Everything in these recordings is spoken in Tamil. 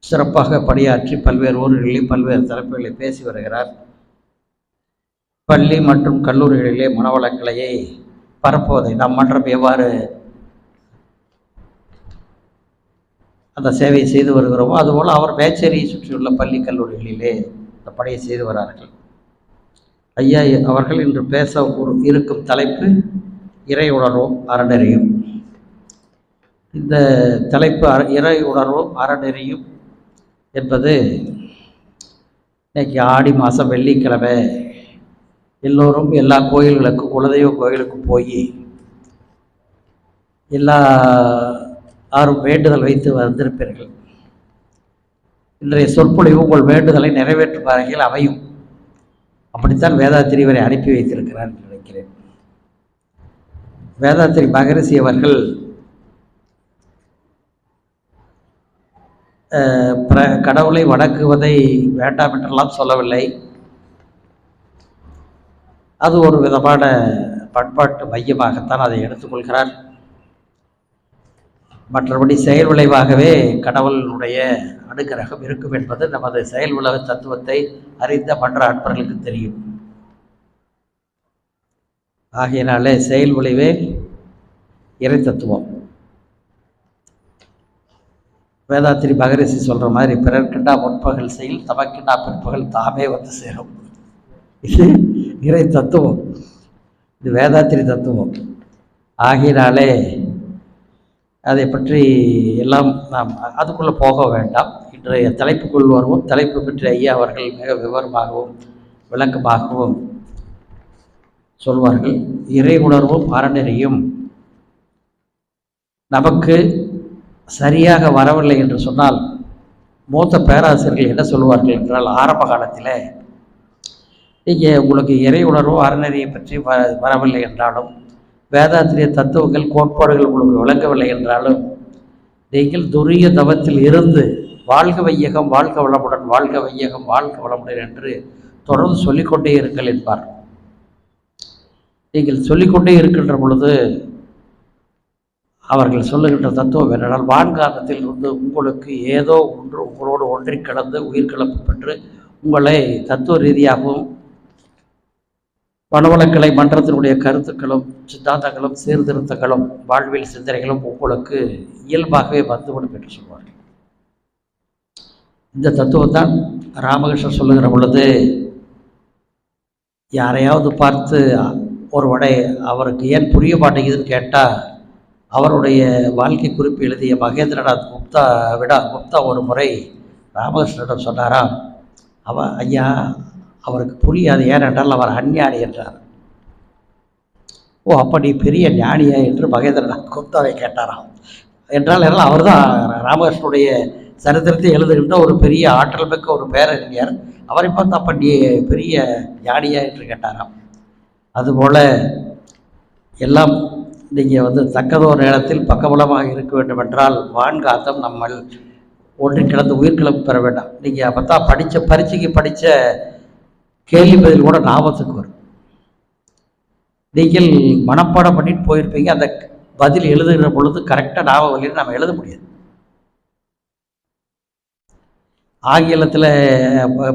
சிறப்பாக பணியாற்றி பல்வேறு ஊர்களில் பல்வேறு தலைப்புகளை பேசி வருகிறார். பள்ளி மற்றும் கல்லூரிகளிலே மனவளக்கலையை பரப்புவதை நம் மன்றம் எவ்வாறு அந்த சேவையை செய்து வருகிறோமோ அதுபோல் அவர் மேச்சேரியை சுற்றியுள்ள பள்ளி கல்லூரிகளிலே அந்த பணியை செய்து வரார்கள். ஐயா அவர்கள் இன்று பேச இருக்கும் தலைப்பு இறை உணர்வும் அறநெறியும். இந்த தலைப்பு இறை உணர்வும் அறநெறியும் என்பது இன்னைக்கு ஆடி மாதம் வெள்ளிக்கிழமை எல்லோரும் எல்லா கோயில்களுக்கும் குலதெய்வ கோயிலுக்கும் போய் எல்லாரும் வேண்டுதல் வைத்து வந்திருப்பீர்கள். இன்றைய சொற்பொழிவு உங்கள் வேண்டுதலை நிறைவேற்றும் வகையில் அமையும். அப்படித்தான் வேதாத்திரி இவரை அனுப்பி வைத்திருக்கிறார் என்று நினைக்கிறேன். வேதாத்திரி மகரிஷி அவர்கள் கடவுளை வணங்குவதை வேண்டாம் என்றெல்லாம் சொல்லவில்லை. அது ஒரு விதமான பண்பாட்டு மையமாகத்தான் அதை எடுத்துக்கொள்கிறார். மற்றபடி செயல் விளைவாகவே கடவுளுடைய அனுகிரகம் இருக்கும் என்பது நமது செயல் விளைவு தத்துவத்தை அறிந்த மற்ற அன்பர்களுக்கு தெரியும். ஆகையினாலே செயல் விளைவே இறை தத்துவம். வேதாத்திரி மகரிஷி சொல்கிற மாதிரி பிறர்க்கின்றா முற்பகல் செயல் தமக்கின்றா பிற்பகல் தாமே வந்து சேரும். இது இறை தத்துவம், இது வேதாத்திரி தத்துவம். ஆகையினாலே அதை பற்றி எல்லாம் நாம் அதுக்குள்ளே போக வேண்டாம். இன்றைய தலைப்புக்குள் வருவோம். தலைப்பு பற்றி ஐயா அவர்கள் மிக விவரமாகவும் விளக்கமாகவும் சொல்வார்கள். இறை உணர்வும் அறநெறியும் நமக்கு சரியாக வரவில்லை என்று சொன்னால் மூத்த பேராசிரியர்கள் என்ன சொல்லுவார்கள் என்றால், ஆரம்ப காலத்தில் நீங்கள் உங்களுக்கு இறை உணர்வும் அறநெறியை பற்றி வரவில்லை என்றாலும் வேதாத்திரிய தத்துவங்கள் கோட்பாடுகள் உங்களுக்கு விளங்கவில்லை என்றாலும் நீங்கள் துரிய தவத்தில் இருந்து வாழ்க வையகம் வாழ்க வளமுடன் வாழ்க வையகம் வாழ்க வளமுடன் என்று தொடர்ந்து சொல்லிக்கொண்டே இருங்கள் என்பார். நீங்கள் சொல்லிக்கொண்டே இருக்கின்ற பொழுது அவர்கள் சொல்லுகின்ற தத்துவம் என்னென்னால், வான்காலத்தில் இருந்து உங்களுக்கு ஏதோ ஒன்று உங்களோடு ஒன்றி கலந்து உயிர்கலப்பு பெற்று உங்களை தத்துவ ரீதியாகவும் மனவளக்கலை மன்றத்தினுடைய கருத்துக்களும் சித்தாந்தங்களும் சீர்திருத்தங்களும் வாழ்வியல் சிந்தனைகளும் உங்களுக்கு இயல்பாகவே வந்துவிடும் என்று சொல்வார்கள். இந்த தத்துவத்தான் ராமகிருஷ்ணன் சொல்லுகிற பொழுது யாரையாவது பார்த்து ஒருவனை அவருக்கு ஏன் புரிய மாட்டேங்குதுன்னு கேட்டால், அவருடைய வாழ்க்கை குறிப்பு எழுதிய மகேந்திரநாத் குப்தா ஒரு முறை ராமகிருஷ்ணனிடம் சொன்னாராம், ஐயா அவருக்கு புரியாது, ஏனென்றால் அவர் அஞ்ஞானி என்றார். ஓ அப்போ நீ பெரிய ஞானியா என்று மகேந்திரநாத் குப்தாவை கேட்டாராம். என்றால் அவர் தான் ராமகிருஷ்ணனுடைய சரித்திரத்தை எழுதுகின்ற ஒரு பெரிய ஆற்றல் மிக்க ஒரு பேரறிஞர். அவரை பார்த்து அப்போ நீ பெரிய ஞானியா என்று கேட்டாராம். அதுபோல் எல்லாம் நீங்கள் தக்கதோர் நேரத்தில் பக்கபலமாக இருக்க வேண்டும் என்றால் வான்காத்தம் நம்ம ஒன்றி கிடந்து உயிர்கிழப்பு பெற வேண்டாம். நீங்கள் அப்போ தான் பரீட்சைக்கு படித்த கேள்வி பதில் கூட ஞாபகத்துக்கு வரும். நீங்கள் மனப்பாடம் பண்ணிட்டு போயிருப்பீங்க, அந்த பதில் எழுதுகிற பொழுது கரெக்டாக ஞாபகம் இல்லைன்னு நம்ம எழுத முடியாது. ஆங்கிலத்தில்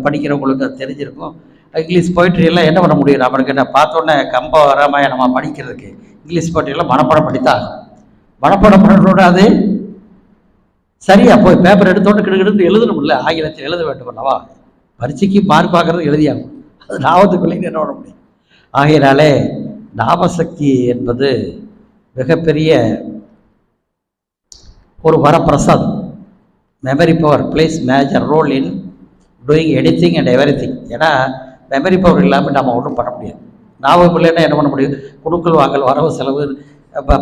படிக்கிறவங்களுக்கு அது தெரிஞ்சிருக்கும். இங்கிலீஷ் போயிட்ரியெல்லாம் என்ன பண்ண முடியும், நம்மளுக்கு என்ன பார்த்தோன்னே கம்ப ராமாயணமா படிக்கிறதுக்கு இங்கிலீஷ் போயிட்ரியெல்லாம் மனப்பாடம் பண்ணித்தான். மனப்பாடம் பண்ணணும்னா அது சரியா போய் பேப்பர் எடுத்தோன்னு கிடுக்கிட்டு எழுதணும்ல, ஆங்கிலத்தில் எழுத வேண்டும் அல்லவா. பரீட்சைக்கு மார்க் பார்க்கறது எழுதியாகும், அது ஞாபகத்துக்குள்ளேன்னு என்ன பண்ண முடியும். ஆகையினாலே ஞாபகசக்தி என்பது மிகப்பெரிய ஒரு வரப்பிரசாதம். Memory power plays major role in doing anything and everything. ஏன்னா மெமரி பவர் இல்லாமல் நம்ம ஒன்றும் பண்ண முடியாது. ஞாபகம் இல்லைன்னா என்ன பண்ண முடியும், கொடுக்கல் வாங்கல் வரவு செலவு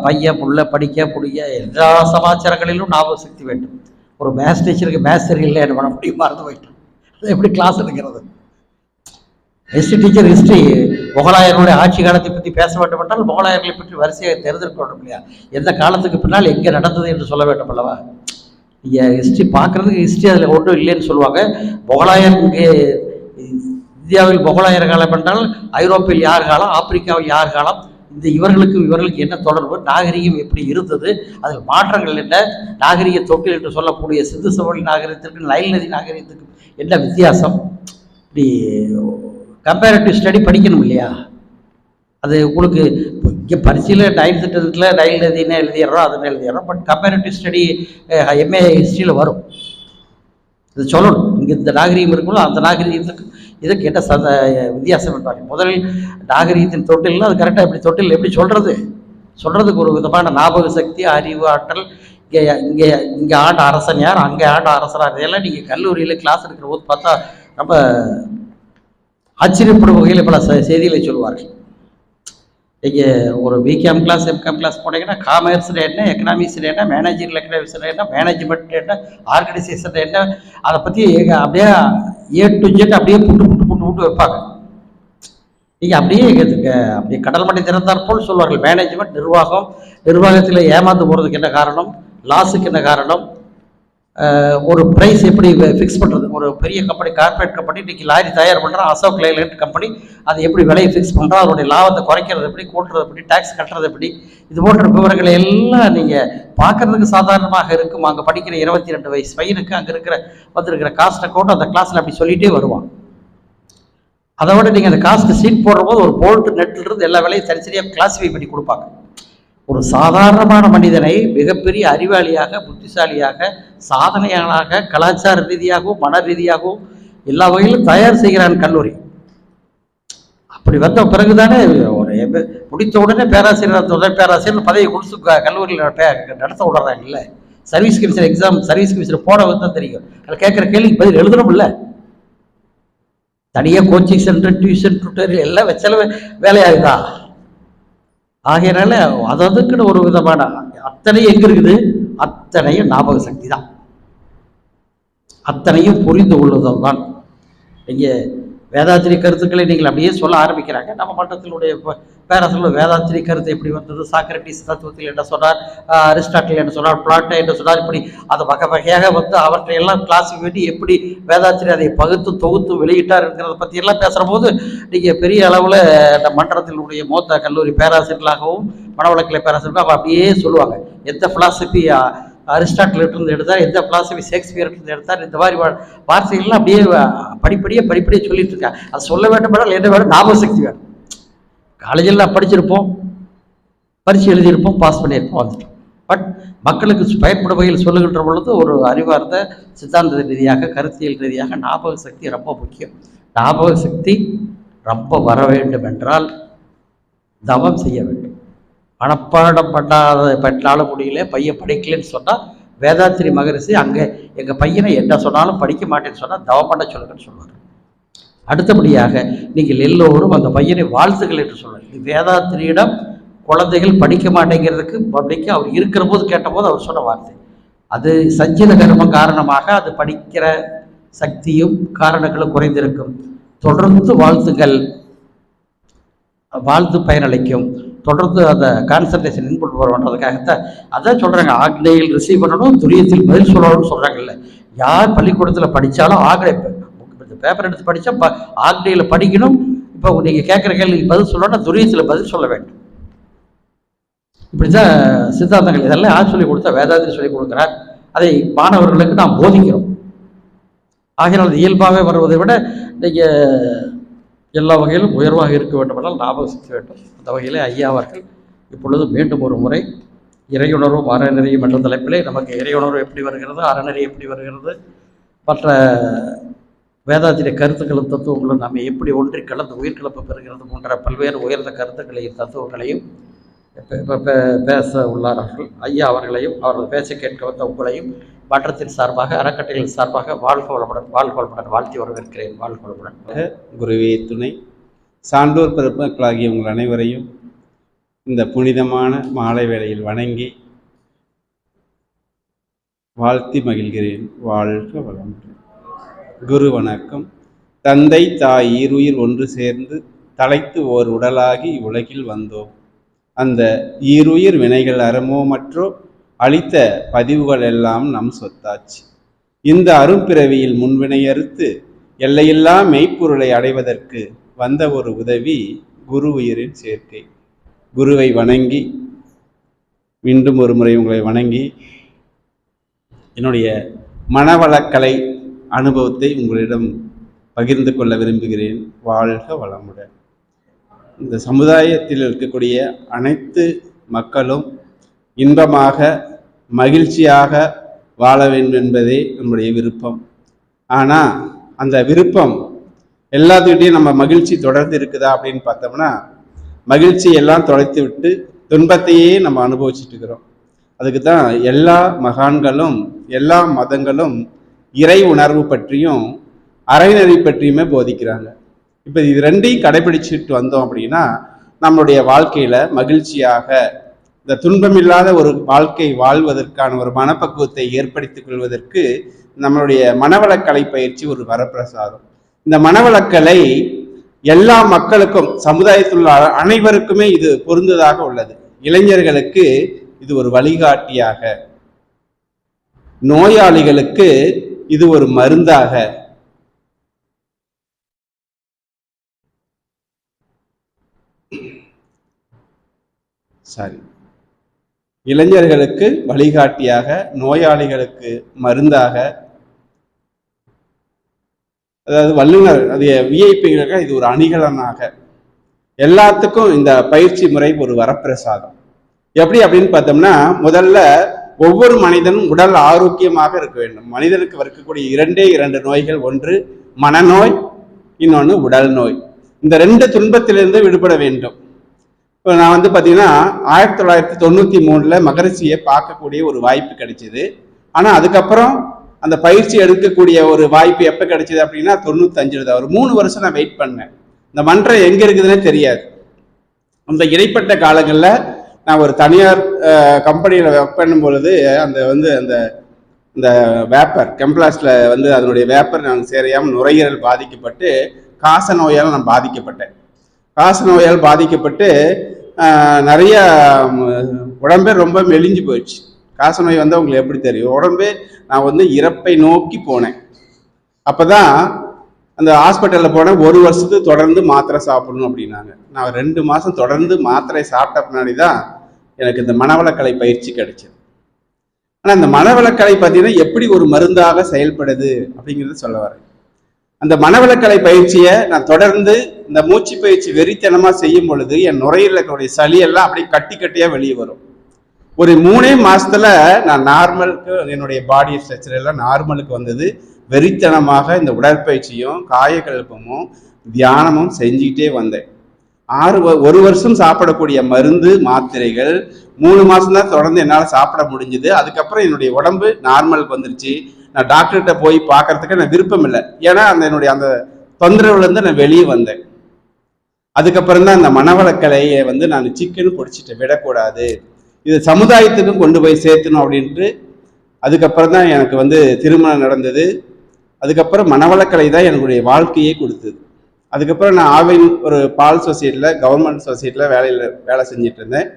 பையன் புள்ள படிக்க முடிய எல்லா சமாச்சாரங்களிலும் ஞாபக சக்தி வேண்டும். ஒரு மேத்ஸ் டீச்சருக்கு மேத்ஸ் தெரியல என்ன பண்ண முடியும், மறந்து போயிட்டோம், அது எப்படி கிளாஸ் எடுக்கிறது. ஹிஸ்ட்ரி டீச்சர் ஹிஸ்ட்ரி முகலாயர்களுடைய ஆட்சி காலத்தை பற்றி பேச வேண்டும் என்றால் முகலாயர்களை பற்றி வரிசையாக தெரிந்திருக்க வேண்டும் இல்லையா. எந்த காலத்துக்கு பின்னால் எங்கே நடந்தது என்று சொல்ல வேண்டும் அல்லவா. நீங்கள் ஹிஸ்ட்ரி பார்க்குறதுக்கு ஹிஸ்ட்ரி அதில் ஒன்றும் இல்லைன்னு சொல்லுவாங்க. முகலாயர் இங்கே இந்தியாவில் முகலாயர் காலம் என்றால் ஐரோப்பில் யார் காலம், ஆப்பிரிக்காவில் யார் காலம், இவர்களுக்கு என்ன தொடர்பு, நாகரிகம் எப்படி இருந்தது, அதில் மாற்றங்கள் என்ன, நாகரிக தொட்டில் என்று சொல்லக்கூடிய சிந்து சமவெளி நாகரிகத்திற்கு நைல் நதி நாகரிகத்துக்கு என்ன வித்தியாசம், இப்படி கம்பேரிட்டிவ் ஸ்டடி படிக்கணும் இல்லையா? அது உங்களுக்கு இங்கே பரிசையில் 9th 10th நைல் நதினு எழுதிடுறோம், அதுன்னு எழுதிடுறோம். பட் கம்பேரிட்டிவ் ஸ்டடி MA ஹிஸ்ட்ரியில் வரும். இது சொல்லணும், இங்கே இந்த நாகரிகம் இருக்கும்போது அந்த நாகரிகத்துக்கு இதுக்கு என்ன வித்தியாசம் என்றாங்க. முதலில் நாகரிகத்தின் தொட்டில்னா அது கரெக்டாக எப்படி தொட்டில் எப்படி சொல்கிறதுக்கு ஒரு விதமான ஞாபக சக்தி, அறிவு, ஆற்றல். இங்கே ஆண்ட அரசன் யார், அங்கே ஆண்ட அரசனார், இதெல்லாம் நீங்கள் கல்லூரியில் கிளாஸ் எடுக்கிற போது பார்த்தா ரொம்ப ஆச்சரியப்படும் வகையில் பல செய்திகளை சொல்லுவார்கள். நீங்கள் ஒரு பிகாம் கிளாஸ், எம்காம் கிளாஸ் போனீங்கன்னா காமர்ஸ் என்ன, எக்கனாமிக்ஸ் என்ன, மேனேஜரியல் எக்கனாமிக்ஸ் என்ன, மேனேஜ்மெண்ட் என்ன, ஆர்கனைசேஷன் என்ன, அதை பற்றி அப்படியே A to Z அப்படியே புட்டு வைப்பாங்க. நீங்கள் அப்படியே கடல் மட்டை திறந்தார் போல் சொல்வார்கள். மேனேஜ்மெண்ட், நிர்வாகத்தில் ஏமாந்து போகிறதுக்கு என்ன காரணம், லாஸுக்கு என்ன காரணம், ஒரு ப்ரைஸ் எப்படி ஃபிக்ஸ் பண்ணுறது, ஒரு பெரிய கம்பெனி, கார்பரேட் கம்பெனி இன்றைக்கி லாரி தயார் பண்ணுறான், அசோக் லைலண்ட் கம்பெனி, அது எப்படி விலையை ஃபிக்ஸ் பண்ணுறோம், அதனுடைய லாபத்தை குறைக்கிறது எப்படி, கூட்டுறது எப்படி, டேக்ஸ் கட்டுறது எப்படி, இது போன்ற விவரங்களை எல்லாம் நீங்கள் பார்க்குறதுக்கு சாதாரணமாக இருக்கும். அங்கே படிக்கிற 22 வயசு பையனுக்கு அங்கே வந்திருக்கிற காஸ்ட் அக்கௌண்ட் அந்த கிளாஸில் அப்படி சொல்லிகிட்டே வருவான். அதை விட நீங்கள் அந்த காஸ்ட் ஷீட் போடுற போது ஒரு போல்ட் நெட்டிலிருந்து எல்லா வேலையும் தனித்தனியாக கிளாஸிஃபை பண்ணி கொடுப்பாங்க. ஒரு சாதாரணமான மனிதனை மிகப்பெரிய அறிவாளியாக, புத்திசாலியாக, சாதனையாளராக, கலாச்சார ரீதியாகவும் மன ரீதியாகவும் எல்லா வகையிலும் தயார் செய்கிறான் கல்லூரி. அப்படி வந்த பிறகுதானே ஒரு முடித்த உடனே பேராசிரியர், உதவி பேராசிரியர் பதவி கொடுத்து கல்லூரியில் நடத்த விடுறாங்க. இல்லை, service commission exam, service commission போட தான் தெரியும். அதில் கேட்குற கேள்விக்கு பதில் எழுதணும். இல்லை, தனியாக கோச்சிங் சென்டர், டியூஷன், டுட்டோரியல் எல்லாம் வச்சாலும் வேலையாகுதா? ஆகையினால அதுக்குன்னு ஒரு விதமான அத்தனையும் எங்க இருக்குது, அத்தனையும் ஞாபக சக்தி தான், அத்தனையும் புரிந்து கொள்ளுதல் தான். இங்கே வேதாத்திரி கருத்துக்களை நீங்கள் அப்படியே சொல்ல ஆரம்பிக்கிறாங்க. நம்ம மட்டத்தினுடைய பேராசிரியர் வேதாத்திரி கருத்து எப்படி வந்தது, சாக்ரட்டிஸ் தத்துவத்தில் என்ன சொன்னார், அரிஸ்டாட்டில் என்ன சொன்னார், பிளாட்டோ என்ன சொன்னார், இப்படி அதை வகை வகையாக அவற்றை எல்லாம் கிளாஸுக்கு வேண்டி எப்படி வேதாத்திரி அதை பகுத்து தொகுத்து வெளியிட்டார் இருக்கிறத பற்றி எல்லாம் பேசுகிற போது நீங்கள் பெரிய அளவில் இந்த மன்றத்தினுடைய மூத்த கல்லூரி பேராசிரியர்களாகவும் மனவளக்கலை பேராசிரியர்களாகவும் அப்படியே சொல்லுவாங்க. எந்த பிலாசபி அரிஸ்டாட்டிலிருந்து எடுத்தார், எந்த பிலாசபி ஷேக்ஸ்பியர்லேருந்து எடுத்தார், இந்த மாதிரி வார்த்தைகள்லாம் அப்படியே படிப்படியே சொல்லிட்டு இருக்கேன். அது சொல்ல வேண்டும் என்றால் என்ன வேணும், ஞாபக சக்தி வேணும். காலேஜில் நான் படிச்சிருப்போம், பரிசு எழுதியிருப்போம், பாஸ் பண்ணியிருப்போம், வந்துட்டோம். பட் மக்களுக்கு பயன்படும் வகையில் சொல்லுகின்ற பொழுது ஒரு அறிவார்ந்த சித்தாந்த ரீதியாக, கருத்தியல் ரீதியாக ஞாபக சக்தி ரொம்ப முக்கியம். ஞாபக சக்தி ரொம்ப வர வேண்டும் என்றால் தவம் செய்ய வேண்டும். மனப்பாடம் பண்ணாலும் முடியல, பையன் படிக்கலன்னு சொன்னால் வேதாத்திரி மகரிஷி அங்கே எங்கள் பையனை என்ன சொன்னாலும் படிக்க மாட்டேன்னு சொன்னால் தவம் பண்ண சொல்லுங்கன்னு சொல்லுவார். அடுத்தபடியாக நீங்கள் எல்லோரும் அந்த பையனை வாழ்த்துக்கள் என்று சொல்லுவார். இது வேதாத்திரியிடம் குழந்தைகள் படிக்க மாட்டேங்கிறதுக்கு படிக்க அவர் இருக்கிற போது கேட்டபோது அவர் சொன்ன வார்த்தை. அது சஞ்சித கர்மம் காரணமாக அது படிக்கிற சக்தியும் காரணங்களும் குறைந்திருக்கும். தொடர்ந்து வாழ்த்துங்கள், வாழ்த்து பயனளிக்கும். தொடர்ந்து அந்த கான்சன்ட்ரேஷன் இன்புட் வருவன்றதுக்காகத்தான் அதான் சொல்கிறாங்க, ஆக்னேயில் ரிசீவ் பண்ணணும், துரியத்தில் பதில் சொல்லணும்னு சொல்கிறாங்கல்ல. யார் பள்ளிக்கூடத்தில் படித்தாலும் ஆக்னே பேப்பர் எடுத்து படித்தா ஆக்னேயில் படிக்கணும். இப்போ நீங்கள் கேட்குற கேள்விக்கு பதில் சொல்லணும்னா துரியத்தில் பதில் சொல்ல வேண்டும். இப்படி தான் சித்தாந்தங்கள் இதெல்லாம் யார் சொல்லிக் கொடுத்தா, வேதாத்திரி சொல்லிக் கொடுக்குறார். அதை மாணவர்களுக்கு நாம் போதிக்கிறோம். ஆகையினால் இயல்பாகவே வருவதை விட நீங்கள் எல்லா வகையிலும் உயர்வாக இருக்க வேண்டுமென்றால் ஞாபகம் சக்தி வேண்டும். அந்த வகையிலே ஐயா அவர்கள் இப்பொழுது மீண்டும் ஒரு முறை இறையுணர்வும் அறநெறியும் என்ற தலைப்பிலே நமக்கு இறையுணர்வு எப்படி வருகிறது, அறநெறி எப்படி வருகிறது, மற்ற வேதாத்திரிய கருத்துக்களும் தத்துவங்களும் நாம் எப்படி ஒன்றி கலந்து உயிர்கிழப்பு பெறுகிறது போன்ற பல்வேறு உயர்ந்த கருத்துக்களையும் தத்துவங்களையும் பேச உள்ளார்கள். ஐயா அவர்களையும் அவர்கள் பேச கேட்க வந்த உங்களையும் மன்றத்தின் சார்பாக, அறக்கட்டளையின் சார்பாக வாழ்க வளமுடன் வாழ்த்தி வரவேற்கிறேன். வாழ்க வளமுடன். குருவே துணை. சான்றோர் பெருமக்களாகிய உங்கள் அனைவரையும் இந்த புனிதமான மாலை வேளையில் வணங்கி வாழ்த்தி மகிழ்கிறேன். வாழ்க வளமுடன். குரு வணக்கம். தந்தை தாய் ஈருயிர் ஒன்று சேர்ந்து தலைத்து ஓர் உடலாகி உலகில் வந்தோம். அந்த ஈருயிர் வினைகள் அறமோமற்றோ அளித்த பதிவுகள் எல்லாம் நம் சொத்தாச்சு. இந்த அரும்பிறவியில் முன்வினையறுத்து எல்லையெல்லாம் மெய்ப்பொருளை அடைவதற்கு வந்த ஒரு உதவி குரு உயிரின் சேர்க்கை. குருவை வணங்கி மீண்டும் ஒரு முறை உங்களை வணங்கி என்னுடைய மனவளக்கலை அனுபவத்தை உங்களிடம் பகிர்ந்து கொள்ள விரும்புகிறேன். வாழ்க வளமுடன். இந்த சமுதாயத்தில் இருக்கக்கூடிய அனைத்து மக்களும் இன்பமாக மகிழ்ச்சியாக வாழ வேண்டும் என்பதே நம்முடைய விருப்பம். ஆனால் அந்த விருப்பம் எல்லாத்துக்கிட்டையும் நம்ம மகிழ்ச்சி தொடர்ந்து இருக்குதா அப்படின்னு பார்த்தோம்னா மகிழ்ச்சி எல்லாம் தொலைத்து விட்டு துன்பத்தையே நம்ம அனுபவிச்சுட்டு இருக்கிறோம். அதுக்கு தான் எல்லா மகான்களும் எல்லா மதங்களும் இறை உணர்வு பற்றியும் அறநெறி பற்றியுமே போதிக்கிறாங்க. இப்போ இது ரெண்டையும் கடைபிடிச்சிட்டு வந்தோம் அப்படின்னா நம்மளுடைய வாழ்க்கையில மகிழ்ச்சியாக இந்த துன்பமில்லாத ஒரு வாழ்க்கை வாழ்வதற்கான ஒரு மனப்பக்குவத்தை ஏற்படுத்திக் கொள்வதற்கு நம்மளுடைய மனவளக்கலை பயிற்சி ஒரு வரப்பிரசாதம். இந்த மனவளக்கலை எல்லா மக்களுக்கும் சமுதாயத்தில் உள்ள அனைவருக்குமே இது பொருந்ததாக உள்ளது. இளைஞர்களுக்கு இது ஒரு வழிகாட்டியாக, நோயாளிகளுக்கு இது ஒரு மருந்தாக, இளைஞர்களுக்கு வழிகாட்டியாக, நோயாளிகளுக்கு மருந்தாக, அதாவது வல்லுநர் அது விஐபிகளுக்கு இது ஒரு அணிகலனாக, எல்லாத்துக்கும் இந்த பயிற்சி முறை ஒரு வரப்பிரசாதம். எப்படி அப்படின்னு பார்த்தோம்னா முதல்ல ஒவ்வொரு மனிதனும் உடல் ஆரோக்கியமாக இருக்க வேண்டும். மனிதனுக்கு இருக்கக்கூடிய இரண்டு நோய்கள், ஒன்று மனநோய், இன்னொன்று உடல் நோய். இந்த ரெண்டு துன்பத்திலிருந்து விடுபட வேண்டும். இப்போ நான் வந்து பார்த்தீங்கன்னா 1993 மகரிஷியை பார்க்கக்கூடிய ஒரு வாய்ப்பு கிடைச்சிது. ஆனால் அதுக்கப்புறம் அந்த பயிற்சி எடுக்கக்கூடிய ஒரு வாய்ப்பு எப்போ கிடைச்சிது அப்படின்னா 95 தான். ஒரு 3 வருஷம் நான் வெயிட் பண்ணேன். இந்த மன்றம் எங்கே இருக்குதுன்னே தெரியாது. அந்த இடைப்பட்ட காலங்களில் நான் ஒரு தனியார் கம்பெனியில் ஒர்க் பண்ணும் பொழுது அந்த வேப்பர் கெம்ப்ளாஸ்டில் அதனுடைய வேப்பர் நான் சேரையாமல் நுரையீரல் பாதிக்கப்பட்டு காச நோயால் நான் பாதிக்கப்பட்டேன். காச நோயால் பாதிக்கப்பட்டு நிறைய உடம்பே ரொம்ப மெலிஞ்சு போயிடுச்சு. காச நோய் உங்களுக்கு எப்படி தெரியும்? உடம்பே நான் இறப்பை நோக்கி போனேன். அப்போதான் அந்த ஹாஸ்பிட்டலில் போனேன். 1 வருஷத்துக்கு தொடர்ந்து மாத்திரை சாப்பிடணும் அப்படின்னாங்க. நான் 2 மாதம் தொடர்ந்து மாத்திரை சாப்பிட்ட பின்னாடி தான் எனக்கு இந்த மனவளக்கலை பயிற்சி கிடைச்சது. ஆனால் இந்த மனவளக்கலை பார்த்தீங்கன்னா எப்படி ஒரு மருந்தாக செயல்படுது அப்படிங்கிறத சொல்ல வரேன். அந்த மனவளக்கலை பயிற்சியை நான் தொடர்ந்து இந்த மூச்சு பயிற்சி வெறித்தனமாக செய்யும் பொழுது என் நுரையீரலுடைய சளியெல்லாம் அப்படியே கட்டியாக வெளியே வரும். ஒரு 3 மாசத்துல நான் நார்மலுக்கு, என்னுடைய பாடி ஸ்ட்ரக்சர் எல்லாம் நார்மலுக்கு வந்தது. வெறித்தனமாக இந்த உடற்பயிற்சியும் காயக்கல்பமும் தியானமும் செஞ்சுக்கிட்டே வந்தேன். 1 வருஷம் சாப்பிடக்கூடிய மருந்து மாத்திரைகள் 3 மாசம் தான் தொடர்ந்து என்னால் சாப்பிட முடிஞ்சுது. அதுக்கப்புறம் என்னுடைய உடம்பு நார்மலுக்கு வந்துருச்சு. நான் டாக்டர்கிட்ட போய் பார்க்கறதுக்கு நான் விருப்பம் இல்லை. ஏன்னா என்னுடைய அந்த தொந்தரவுலேருந்து நான் வெளியே வந்தேன். அதுக்கப்புறம் தான் இந்த மனவளக்கலையை நான் சிக்கன்னு பிடிச்சிட்டு விடக்கூடாது, இது சமுதாயத்துக்கும் கொண்டு போய் சேர்த்தணும் அப்படின்ட்டு அதுக்கப்புறம் தான் எனக்கு திருமணம் நடந்தது. அதுக்கப்புறம் மனவளக்கலை தான் என்னுடைய வாழ்க்கையே கொடுத்தது. அதுக்கப்புறம் நான் ஆவின் ஒரு பால் சொசைட்டியில், கவர்மெண்ட் சொசைட்டியில் வேலை செஞ்சுட்டு இருந்தேன்.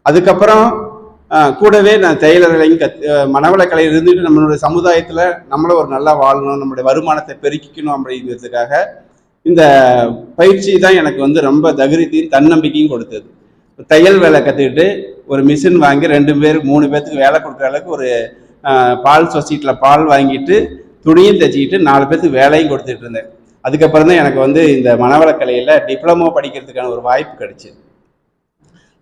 அதுக்கப்புறம் கூடவே நான் டெய்லர் வேலையும் மனவளக்கலை இருந்துட்டு நம்மளுடைய சமுதாயத்தில் நம்மளும் ஒரு நல்லா வாழணும், நம்மளுடைய வருமானத்தை பெருக்கிக்கணும் அப்படிங்கிறதுக்காக இந்த பயிற்சி தான் எனக்கு ரொம்ப தகுதியும் தன்னம்பிக்கையும் கொடுத்தது. தையல் வேலை கற்றுக்கிட்டு ஒரு மிஷின் வாங்கி 2 பேர் 3 பேர்த்துக்கு வேலை கொடுக்குற அளவுக்கு ஒரு பால் சொசைட்டியில் பால் வாங்கிட்டு துணியும் தைச்சிக்கிட்டு 4 பேர்த்துக்கு வேலையும் கொடுத்துட்டு இருந்தேன். அதுக்கப்புறம் தான் எனக்கு இந்த மனவளக்கலையில் டிப்ளமோ படிக்கிறதுக்கான ஒரு வாய்ப்பு கிடைச்சிது.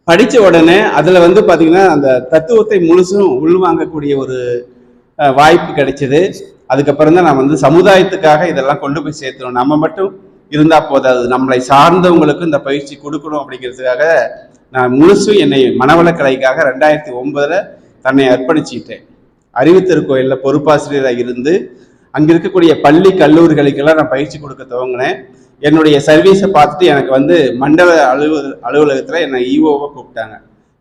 படித்த உடனே அதில் பார்த்தீங்கன்னா அந்த தத்துவத்தை முழுசும் உள்வாங்கக்கூடிய ஒரு வாய்ப்பு கிடைச்சிது. அதுக்கப்புறம் தான் நான் சமுதாயத்துக்காக இதெல்லாம் கொண்டு போய் சேர்த்தணும். நம்ம மட்டும் இருந்தால் போதாது, நம்மளை சார்ந்தவங்களுக்கு இந்த பயிற்சி கொடுக்கணும் அப்படிங்கிறதுக்காக நான் முழுசும் என்னை மனவளக்கலைக்காக 2009 தன்னை அர்ப்பணிச்சுக்கிட்டேன். அறிவுத்திருக்கோயிலில் பொறுப்பாசிரியராக இருந்து அங்கே இருக்கக்கூடிய பள்ளி கல்லூரிகளுக்கெல்லாம் நான் பயிற்சி கொடுக்க துவங்கினேன். என்னுடைய சர்வீஸை பார்த்துட்டு எனக்கு மண்டல அலுவலகத்தில் என்னை ஈஓவை கூப்பிட்டாங்க.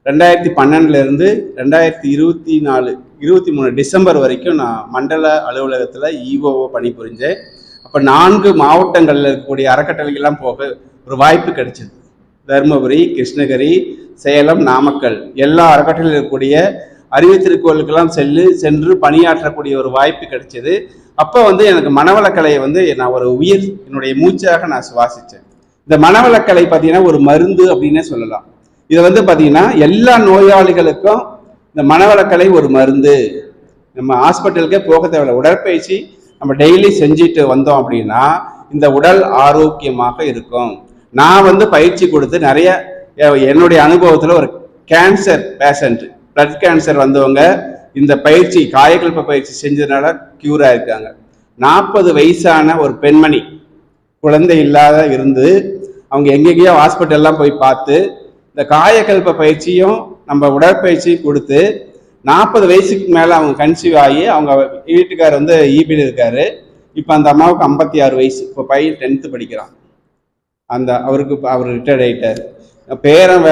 2012 2023 டிசம்பர் வரைக்கும் நான் மண்டல அலுவலகத்தில் ஈஓவை பணிபுரிஞ்சேன். அப்போ 4 மாவட்டங்களில் இருக்கக்கூடிய அறக்கட்டளைகள்லாம் போக ஒரு வாய்ப்பு கிடைச்சிது. தருமபுரி, கிருஷ்ணகிரி, சேலம், நாமக்கல் எல்லா அறக்கட்டளையில் இருக்கக்கூடிய அறிவுத்திருக்கோளுக்கெல்லாம் சென்று பணியாற்றக்கூடிய ஒரு வாய்ப்பு கிடைச்சிது. அப்போ எனக்கு மனவளக்கலையை நான் ஒரு என்னுடைய மூச்சாக நான் சுவாசித்தேன். இந்த மனவளக்கலை பார்த்தீங்கன்னா ஒரு மருந்து அப்படின்னே சொல்லலாம். இது வந்து பார்த்தீங்கன்னா எல்லா நோயாளிகளுக்கும் இந்த மனவளக்கலை ஒரு மருந்து. நம்ம ஹாஸ்பிட்டலுக்கே போக தேவையில்லை. உடற்பயிற்சி நம்ம டெய்லி செஞ்சுட்டு வந்தோம் அப்படின்னா இந்த உடல் ஆரோக்கியமாக இருக்கும். நான் வந்து பயிற்சி கொடுத்து நிறைய என்னுடைய அனுபவத்தில் ஒரு கேன்சர் பேஷண்ட், பிளட் கேன்சர் வந்தவங்க இந்த பயிற்சி காயகல்ப பயிற்சி செஞ்சதுனால கியூர் ஆயிருக்காங்க. 40 வயசான ஒரு பெண்மணி குழந்தை இல்லாத இருந்து அவங்க எங்கெங்கேயோ ஹாஸ்பிட்டல்லாம் போய் பார்த்து இந்த காயகல்ப பயிற்சியும் நம்ம உடற்பயிற்சியும் கொடுத்து 40 வயசுக்கு மேலே அவங்க கன்சீவ் ஆகி அவங்க வீட்டுக்கார் வந்து ஈபியில் இருக்காரு. இப்போ அந்த அம்மாவுக்கு 56 வயசு. இப்போ பையன் 10th படிக்கிறான். அவர் ரிட்டையர்ட் ஆகிட்டார். பேரன்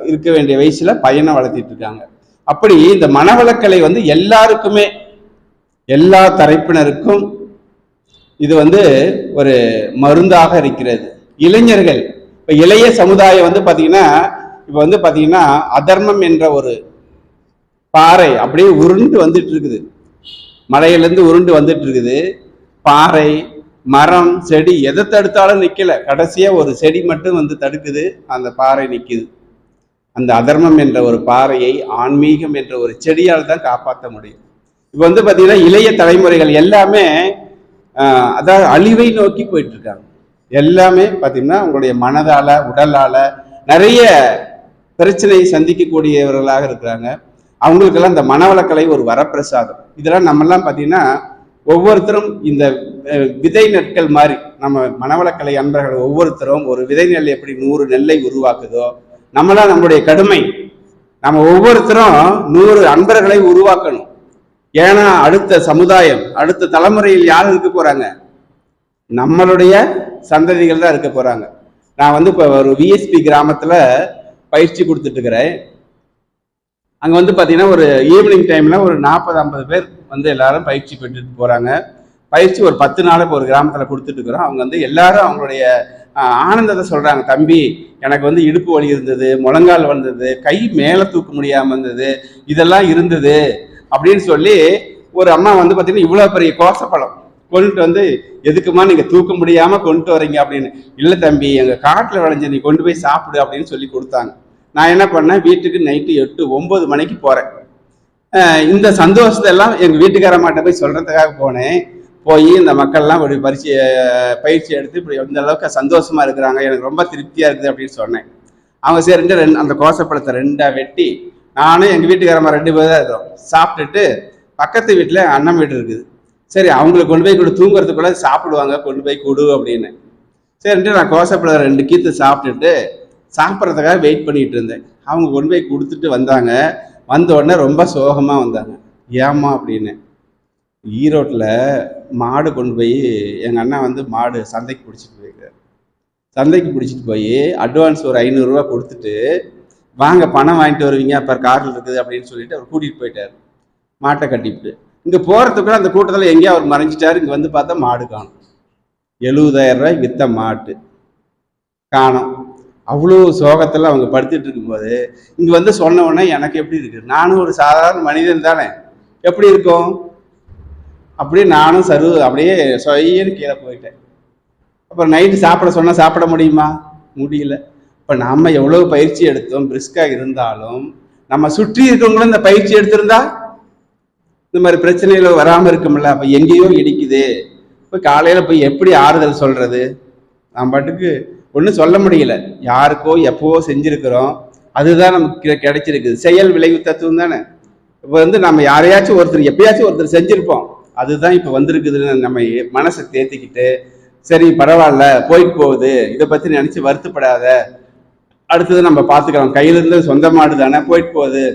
இருக்க வேண்டிய வயசுல பையனை வளர்த்திட்டு இருக்காங்க. அப்படி இந்த மனவளக்கலை வந்து எல்லாருக்குமே, எல்லா தரப்பினருக்கும் இது வந்து ஒரு மருந்தாக இருக்கிறது. இளைஞர்கள், இப்ப இளைய சமுதாயம் வந்து பாத்தீங்கன்னா, இப்ப வந்து பாத்தீங்கன்னா அதர்மம் என்ற ஒரு பாறை அப்படியே உருண்டு வந்துட்டு இருக்குது. மலையிலேருந்து உருண்டு வந்துட்டு இருக்குது. பாறை, மரம், செடி எதை தடுத்தாலும் நிக்கல. கடைசியா ஒரு செடி மட்டும் வந்து தடுக்குது, அந்த பாறை நிக்குது. அந்த அதர்மம் என்ற ஒரு பாறையை ஆன்மீகம் என்ற ஒரு செடியால் தான் காப்பாற்ற முடியும். இப்போ வந்து பார்த்தீங்கன்னா இளைய தலைமுறைகள் எல்லாமே அதாவது அழிவை நோக்கி போயிட்டு இருக்காங்க. எல்லாமே பார்த்தீங்கன்னா உங்களுடைய மனதால, உடலால நிறைய பிரச்சனையை சந்திக்கக்கூடியவர்களாக இருக்கிறாங்க. அவங்களுக்கெல்லாம் இந்த மனவளக்கலை ஒரு வரப்பிரசாதம். இதெல்லாம் நம்மெல்லாம் பார்த்தீங்கன்னா ஒவ்வொருத்தரும் இந்த விதை நெற்கள் மாதிரி, நம்ம மனவளக்கலை அன்பர்கள் ஒவ்வொருத்தரும் ஒரு விதை நெல் எப்படி 100 நெல்லை உருவாக்குதோ, நம்மளாம் நம்மளுடைய கடுமை, நம்ம ஒவ்வொருத்தரும் 100 அன்பர்களை உருவாக்கணும். ஏன்னா அடுத்த சமுதாயம், அடுத்த தலைமுறையில் யார் இருக்க போறாங்க? நம்மளுடைய சந்ததிகள் தான் இருக்க போறாங்க. நான் வந்து இப்போ ஒரு விஎஸ்பி கிராமத்துல பயிற்சி கொடுத்துட்டு இருக்கிறேன். அங்க வந்து பாத்தீங்கன்னா ஒரு ஈவினிங் டைம்ல ஒரு 40-50 பேர் வந்து எல்லாரும் பயிற்சி பெற்றுட்டு போறாங்க. பயிற்சி ஒரு 10 நாளுக்கு ஒரு கிராமத்துல கொடுத்துட்டு இருக்கிறோம். அவங்க வந்து எல்லாரும் அவங்களுடைய ஆனந்தத்தை சொல்றாங்க. தம்பி, எனக்கு வந்து இடுப்பு வலி இருந்தது, முழங்கால் வந்தது, கை மேலே தூக்க முடியாம இருந்தது, இதெல்லாம் இருந்தது அப்படின்னு சொல்லி ஒரு அம்மா வந்து பார்த்தீங்கன்னா இவ்வளோ பெரிய கோசப்பழம் கொண்டுட்டு வந்து, எதுக்குமா நீங்க தூக்க முடியாம கொண்டு வரீங்க அப்படின்னு. இல்லை தம்பி, எங்க காட்டில் விளைஞ்ச நீ கொண்டு போய் சாப்பிடு அப்படின்னு சொல்லி கொடுத்தாங்க. நான் என்ன பண்ணேன், வீட்டுக்கு நைட்டு 8-9 மணிக்கு போறேன். இந்த சந்தோஷத்தை எல்லாம் எங்க வீட்டுக்காரமாட்ட போய் சொல்றதுக்காக போனேன். போய் இந்த மக்கள்லாம் ஒரு பயிற்சி எடுத்து இப்படி இந்த அளவுக்கு சந்தோஷமா இருக்கிறாங்க, எனக்கு ரொம்ப திருப்தியா இருக்குது அப்படின்னு சொன்னேன். அவங்க சரி அந்த கோசப்பழத்தை 2ஆ வெட்டி, நானும் எங்கள் வீட்டுக்காரம்மா 2 பேர் தான் இருக்கிறோம். சாப்பிட்டுட்டு பக்கத்து வீட்டில் அண்ணன் வீடு இருக்குது. சரி, அவங்களுக்கு கொண்டு போய் கொடு, தூங்குறதுக்குள்ள சாப்பிடுவாங்க, கொண்டு போய் கொடு அப்படின்னு. சரின்ட்டு நான் கோசப்பழம் 2 கீத்து சாப்பிட்டுட்டு சாப்பிட்றதுக்காக வெயிட் பண்ணிட்டு இருந்தேன். அவங்க கொண்டு போய் கொடுத்துட்டு வந்தாங்க. வந்த உடனே ரொம்ப சோகமாக வந்தாங்க. ஏம்மா அப்படின்னு. ஈரோட்டில் மாடு கொண்டு போய் எங்கள் அண்ணன் வந்து மாடு சந்தைக்கு பிடிச்சிட்டு போயிருக்காரு. சந்தைக்கு பிடிச்சிட்டு போய் அட்வான்ஸ் ஒரு 500 ரூபா கொடுத்துட்டு, வாங்க பணம் வாங்கிட்டு வருவீங்க, அப்போ காரில் இருக்குது அப்படின்னு சொல்லிட்டு அவர் கூட்டிகிட்டு போயிட்டார். மாட்டை கட்டிவிட்டு இங்கே போகிறதுக்குள்ள அந்த கூட்டத்தில் எங்கேயோ அவர் மறைஞ்சிட்டார். இங்கே வந்து பார்த்தா மாடு காணும். 70,000 ரூபாய் வித்த மாட்டு காணும். அவ்வளோ சோகத்தில் அவங்க படுத்துட்டு இருக்கும்போது இங்கே வந்து சொன்ன உடனே எனக்கு எப்படி இருக்கு? நானும் ஒரு சாதாரண மனிதன் தானே, எப்படி இருக்கும்? அப்படியே நானும் அப்படியே சொய்யன்னு கீழே போயிட்டேன். அப்புறம் நைட்டு சாப்பிட சொன்னால் சாப்பிட முடியுமா? முடியல. இப்போ நம்ம எவ்வளோ பயிற்சி எடுத்தோம், பிரிஸ்காக இருந்தாலும் நம்ம சுற்றி இருக்கவங்களும் இந்த பயிற்சி எடுத்திருந்தா இந்த மாதிரி பிரச்சனைகள் வராமல் இருக்கும்ல. அப்போ எங்கேயோ இடிக்குது. இப்போ காலையில் போய் எப்படி ஆறுதல் சொல்றது? நான் பாட்டுக்கு ஒன்றும் சொல்ல முடியல. யாருக்கோ எப்போவோ செஞ்சிருக்கிறோம், அதுதான் நமக்கு கிடைச்சிருக்குது. செயல் விளைவு தத்துவம் தானே. இப்போ வந்து நம்ம யாரையாச்சும் ஒருத்தர் எப்பயாச்சும் ஒருத்தர் செஞ்சிருப்போம், அதுதான் இப்போ வந்திருக்குதுன்னு நம்ம மனசை தேத்திக்கிட்டு, சரி பரவாயில்ல, போயிட்டு போகுது, இதை பற்றி நினச்சி வருத்தப்படாத, அடுத்தது நம்ம பார்த்துக்கலாம், கையிலேருந்து சொந்த மாடு தானே, போயிட்டு போகுது,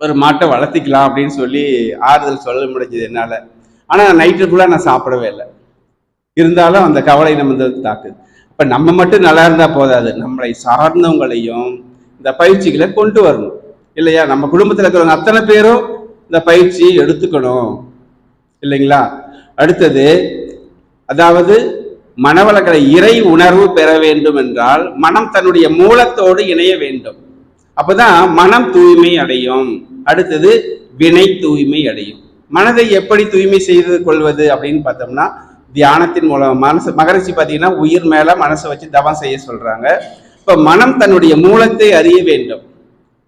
ஒரு மாட்டை வளர்த்திக்கலாம் அப்படின்னு சொல்லி ஆறுதல் சொல்ல முடிஞ்சது என்னால். ஆனால் நைட்டுக்குள்ளே நான் சாப்பிடவே இல்லை. இருந்தாலும் அந்த கவலை நம்ம தாக்குது. இப்போ நம்ம மட்டும் நல்லா இருந்தால் போதாது, நம்மளை சார்ந்தவங்களையும் இந்த பயிற்சிகளை கொண்டு வரணும் இல்லையா? நம்ம குடும்பத்தில் இருக்கிறவங்க அத்தனை பேரும் இந்த பயிற்சி எடுத்துக்கணும் இல்லைங்களா? அடுத்தது, அதாவது மனவளக்கலை இறை உணர்வு பெற வேண்டும் என்றால் மனம் தன்னுடைய மூலத்தோடு இணைய வேண்டும். அப்பதான் மனம் தூய்மை அடையும். அடுத்தது வினை தூய்மை அடையும். மனதை எப்படி தூய்மை செய்து கொள்வது அப்படின்னு பார்த்தோம்னா, தியானத்தின் மூலம். மகரிஷி பார்த்தீங்கன்னா உயிர் மேல மனசை வச்சு தவம் செய்ய சொல்றாங்க. இப்ப மனம் தன்னுடைய மூலத்தை அறிய வேண்டும்.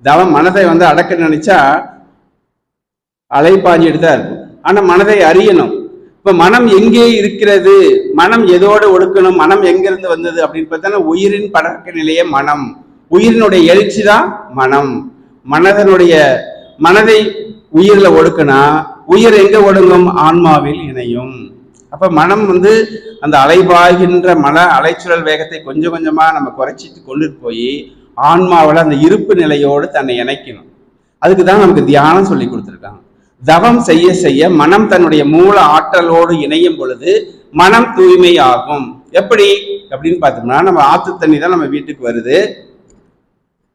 தவம் மனதை அடக்க நினைச்சா அலைப்பாஞ்சிட்டு தான் இருக்கும். ஆனா மனதை அறியணும். இப்ப மனம் எங்கே இருக்கிறது, மனம் எதோடு ஒடுக்கணும், மனம் எங்கிருந்து வந்தது அப்படின்னு பார்த்தா உயிரின் படக்க நிலையே மனம். உயிரினுடைய எழுச்சி தான் மனம். மனதை உயிர்ல ஒடுக்கினா உயிர் எங்க ஒடுங்கும், ஆன்மாவில் இணையும். அப்ப மனம் அந்த அலைபாய்கின்ற அலைச்சுழல் வேகத்தை கொஞ்சம் கொஞ்சமா நம்ம குறைச்சிட்டு கொண்டுட்டு போய் ஆன்மாவில் அந்த இருப்பு நிலையோடு தன்னை இணைக்கணும். அதுக்கு தான் நமக்கு தியானம் சொல்லி கொடுத்துருக்காங்க. தவம் செய்ய செய்ய மனம் தன்னுடைய மூல ஆற்றலோடு இணையும் பொழுது மனம் தூய்மை ஆகும். எப்படி அப்படின்னு பார்த்தோம்னா, நம்ம ஆற்று தண்ணி தான் நம்ம வீட்டுக்கு வருது.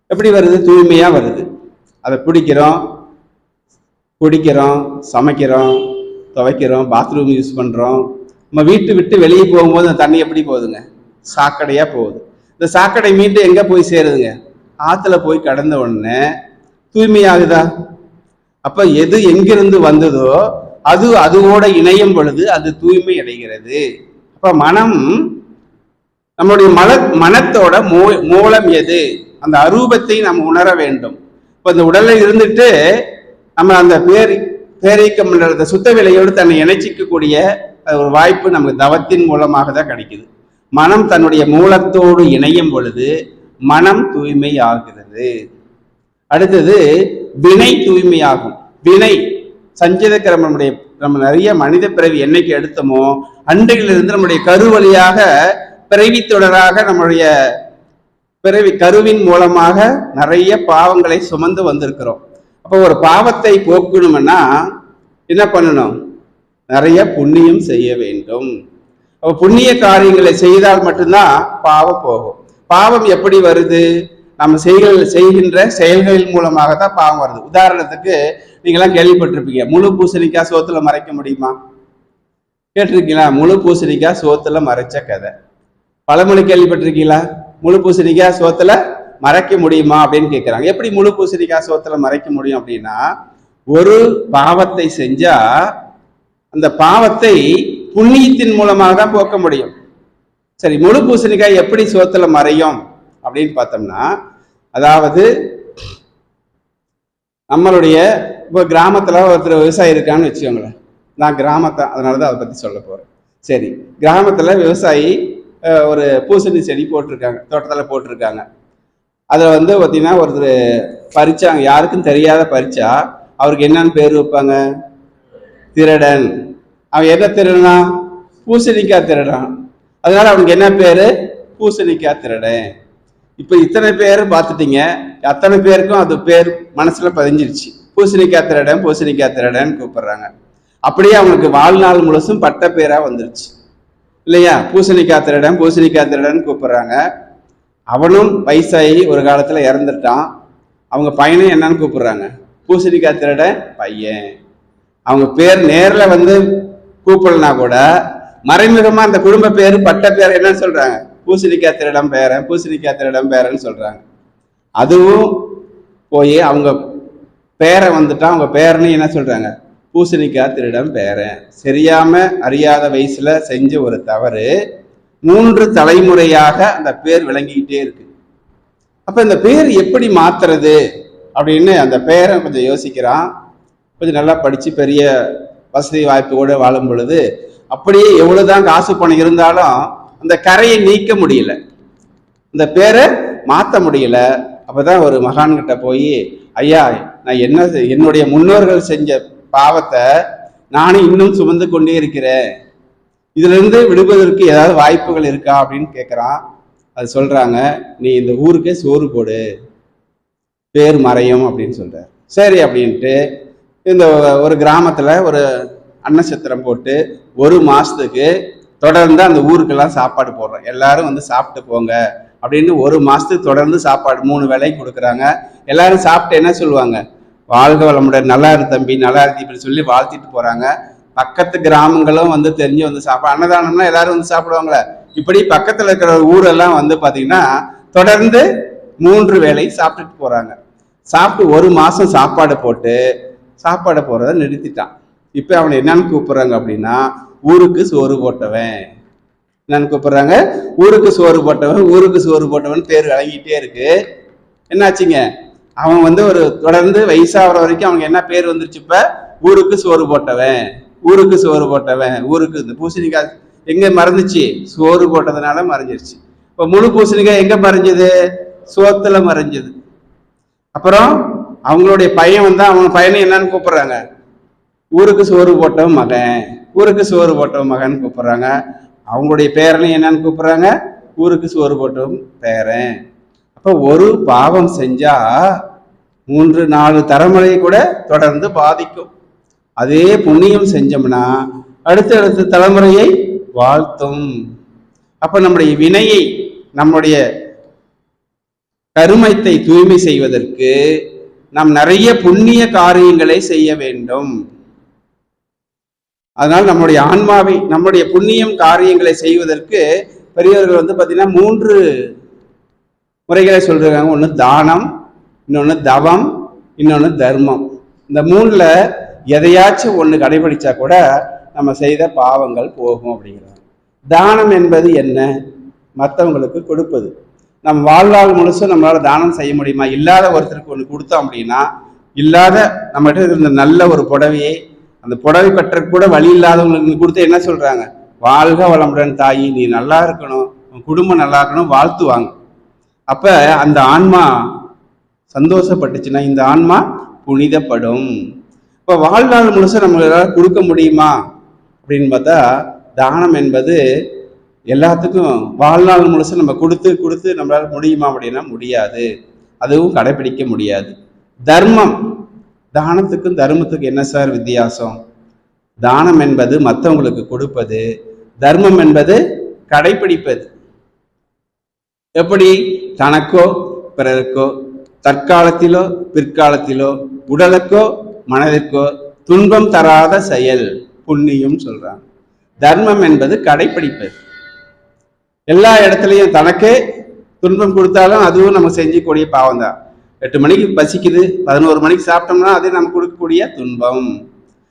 எப்படி வருது, தூய்மையா வருது. அதை குடிக்கிறோம், சமைக்கிறோம், துவைக்கிறோம், பாத்ரூம் யூஸ் பண்றோம். நம்ம வீட்டு விட்டு வெளியே போகும்போது அந்த தண்ணி எப்படி போகுதுங்க, சாக்கடையா போகுது. இந்த சாக்கடை மீண்டும் எங்க போய் சேருதுங்க, ஆத்துல போய் கடந்த உடனே தூய்மையாகுதா? அப்ப எது எங்கிருந்து வந்ததோ அது அதுவோட இணையும் பொழுது அது தூய்மை அடைகிறது. அப்ப மனம் நம்முடைய மனத்தோட மூலம் எது, அந்த அரூபத்தை நாம் உணர வேண்டும். இப்ப இந்த உடல்ல இருந்துட்டு நம்ம அந்த பேரீக்க மண்டலத்தை சுத்த விலையோடு தன்னை இணைச்சிக்கக்கூடிய ஒரு வாய்ப்பு நமக்கு தவத்தின் மூலமாக தான் கிடைக்குது. மனம் தன்னுடைய மூலத்தோடு இணையும் பொழுது மனம் தூய்மை ஆகிறது. அடுத்தது வினை தூய்மையாகும். வினை சஞ்சித கிரமனுடைய நம்ம நிறைய மனித பிறவி என்னைக்கு எடுத்தோமோ அன்றையிலிருந்து நம்முடைய கருவழியாக பிறவி தொடராக நம்முடைய பிறவி கருவின் மூலமாக நிறைய பாவங்களை சுமந்து வந்திருக்கிறோம். அப்போ ஒரு பாவத்தை போக்கணும்னா என்ன பண்ணணும், நிறைய புண்ணியம் செய்ய வேண்டும். அப்போ புண்ணிய காரியங்களை செய்தால் மட்டும்தான் பாவம் போகும். பாவம் எப்படி வருது, நம்ம செய்கின்ற செயல்களின் மூலமாக தான் பாவம் வருது. உதாரணத்துக்கு நீங்களாம் கேள்விப்பட்டிருப்பீங்க, முழு பூசணிக்காய் சோத்துல மறைக்க முடியுமா, கேட்டிருக்கீங்களா? முழு பூசணிக்காய் சோத்துல மறைச்ச கதை. பழமொழி கேள்விப்பட்டிருக்கீங்களா? முழு பூசணிக்காய் சோத்துல மறைக்க முடியுமா அப்படின்னு கேட்கிறாங்க. எப்படி முழு பூசணிக்காய் சோத்துல மறைக்க முடியும் அப்படின்னா, ஒரு பாவத்தை செஞ்சா அந்த பாவத்தை புண்ணியத்தின் மூலமாக தான் போக்க முடியும். சரி, முழு பூசணிக்காய் எப்படி சோத்துல மறையும் அப்படின்னு பார்த்தோம்னா, அதாவது நம்மளுடைய இப்போ கிராமத்துல ஒருத்தர் விவசாயி இருக்கான்னு வச்சுக்கோங்களேன். நான் கிராமத்தை அதனாலதான் அதை பத்தி சொல்ல போறேன். சரி, கிராமத்துல விவசாயி ஒரு பூசணி செடி போட்டிருக்காங்க, தோட்டத்துல போட்டிருக்காங்க. அதுல பார்த்தீங்கன்னா ஒருத்தர் பறிச்சாங்க, யாருக்கும் தெரியாத பறிச்சா அவருக்கு என்னன்னு பேர் வைப்பாங்க, திருடன். அவன் எதை திருடனா, பூசணிக்காய் திருடான். அதனால அவனுக்கு என்ன பேரு, பூசணிக்காய் திருடன். இப்ப இத்தனை பேர் பார்த்துட்டீங்க, அத்தனை பேருக்கும் அது பேர் மனசுல பதிஞ்சிருச்சு. பூசணிக்காய் திருடன் பூசணிக்காய் திருடன் கூப்பிடுறாங்க. அப்படியே அவனுக்கு வாழ்நாள் முழுசும் பட்ட பேரா வந்துருச்சு இல்லையா? பூசணிக்காய் திருடன் பூசணிக்காய் திருடன் கூப்பிடுறாங்க. அவனும் வயசாகி ஒரு காலத்துல இறந்துட்டான். அவங்க பையனும் என்னன்னு கூப்பிடுறாங்க, பூசணிக்காய் திருடன் பையன். அவங்க பேர் நேர்ல கூப்பிடலனா கூட மறைமுகமா அந்த குடும்ப பேரு பட்ட பேர் என்னன்னு சொல்றாங்க, பூசணிக்காய் திருடம் பேரன் பூசணிக்காய் திருடம் பேரன்னு சொல்றாங்க. அதுவும் போய் அவங்க பேரை அவங்க பேரன்னு என்ன சொல்றாங்க, பூசணிக்காய் திருடம் பேரன். சரியாம அறியாத வயசுல செஞ்ச ஒரு தவறு 3 தலைமுறையாக அந்த பேர் விளங்கிக்கிட்டே இருக்கு. அப்ப இந்த பேர் எப்படி மாத்துறது அப்படின்னு அந்த பேரை கொஞ்சம் யோசிக்கிறான். கொஞ்சம் நல்லா படிச்சு பெரிய வசதி வாய்ப்பு கூட வாழும் பொழுது அப்படியே எவ்வளவுதான் காசு பணம் இருந்தாலும் அந்த கரையை நீக்க முடியல, இந்த பேரை மாத்த முடியல. அப்பதான் ஒரு மகான்கிட்ட போய், ஐயா நான் என்னுடைய முன்னோர்கள் செஞ்ச பாவத்தை நானும் இன்னும் சுமந்து கொண்டே இருக்கிறேன், இதுல இருந்து விடுவதற்கு ஏதாவது வாய்ப்புகள் இருக்கா அப்படின்னு கேட்கிறான். அது சொல்றாங்க, நீ இந்த ஊருக்கே சோறு போடு, பேர் மறையும் அப்படின்னு சொல்றாரு. சரி அப்படின்ட்டு இந்த ஒரு கிராமத்துல ஒரு அன்னசத்திரம் போட்டு 1 மாசத்துக்கு தொடர்ந்து அந்த ஊருக்கெல்லாம் சாப்பாடு போடுறோம். எல்லாரும் சாப்பிட்டு போங்க அப்படின்னு 1 மாசத்துக்கு தொடர்ந்து சாப்பாடு 3 வேளைக்கு கொடுக்குறாங்க. எல்லாரும் சாப்பிட்டு என்ன சொல்லுவாங்க, வாழ்க வளமுடன், நல்லா இரு தம்பி, நல்லா இருக்கு இப்படி சொல்லி வாழ்த்திட்டு போறாங்க. பக்கத்து கிராமங்களும் தெரிஞ்சு சாப்பிட, அன்னதானம்னா எல்லாரும் சாப்பிடுவாங்களே. இப்படி பக்கத்துல இருக்கிற ஊரெல்லாம் பாத்தீங்கன்னா தொடர்ந்து 3 வேளை சாப்பிட்டுட்டு போறாங்க. சாப்பிட்டு 1 மாசம் சாப்பாடு போட்டு சாப்பாடு போறதை நிறுத்திட்டான். இப்ப அவனை என்னன்னு கூப்பிடுறாங்க அப்படின்னா, ஊருக்கு சோறு போட்டவன். என்னன்னு கூப்பிடுறாங்க? ஊருக்கு சோறு போட்டவன், ஊருக்கு சோறு போட்டவன் பேர் வழங்கிட்டே இருக்கு. என்னாச்சுங்க? அவன் வந்து ஒரு தொடர்ந்து வயசாகிற வரைக்கும் அவனுக்கு என்ன பேர் வந்துருச்சு? இப்ப ஊருக்கு சோறு போட்டவன், ஊருக்கு சோறு போட்டவன். ஊருக்கு இந்த பூசணிக்காய் எங்க மறைஞ்சிச்சு? சோறு போட்டதுனால மறைஞ்சிருச்சு. இப்ப முழு பூசணிக்காய் எங்க மறைஞ்சது? சோத்துல மறைஞ்சது. அப்புறம் அவங்களுடைய பையன் வந்தா அவங்க பையனை என்னன்னு கூப்பிடுறாங்க? ஊருக்கு சோறு போட்டவன் மகன், ஊருக்கு சோறு போட்டவன் மகன் கூப்பிடுறாங்க. அவங்களுடைய பேரனை என்னன்னு கூப்பிடுறாங்க? ஊருக்கு சோறு போட்டவன் பேரன். அப்ப ஒரு பாவம் செஞ்சா 3-4 தலைமுறை கூட தொடர்ந்து பாதிக்கும். அதே புண்ணியம் செஞ்சோம்னா அடுத்த தலைமுறையை வாழ்த்தும். அப்ப நம்முடைய வினையை, நம்முடைய கருமத்தை தூய்மை செய்வதற்கு நாம் நிறைய புண்ணிய காரியங்களை செய்ய வேண்டும். அதனால் நம்முடைய ஆன்மாவை, நம்முடைய புண்ணியம் காரியங்களை செய்வதற்கு பெரியவர்கள் வந்து பார்த்தீங்கன்னா 3 முறைகளை சொல்றாங்க. ஒன்று தானம், இன்னொன்று தவம், இன்னொன்று தர்மம். இந்த 3ல எதையாச்சும் ஒன்று கடைபிடிச்சா கூட நம்ம செய்த பாவங்கள் போகும் அப்படிங்கிறாங்க. தானம் என்பது என்ன? மற்றவங்களுக்கு கொடுப்பது. நம்ம வாழ்நாள் முழுசும் நம்மளால தானம் செய்ய முடியுமா? இல்லாத ஒருத்தருக்கு ஒன்று கொடுத்தோம் அப்படின்னா, இல்லாத நம்மகிட்ட இருந்த நல்ல ஒரு புடவையை, அந்த புடவை கட்டுறதுக்கு கூட வழி இல்லாதவங்களுக்கு கொடுத்து என்ன சொல்றாங்க? வாழ்க வளமுடன் தாயி, நீ நல்லா இருக்கணும், உன் குடும்பம் நல்லா இருக்கணும், வாழ்த்துவாங்க. அப்ப அந்த ஆன்மா சந்தோஷப்பட்டுச்சுன்னா இந்த ஆன்மா புனிதப்படும். இப்ப வாழ்நாள் முழுச நம்மளால கொடுக்க முடியுமா அப்படின்னு பார்த்தா, தானம் என்பது எல்லாத்துக்கும் வாழ்நாள் முழுச நம்ம கொடுத்து நம்மளால முடியுமா அப்படின்னா முடியாது. அதுவும் கடைபிடிக்க முடியாது. தர்மம், தானத்துக்கும் தர்மத்துக்கும் என்ன சார் வித்தியாசம்? தானம் என்பது மற்றவங்களுக்கு கொடுப்பது, தர்மம் என்பது கடைபிடிப்பது. எப்படி? தனக்கோ பிறருக்கோ, தற்காலத்திலோ பிற்காலத்திலோ, உடலுக்கோ மனதிற்கோ துன்பம் தராத செயல் புண்ணியம் சொல்றாங்க. தர்மம் என்பது கடைபிடிப்பது. எல்லா இடத்துலையும் தனக்கே துன்பம் கொடுத்தாலும் அதுவும் நம்ம செஞ்சக்கூடிய பாவம் தான். 8 மணிக்கு பசிக்குது, 11 மணிக்கு சாப்பிட்டோம்னா அது நம்ம கொடுக்கக்கூடிய துன்பம்.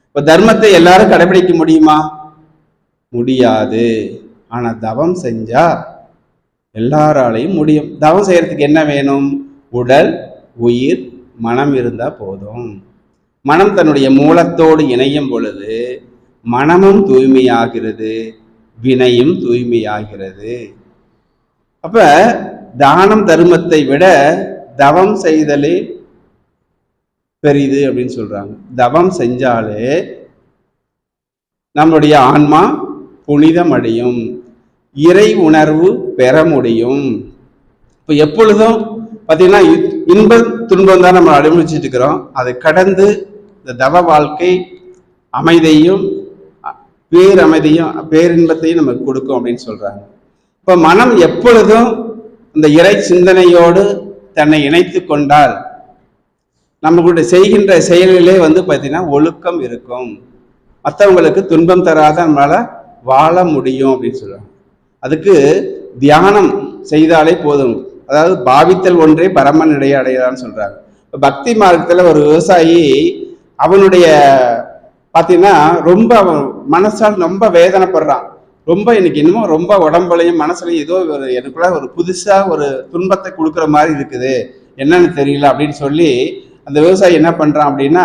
இப்ப தர்மத்தை எல்லாரும் கடைபிடிக்க முடியுமா? முடியாது. ஆனா தவம் செஞ்சா எல்லாராலையும் முடியும். தவம் செய்யறதுக்கு என்ன வேணும்? உடல், உயிர், மனம் இருந்தா போதும். மனம் தன்னுடைய மூலத்தோடு இணையும் பொழுது மனமும் தூய்மையாகிறது, வினையும் தூய்மையாகிறது. அப்ப தானம் தர்மத்தை விட தவம் செய்தலே பெரிது அப்படின்னு சொல்றாங்க. தவம் செஞ்சாலே நம்முடைய ஆன்மா புனிதம் அடையும், இறை உணர்வு பெற முடியும். இப்போ எப்பொழுதும் பார்த்தீங்கன்னா இன்பம் துன்பம் தான் நம்ம அனுபவிச்சுட்டு இருக்கிறோம். அதை கடந்து இந்த தவ வாழ்க்கை அமைதியையும் பேரமைதியும் பேரின்பத்தையும் நமக்கு கொடுக்கும் அப்படின்னு சொல்றாங்க. இப்போ மனம் எப்பொழுதும் இந்த இறை சிந்தனையோடு தன்னை இணைத்து கொண்டால் நம்மளுடைய செய்கின்ற செயலிலே வந்து பார்த்தீங்கன்னா ஒழுக்கம் இருக்கும். மற்றவங்களுக்கு துன்பம் தராத நம்மளால வாழ முடியும் அப்படின்னு சொல்றாங்க. அதுக்கு தியானம் செய்தாலே போதும். அதாவது பாவித்தல் ஒன்றே பரமன் நிலையை அடையலான்னு சொல்றாங்க. பக்தி மார்க்கத்துல ஒரு விவசாயி அவனுடைய பார்த்தீங்கன்னா ரொம்ப அவன் மனசால் ரொம்ப வேதனைப்படுறான். ரொம்ப எனக்கு என்னமோ ரொம்ப உடம்புலையும் மனசுலையும் ஏதோ ஒரு எனக்குள்ள ஒரு புதுசா ஒரு துன்பத்தை கொடுக்குற மாதிரி இருக்குது, என்னன்னு தெரியல அப்படின்னு சொல்லி அந்த விவசாயி என்ன பண்றான் அப்படின்னா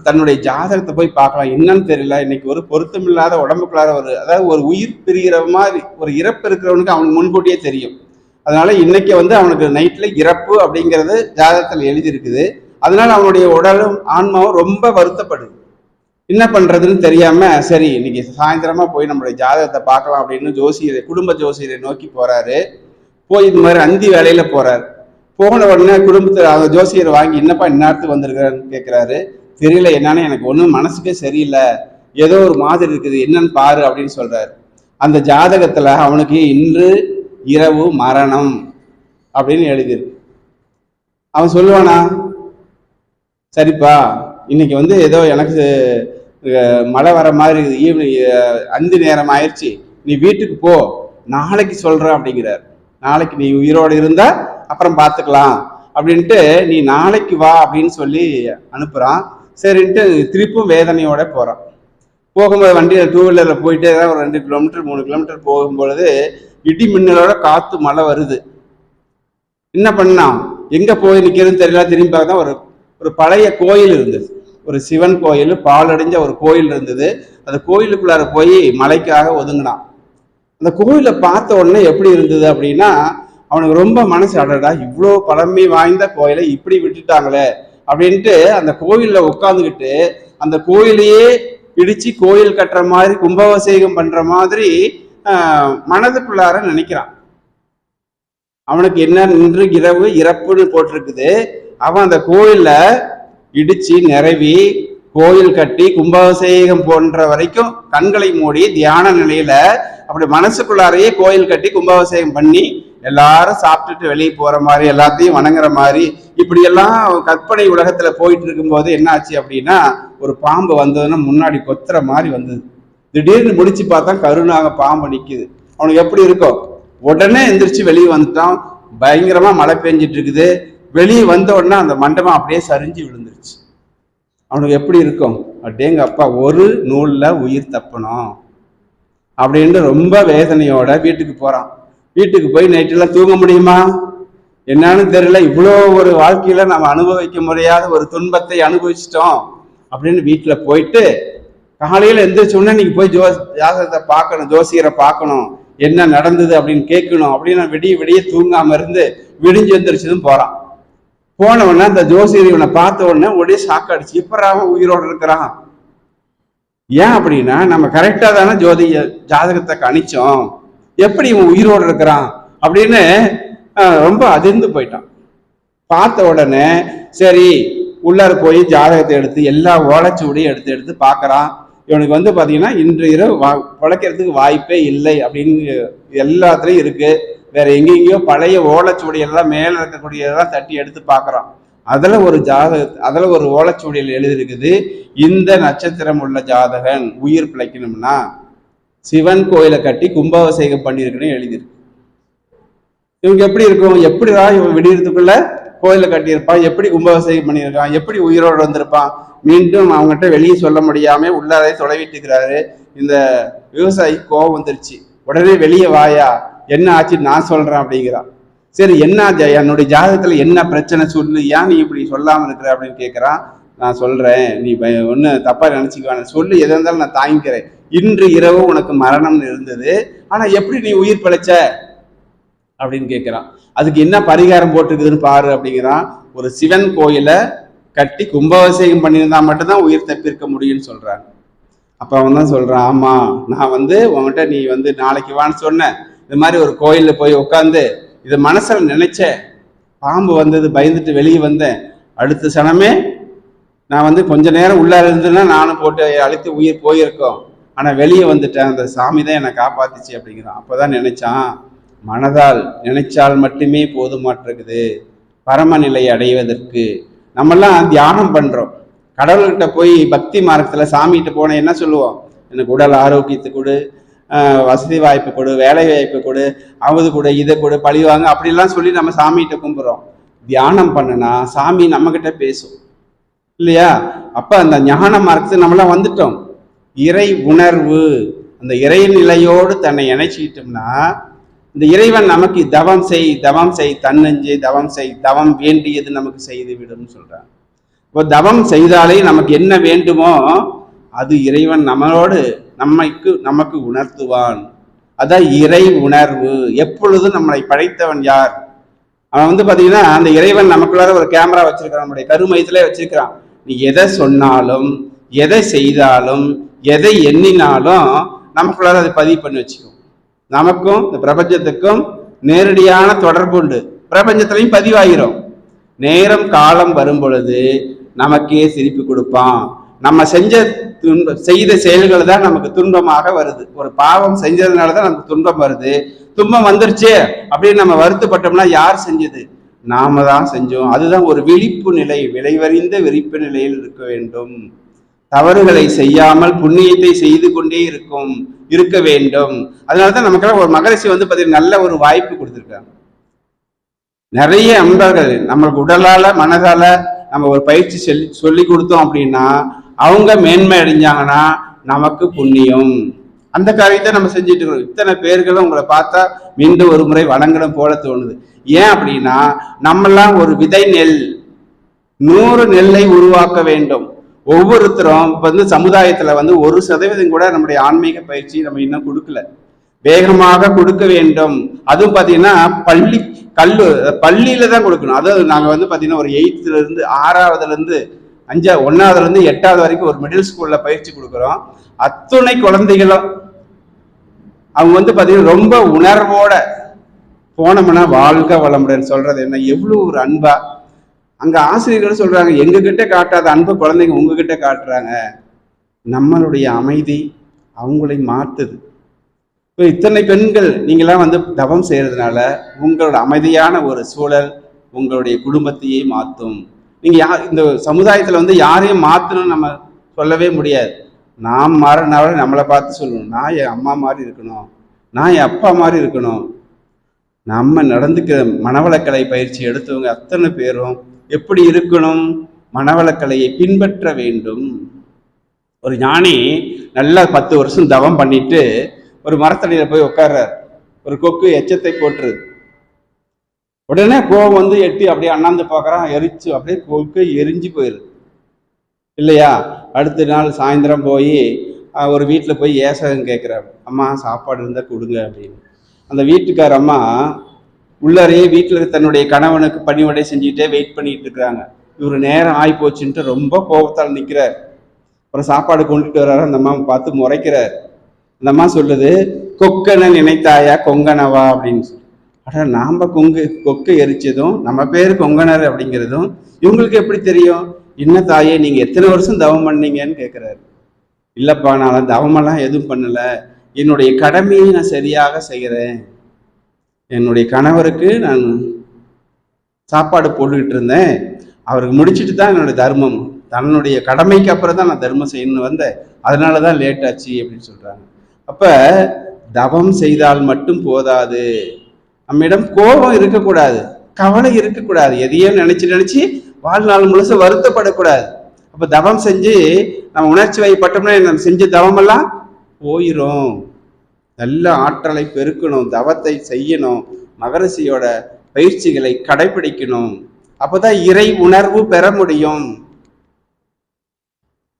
தன்னுடைய ஜாதகத்தை போய் பார்க்கலாம். என்னன்னு தெரியல, இன்னைக்கு ஒரு பொருத்தமில்லாத உடம்புக்குள்ளார ஒரு அதாவது ஒரு உயிர் பிரிகிற மாதிரி ஒரு இறப்பு இருக்கிறவனுக்கு அவனுக்கு முன்கூட்டியே தெரியும். அதனால இன்னைக்கு வந்து அவனுக்கு நைட்ல இறப்பு அப்படிங்கிறது ஜாதகத்தில் எழுதியிருக்குது. அதனால அவனுடைய உடலும் ஆன்மாவும் ரொம்ப வருத்தப்படுது. என்ன பண்றதுன்னு தெரியாம சரி இன்னைக்கு சாயந்தரமா போய் நம்மளுடைய ஜாதகத்தை பார்க்கலாம் அப்படின்னு ஜோசியரை குடும்ப ஜோசியரை நோக்கி போறாரு. போய் இந்த மாதிரி அந்தி வேலையில போறாரு. போன உடனே குடும்பத்தில் ஜோசியரை வாங்கி என்னப்பா இந்நேரத்துக்கு வந்திருக்கிறான்னு கேட்கிறாரு. தெரியல, என்னன்னு எனக்கு ஒன்றும் மனசுக்கே சரியில்லை, ஏதோ ஒரு மாதிரி இருக்குது, என்னன்னு பாரு அப்படின்னு சொல்றாரு. அந்த ஜாதகத்துல அவனுக்கு இன்று இரவு மரணம் அப்படின்னு எழுதியிருக்கு. அவன் சொல்லுவானா சரிப்பா இன்னைக்கு வந்து ஏதோ எனக்கு மழை வர மாதிரி ஈவினிங் அஞ்சு நேரம் ஆயிடுச்சு, நீ வீட்டுக்கு போ, நாளைக்கு சொல்றேன் அப்படிங்கிறார். நாளைக்கு நீ உயிரோடு இருந்தா அப்புறம் பார்த்துக்கலாம் அப்படின்ட்டு நீ நாளைக்கு வா அப்படின்னு சொல்லி அனுப்புறான். சரின்ட்டு திருப்பும் வேதனையோட போறான். போகும்போது வண்டியில் 2 வீலரில் போயிட்டே தான் ஒரு 2 கிலோமீட்டர் 3 கிலோமீட்டர் போகும்பொழுது இடி மின்னலோட காற்று மழை வருது. என்ன பண்ணா எங்கே போய் நிற்கிறதுன்னு தெரியல. திரும்பி பார்த்தா ஒரு பழைய கோயில் இருந்தது. ஒரு சிவன் கோயில், பாலடைஞ்ச ஒரு கோயில் இருந்தது. அந்த கோயிலுக்குள்ளார போய் மலைக்காக ஒதுங்கினான். அந்த கோயிலை பார்த்த உடனே எப்படி இருந்தது அப்படின்னா, அவனுக்கு ரொம்ப மனசு அடடா, இவ்வளோ பழமை வாய்ந்த கோயிலை இப்படி விட்டுட்டாங்களே அப்படின்ட்டு அந்த கோயிலில் உட்காந்துக்கிட்டு அந்த கோயிலையே இடிச்சு கோயில் கட்டுற மாதிரி கும்பாபிஷேகம் பண்ற மாதிரி மனதுக்குள்ளார நினைக்கிறான். அவனுக்கு என்ன இன்று இரவு இறப்புன்னு போட்டிருக்குது. அவன் அந்த கோயில இடிச்சு நிறவி கோயில் கட்டி கும்பாபிஷேகம் போன்ற வரைக்கும் கண்களை மூடி தியான நிலையில அப்படி மனசுக்குள்ளாரையே கோயில் கட்டி கும்பாபிஷேகம் பண்ணி எல்லாரும் சாப்பிட்டுட்டு வெளியே போற மாதிரி எல்லாத்தையும் வணங்குற மாதிரி இப்படி எல்லாம் கற்பனை உலகத்துல போயிட்டு இருக்கும்போது என்ன ஆச்சு அப்படின்னா, ஒரு பாம்பு வந்ததுன்னா முன்னாடி கொத்துற மாதிரி வந்தது. திடீர்னு முடிச்சு பார்த்தா கருணாக பாம்பு நிக்குது. அவனுக்கு எப்படி இருக்கும்? உடனே எந்திரிச்சு வெளியே வந்துட்டான். பயங்கரமா மழை பெஞ்சிட்டு இருக்குது. வெளியே வந்த உடனே அந்த மண்டபம் அப்படியே சரிஞ்சு விழுந்துருச்சு. அவனுக்கு எப்படி இருக்கும்? அப்படியேங்க அப்பா, ஒரு நூல்ல உயிர் தப்பணும் அப்படின்ட்டு ரொம்ப வேதனையோட வீட்டுக்கு போறான். வீட்டுக்கு போய் நைட்டெல்லாம் தூங்க முடியுமா என்னன்னு தெரியல. இவ்வளோ ஒரு வாழ்க்கையில நம்ம அனுபவிக்க முடியாத ஒரு துன்பத்தை அனுபவிச்சிட்டோம் அப்படின்னு வீட்டுல போயிட்டு காலையில எந்திரிச்சோடனே நீங்க போய் ஜாதகத்தை பார்க்கணும், ஜோசியரை பார்க்கணும், என்ன நடந்தது அப்படின்னு கேட்கணும் அப்படின்னு விடிய தூங்காம இருந்து விடிஞ்சு எந்திரிச்சதும் போறான். போன உடனே அந்த ஜோசியர் இவனை பார்த்த உடனே ஒரே ஷாக் அடிச்சு, எப்படா அவன் உயிரோடு இருக்கிறான்? ஏன் அப்படின்னா, நம்ம கரெக்டா தானே ஜாதகத்தை கணிச்சோம், எப்படி இவன் உயிரோடு இருக்கிறான் அப்படின்னு ரொம்ப அதிர்ந்து போயிட்டான். பார்த்த உடனே சரி உள்ளார போய் ஜாதகத்தை எடுத்து எல்லா ஓலைச்சுவடியும் எடுத்து பார்க்கறான். இவனுக்கு பாத்தீங்கன்னா இன்று இரவு பிழைக்கிறதுக்கு வாய்ப்பே இல்லை அப்படின்னு எல்லாத்துலயும் இருக்கு. வேற எங்கெங்கயோ பழைய ஓலைச்சுவடி எல்லாம் மேல இருக்கக்கூடியதெல்லாம் தட்டி எடுத்து பார்க்கறான். அதுல ஒரு ஓலைச்சுவடியில் எழுதியிருக்குது, இந்த நட்சத்திரம் உள்ள ஜாதகன் உயிர் பிழைக்கணும்னா சிவன் கோயிலை கட்டி கும்பாபிஷேகம் பண்ணியிருக்குன்னு எழுதியிருக்கு. இவனுக்கு எப்படி இருக்கும்? எப்படிதான் இவன் விடியறதுக்குள்ள கோயிலை கட்டியிருப்பான், எப்படி கும்பாபிஷேகம் பண்ணியிருக்கான், எப்படி உயிரோடு வந்திருப்பான்? மீண்டும் அவங்ககிட்ட வெளியே சொல்ல முடியாம உள்ளாரே தொலைவிட்டு இருக்கிறாரு. இந்த விவசாயி கோபம் வந்துருச்சு. உடனே வெளியே வாயா, என்ன ஆச்சு நான் சொல்றேன் அப்படிங்கிறான். சரி என்ன என்னுடைய ஜாதகத்துல என்ன பிரச்சனை சொல்லு, ஏன் நீ இப்படி சொல்லாம இருக்கிற அப்படின்னு கேட்கிறான். நான் சொல்றேன், நீ ஒண்ணு தப்பா நினைச்சுக்குவான, சொல்லு, எதா இருந்தாலும் நான் தாங்கிக்கிறேன். இன்று இரவு உனக்கு மரணம்னு இருந்தது, ஆனா எப்படி நீ உயிர் பிழைச்ச அப்படின்னு கேட்கிறான். அதுக்கு என்ன பரிகாரம் போட்டுருக்குதுன்னு பாரு அப்படிங்கிறான். ஒரு சிவன் கோயிலை கட்டி கும்பாபிஷேகம் பண்ணியிருந்தா மட்டும்தான் உயிர் தப்பிருக்க முடியும்னு சொல்றாங்க. அப்ப அவன் தான் சொல்றான், ஆமா நான் உன்கிட்ட நீ நாளைக்கு வான்னு சொன்ன, இது மாதிரி ஒரு கோயில்ல போய் உட்காந்து இதை மனசுல நினைச்சேன், பாம்பு வந்தது, பயந்துட்டு வெளியே வந்தேன். அடுத்த சனமே நான் கொஞ்ச நேரம் உள்ளார இருந்தேன்னா நானும் போட்டு அழுத்தி உயிர் போயிருக்கோம், ஆனா வெளியே வந்துட்டேன், அந்த சாமி தான் என்னை காப்பாத்துச்சு அப்படிங்கிறான். அப்பதான் நினைச்சான், மனதால் நினைச்சால் மட்டுமே போதுமாட்டிருக்குது பரமநிலை அடைவதற்கு. நம்மெல்லாம் தியானம் பண்றோம், கடவுள்கிட்ட போய் பக்தி மார்க்கத்துல சாமிகிட்ட போன என்ன சொல்லுவோம்? எனக்கு உடல் ஆரோக்கியத்தை கொடு, வசதி வாய்ப்பு கொடு, வேலை வாய்ப்பு கொடு, அவது கொடு, இதை கொடு, பழிவாங்க அப்படிலாம் சொல்லி நம்ம சாமிகிட்ட கும்பிடுறோம். தியானம் பண்ணுனா சாமி நம்ம கிட்ட பேசும் இல்லையா? அப்ப அந்த ஞான மார்க்கத்துக்கு நம்மளாம் வந்துட்டோம். இறை உணர்வு, அந்த இறை நிலையோடு தன்னை இணைச்சிக்கிட்டோம்னா இந்த இறைவன் நமக்கு தவம் செய், தவம் செய், தன்னஞ்சு தவம் செய், தவம் வேண்டியது நமக்கு செய்து விடும் சொல்றான். இப்போ தவம் செய்தாலே நமக்கு என்ன வேண்டுமோ அது இறைவன் நம்மளோடு நமக்கு உணர்த்துவான். அதான் இறை உணர்வு. எப்பொழுதும் நம்மளை படைத்தவன் யார்? அவன் பாத்தீங்கன்னா அந்த இறைவன் நமக்குள்ளார ஒரு கேமரா வச்சிருக்கிறான், நம்முடைய கருமையத்திலே வச்சிருக்கிறான். நீ எதை சொன்னாலும், எதை செய்தாலும், எதை எண்ணினாலும் நமக்குள்ளார அதை பதிவு பண்ணி வச்சுக்கும். நமக்கும் இந்த பிரபஞ்சத்துக்கும் நேரடியான தொடர்பு உண்டு. பிரபஞ்சத்திலையும் பதிவாகிறோம். நேரம் காலம் வரும் பொழுது நமக்கே சிரிப்பு கொடுப்பான். நம்ம செய்த செயல்கள் தான் நமக்கு துன்பமாக வருது. ஒரு பாவம் செஞ்சதுனாலதான் நமக்கு துன்பம் வருது. துன்பம் வந்துருச்சு அப்படின்னு நம்ம வருத்தப்பட்டோம்னா யார் செஞ்சது? நாம தான் செஞ்சோம். அதுதான் ஒரு விழிப்பு நிலை, விளைவறிந்த விழிப்பு நிலையில் இருக்க வேண்டும். தவறுகளை செய்யாமல் புண்ணியத்தை செய்து கொண்டே இருக்க வேண்டும். அதனாலதான் நமக்கெல்லாம் ஒரு மகரிஷி பார்த்தீங்கன்னா நல்ல ஒரு வாய்ப்பு கொடுத்துருக்காங்க. நிறைய அன்பர்கள் நம்மளுக்கு உடலால மனதால நம்ம ஒரு பயிற்சி சொல்லி கொடுத்தோம் அப்படின்னா அவங்க மேன்மை அடைஞ்சாங்கன்னா நமக்கு புண்ணியம். அந்த காரியத்தை நம்ம செஞ்சுட்டு இருக்கிறோம். இத்தனை பேர்களும் உங்களை பார்த்தா மீண்டும் ஒரு முறை வணங்கணும் போல தோணுது. ஏன் அப்படின்னா, நம்மெல்லாம் ஒரு விதை நெல், 100 நெல்லை உருவாக்க வேண்டும். ஒவ்வொருத்தரும் இப்ப சமுதாயத்துல 1% கூட நம்முடைய ஆன்மீக பயிற்சி நம்ம இன்னும் கொடுக்கல. வேகமாக கொடுக்க வேண்டும். அதுவும் பாத்தீங்கன்னா பள்ளியில தான் கொடுக்கணும். அதாவது நாங்க பாத்தீங்கன்னா ஒரு 8th இருந்து 6வதுல இருந்து 1வதுல இருந்து 8வது வரைக்கும் ஒரு மிடில் ஸ்கூல்ல பயிற்சி கொடுக்குறோம். அத்துணை குழந்தைகளும் அவங்க பாத்தீங்கன்னா ரொம்ப உணர்வோட போனோம்னா வாழ்க வளமுடன் சொல்றது என்ன, எவ்வளவு ஒரு அன்பா. அங்க ஆசிரியர்கள் சொல்றாங்க, எங்க கிட்ட காட்டாத அன்பு குழந்தைங்க உங்ககிட்ட காட்டுறாங்க. நம்மளுடைய அமைதி அவங்களை மாத்துது. இப்போ இத்தனை பெண்கள் நீங்களாம் தவம் செய்யறதுனால உங்களோட அமைதியான ஒரு சூழல் உங்களுடைய குடும்பத்தையே மாற்றும். நீங்க இந்த சமுதாயத்துல யாரையும் மாத்தணும்னு நம்ம சொல்லவே முடியாது. நாம் மாறினாலும் நம்மளை பார்த்து சொல்லணும், நான் என் அம்மா மாதிரி இருக்கணும், நான் என் அப்பா மாதிரி இருக்கணும். நம்ம நடந்துக்கிற மனவளக்கலை பயிற்சி எடுத்தவங்க அத்தனை பேரும் எப்படி இருக்கணும், மனவளக்கலையை பின்பற்ற வேண்டும். ஒரு ஞானி நல்லா 10 வருஷம் தவம் பண்ணிட்டு ஒரு மரத்தடியில போய் உட்கார்றார். ஒரு கொக்கு எச்சத்தை போட்டுருது. உடனே கோவம் எட்டி அப்படியே அண்ணாந்து பார்க்கறான், எரிச்சு அப்படியே கொக்கு எரிஞ்சு போயிருது இல்லையா. அடுத்த நாள் சாயந்தரம் போய் ஒரு வீட்டில் போய் ஏசகம் கேட்குறாரு, அம்மா சாப்பாடு இருந்தால் கொடுங்க அப்படின்னு. அந்த வீட்டுக்கார அம்மா உள்ளறையே வீட்டில் தன்னுடைய கணவனுக்கு பணிவடை செஞ்சுட்டே வெயிட் பண்ணிட்டு இருக்கிறாங்க. இவர் நேரம் ஆகி போச்சுன்ட்டு ரொம்ப கோபத்தால் நிற்கிறார். அப்புறம் சாப்பாடு கொண்டுட்டு வர்றாரு. அந்த அம்மா பார்த்து முறைக்கிறார். அந்த அம்மா சொல்லுது, கொக்கனை நினைத்தாயா கொங்கனவா அப்படின்னு சொல்லி. அட நாம கொக்கு எரிச்சதும் நம்ம பேர் கொங்கனர் அப்படிங்கிறதும் இவங்களுக்கு எப்படி தெரியும்? என்ன தாயே நீங்க எத்தனை வருஷம் தவம் பண்ணீங்கன்னு கேட்கிறாரு. இல்லப்பா நான் தவமெல்லாம் எதுவும் பண்ணல, என்னுடைய கடமையை நான் சரியாக செய்கிறேன். என்னுடைய கணவருக்கு நான் சாப்பாடு போட்டுக்கிட்டு இருந்தேன், அவருக்கு முடிச்சுட்டு தான் என்னுடைய தர்மம், தன்னுடைய கடமைக்கு அப்புறம் தான் நான் தர்மம் செய்யணும்னு வந்தேன், அதனாலதான் லேட் ஆச்சு அப்படின்னு சொல்றாங்க. அப்ப தவம் செய்தால் மட்டும் போதாது, நம்மிடம் கோபம் இருக்கக்கூடாது, கவலை இருக்கக்கூடாது, எதையும் நினைச்சு வாழ்நாள் முழுசு வருத்தப்படக்கூடாது. அப்ப தவம் செஞ்சு நம்ம உணர்ச்சி வயப்பட்டோம்னா நம்ம செஞ்ச தவமெல்லாம் போயிரும். நல்ல ஆற்றலை பெருக்கணும், தவத்தை செய்யணும், மகரிஷியோட பயிற்சிகளை கடைபிடிக்கணும். அப்பதான் இறை உணர்வு பெற முடியும்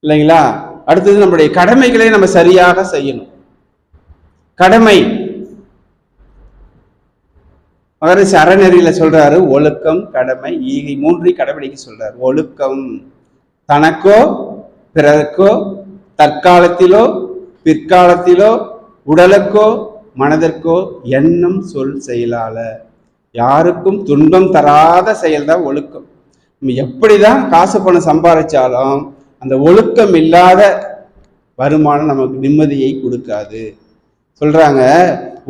இல்லைங்களா. அடுத்தது நம்முடைய கடமைகளை நம்ம சரியாக செய்யணும். கடமை மகரிஷி அறநெறியில சொல்றாரு, ஒழுக்கம் கடமை ஈகை 3ஐயும் கடைபிடிக்க சொல்றாரு. ஒழுக்கம் தனக்கோ பிறருக்கோ தற்காலத்திலோ பிற்காலத்திலோ உடலுக்கோ மனதிற்கோ எண்ணம் சொல் செயலால யாருக்கும் துன்பம் தராத செயல்தான் ஒழுக்கம். நம்ம எப்படிதான் காசு பணம் சம்பாதிச்சாலும் அந்த ஒழுக்கம் இல்லாத வருமானம் நமக்கு நிம்மதியை கொடுக்காது. சொல்றாங்க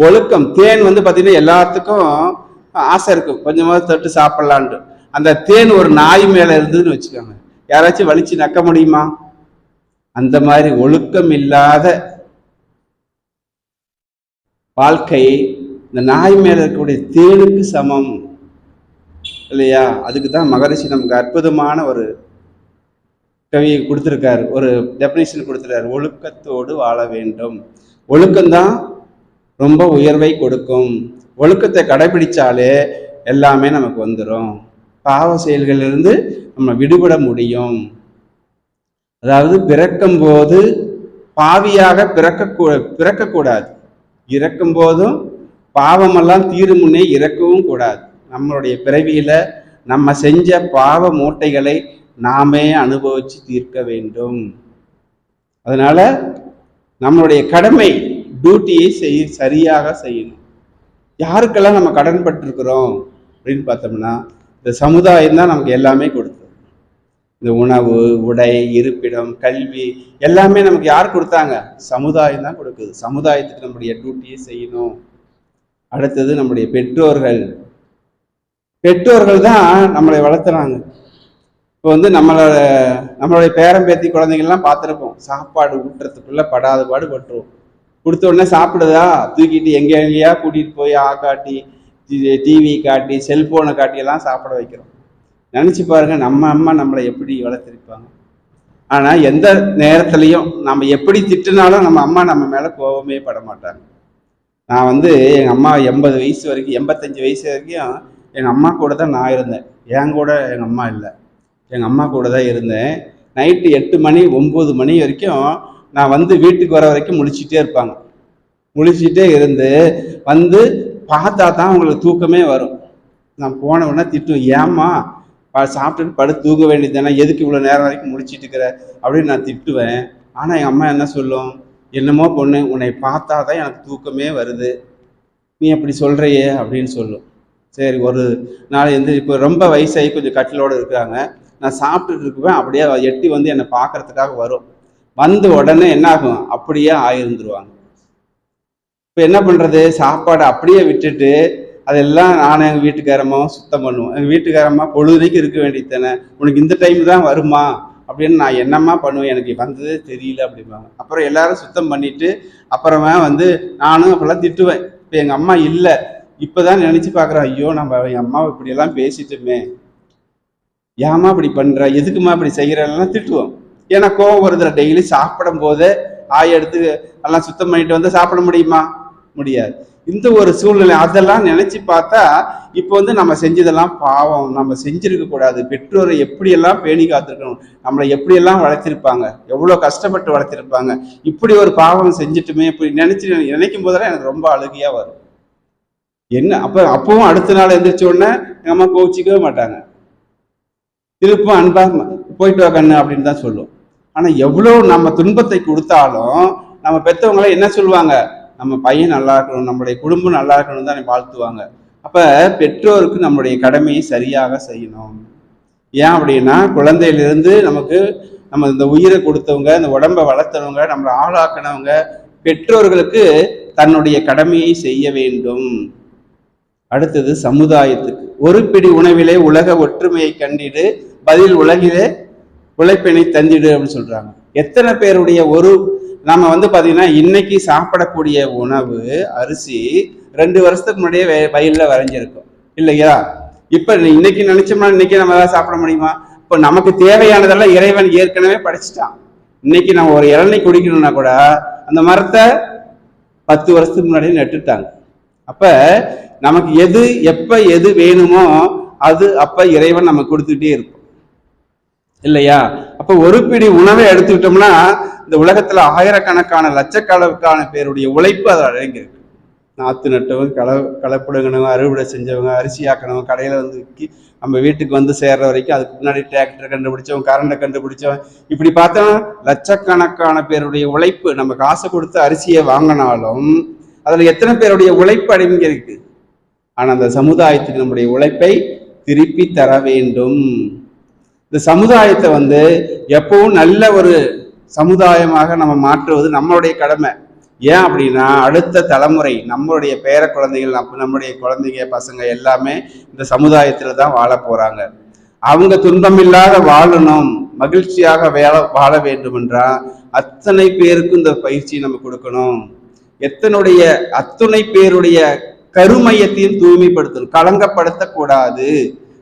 ஒழுக்கம் தேன் பாத்தீங்கன்னா எல்லாத்துக்கும் ஆசை இருக்கும், கொஞ்சமாவது தொட்டு சாப்பிடலான்ட்டு. அந்த தேன் ஒரு நாய் மேல இருந்ததுன்னு வச்சுக்கோங்க, யாராச்சும் வலிச்சு நக்க முடியுமா? அந்த மாதிரி ஒழுக்கம் இல்லாத வாழ்க்கை இந்த நாய் மேல இருக்கக்கூடிய தேனுக்கு சமம் இல்லையா. அதுக்கு தான் மகரிஷி நமக்கு அற்புதமான ஒரு கவியை கொடுத்துருக்காரு, ஒரு டெபினிஷன் கொடுத்துருக்காரு. ஒழுக்கத்தோடு வாழ வேண்டும். ஒழுக்கம்தான் ரொம்ப உயர்வை கொடுக்கும். ஒழுக்கத்தை கடைபிடிச்சாலே எல்லாமே நமக்கு வந்துடும். பாவ செயல்களிலிருந்து நம்ம விடுபட முடியும். அதாவது பிறக்கும் போது பாவியாக பிறக்கக்கூடாது, இறக்கும் போதும் பாவமெல்லாம் தீரும் முன்னே இறக்கவும் கூடாது. நம்மளுடைய பிறவியில நம்ம செஞ்ச பாவ மூட்டைகளை நாமே அனுபவிச்சு தீர்க்க வேண்டும். அதனால நம்மளுடைய கடமை டியூட்டியை சரியாக செய்யணும். யாருக்கெல்லாம் நம்ம கடன் பட்டிருக்கிறோம் அப்படின்னு பார்த்தோம்னா, இந்த சமுதாயம் தான் நமக்கு எல்லாமே கொடுத்தது. இந்த உணவு, உடை, இருப்பிடம், கல்வி எல்லாமே நமக்கு யார் கொடுத்தாங்க? சமுதாயம் தான் கொடுக்குது. சமுதாயத்துக்கு நம்முடைய டியூட்டியை செய்யணும். அடுத்தது நம்முடைய பெற்றோர்கள் தான் நம்மளை வளர்த்துறாங்க. இப்போ நம்மளுடைய பேரம்பேத்தி குழந்தைங்கள்லாம் பார்த்துருப்போம், சாப்பாடு ஊட்டுறதுக்குள்ள படாத பாடு பட்டுருவோம். கொடுத்த உடனே சாப்பிடுதா தூக்கிட்டு எங்கேயா கூட்டிகிட்டு போய் காட்டி, டிவி காட்டி, செல்போனை காட்டி எல்லாம் சாப்பிட வைக்கிறோம். நினச்சி பாருங்க, நம்ம அம்மா நம்மளை எப்படி வளர்த்திருப்பாங்க. ஆனா எந்த நேரத்திலையும் நம்ம எப்படி திட்டினாலும் நம்ம அம்மா நம்ம மேல கோபமே பட மாட்டாங்க. நான் வந்து எங்க அம்மா 80 வயசு வரைக்கும் 85 வயசு வரைக்கும் எங்க அம்மா கூட தான் நான் இருந்தேன். என் கூட எங்க அம்மா இல்லை, எங்க அம்மா கூட தான் இருந்தேன். நைட்டு 8 மணி 9 மணி வரைக்கும் நான் வந்து வீட்டுக்கு வர வரைக்கும் முழிச்சிட்டே இருப்பாங்க. முழிச்சிட்டே இருந்து வந்து பார்த்தா தான் அவங்களுக்கு தூக்கமே வரும். நான் போன உடனே திட்டுவேன், ஏம்மா சாப்பிட்டுட்டு படுத்து தூங்க வேண்டியது தானே, எதுக்கு இவ்வளோ நேரம் வரைக்கும் முடிச்சிட்டு இருக்கிற அப்படின்னு நான் திட்டுவேன். ஆனால் எங்கள் அம்மா என்ன சொல்லும், என்னமோ பொண்ணு உன்னை பார்த்தா தான் எனக்கு தூக்கமே வருது, நீ அப்படி சொல்கிறையே அப்படின்னு சொல்லும். சரி, ஒரு நாள் வந்து இப்போ ரொம்ப வயசாகி கொஞ்சம் கட்டிலோடு இருக்கிறாங்க. நான் சாப்பிட்டுட்டு இருக்குவேன், அப்படியே எட்டி வந்து என்னை பார்க்கறதுக்காக வரும். வந்து உடனே என்ன ஆகும், அப்படியே ஆயிருந்துருவாங்க. இப்போ என்ன பண்ணுறது, சாப்பாடை அப்படியே விட்டுட்டு அதெல்லாம் நானும் எங்கள் வீட்டுக்காரம்மாவும் சுத்தம் பண்ணுவோம். எங்கள் வீட்டுக்காரம்மா பொழுதுனைக்கு இருக்க வேண்டியது தானே, உனக்கு இந்த டைம் தான் வருமா அப்படின்னு நான் என்னம்மா பண்ணுவேன், எனக்கு வந்ததே தெரியல அப்படிம்பாங்க. அப்புறம் எல்லாரும் சுத்தம் பண்ணிட்டு அப்புறமா வந்து நானும் அப்பெல்லாம் திட்டுவேன். இப்போ எங்கள் அம்மா இல்லை, இப்போதான் நினச்சி பார்க்குறேன், ஐயோ நம்ம என் அம்மாவை இப்படியெல்லாம் பேசிட்டுமே, ஏம்மா இப்படி பண்ணுற, எதுக்குமா இப்படி செய்கிறெல்லாம் திட்டுவோம். ஏன்னா கோவம் வருதுல, டெய்லி சாப்பிடும் போது ஆய் எடுத்து எல்லாம் சுத்தம் பண்ணிட்டு வந்து சாப்பிட முடியுமா, முடியாது. இந்த ஒரு சூழ்நிலை அதெல்லாம் நினைச்சு பார்த்தா இப்போ வந்து நம்ம செஞ்சதெல்லாம் பாவம், நம்ம செஞ்சிருக்க கூடாது. பெற்றோரை எப்படியெல்லாம் பேணி காத்திருக்கணும், நம்மளை எப்படியெல்லாம் வளர்த்திருப்பாங்க, எவ்வளோ கஷ்டப்பட்டு வளர்த்திருப்பாங்க, இப்படி ஒரு பாவம் செஞ்சுட்டுமே இப்படி நினைக்கும் போதெல்லாம் எனக்கு ரொம்ப அழுகையா வரும். என்ன அப்பவும் அடுத்த நாள் எந்திரிச்ச உடனே எங்க அம்மா கோச்சிக்கவே மாட்டாங்க, திருப்பும் அன்பா போயிட்டு வா கண்ணு அப்படின்னு தான் சொல்லும். ஆனா எவ்வளவு நம்ம துன்பத்தை கொடுத்தாலும் நம்ம பெற்றவங்களை என்ன சொல்லுவாங்க, நம்ம பையன் நல்லா இருக்கணும், நம்மளுடைய குடும்பம் நல்லா இருக்கணும் தான் வாழ்த்துவாங்க. அப்ப பெற்றோருக்கு நம்மளுடைய கடமையை சரியாக செய்யணும். ஏன் அப்படின்னா குழந்தையிலிருந்து நமக்கு நம்ம இந்த உயிரை கொடுத்தவங்க, இந்த உடம்பை வளர்த்தவங்க, நம்மளை ஆளாக்கினவங்க, பெற்றோர்களுக்கு தன்னுடைய கடமையை செய்ய வேண்டும். அடுத்தது சமுதாயத்துக்கு, ஒரு பிடி உணவிலே உலக ஒற்றுமையை கண்டிடு, பதில் உலகிலே உழைப்பினை தந்திடு அப்படின்னு சொல்றாங்க. எத்தனை பேருடைய ஒரு நம்ம வந்து பாத்தீங்கன்னா இன்னைக்கு சாப்பிடக்கூடிய உணவு அரிசி 2 வருஷத்துக்கு முன்னாடியே வயல்ல வரைஞ்சிருக்கும் இல்லையா? இப்ப இன்னைக்கு நினைச்சோம்னா இன்னைக்கு நம்ம எல்லாம் சாப்பிட முடியுமா? இப்ப நமக்கு தேவையானதெல்லாம் இறைவன் ஏற்கனவே படைச்சிட்டான். இன்னைக்கு நம்ம ஒரு இளநீ குடிக்கணும்னா கூட அந்த மரத்தை 10 வருஷத்துக்கு முன்னாடியே நட்டுட்டாங்க. அப்ப நமக்கு எது எப்ப எது வேணுமோ அது அப்ப இறைவன் நம்ம கொடுத்துட்டே இருப்போம் இல்லையா? அப்ப ஒரு பிடி உணவை எடுத்துக்கிட்டோம்னா இந்த உலகத்துல ஆயிரக்கணக்கான லட்சக்கணக்கான பேருடைய உழைப்பு அதில் அடங்கியிருக்கு. நாற்று நட்டவங்க, கலப்பிடுங்கனவங்க, அறுவடை செஞ்சவங்க, அரிசி ஆக்கினவங்க, கடையில வந்து விற்கி நம்ம வீட்டுக்கு வந்து சேர்ற வரைக்கும், அதுக்கு முன்னாடி டிராக்டர் கண்டுபிடிச்சவங்க, கரண்டை கண்டுபிடிச்சவங்க, இப்படி பார்த்தா லட்சக்கணக்கான பேருடைய உழைப்பு. நம்ம காசை கொடுத்து அரிசியை வாங்கினாலும் அதுல எத்தனை பேருடைய உழைப்பு அடங்கி இருக்கு. ஆனா அந்த சமுதாயத்துக்கு நம்முடைய உழைப்பை திருப்பி தர வேண்டும். இந்த சமுதாயத்தை வந்து எப்பவும் நல்ல ஒரு சமுதாயமாக நம்ம மாற்றுவது நம்மளுடைய கடமை. ஏன் அப்படின்னா அடுத்த தலைமுறை நம்மளுடைய பேர குழந்தைகள், நம்முடைய குழந்தைங்க பசங்க எல்லாமே இந்த சமுதாயத்துல தான் வாழ போறாங்க. அவங்க துன்பமில்லாத வாழணும், மகிழ்ச்சியாக வாழ வேண்டும் என்றால் அத்தனை பேருக்கும் இந்த பயிற்சி நம்ம கொடுக்கணும். அத்தனை பேருடைய கருமையத்தையும் தூய்மைப்படுத்தணும், களங்கப்படுத்தக்கூடாது.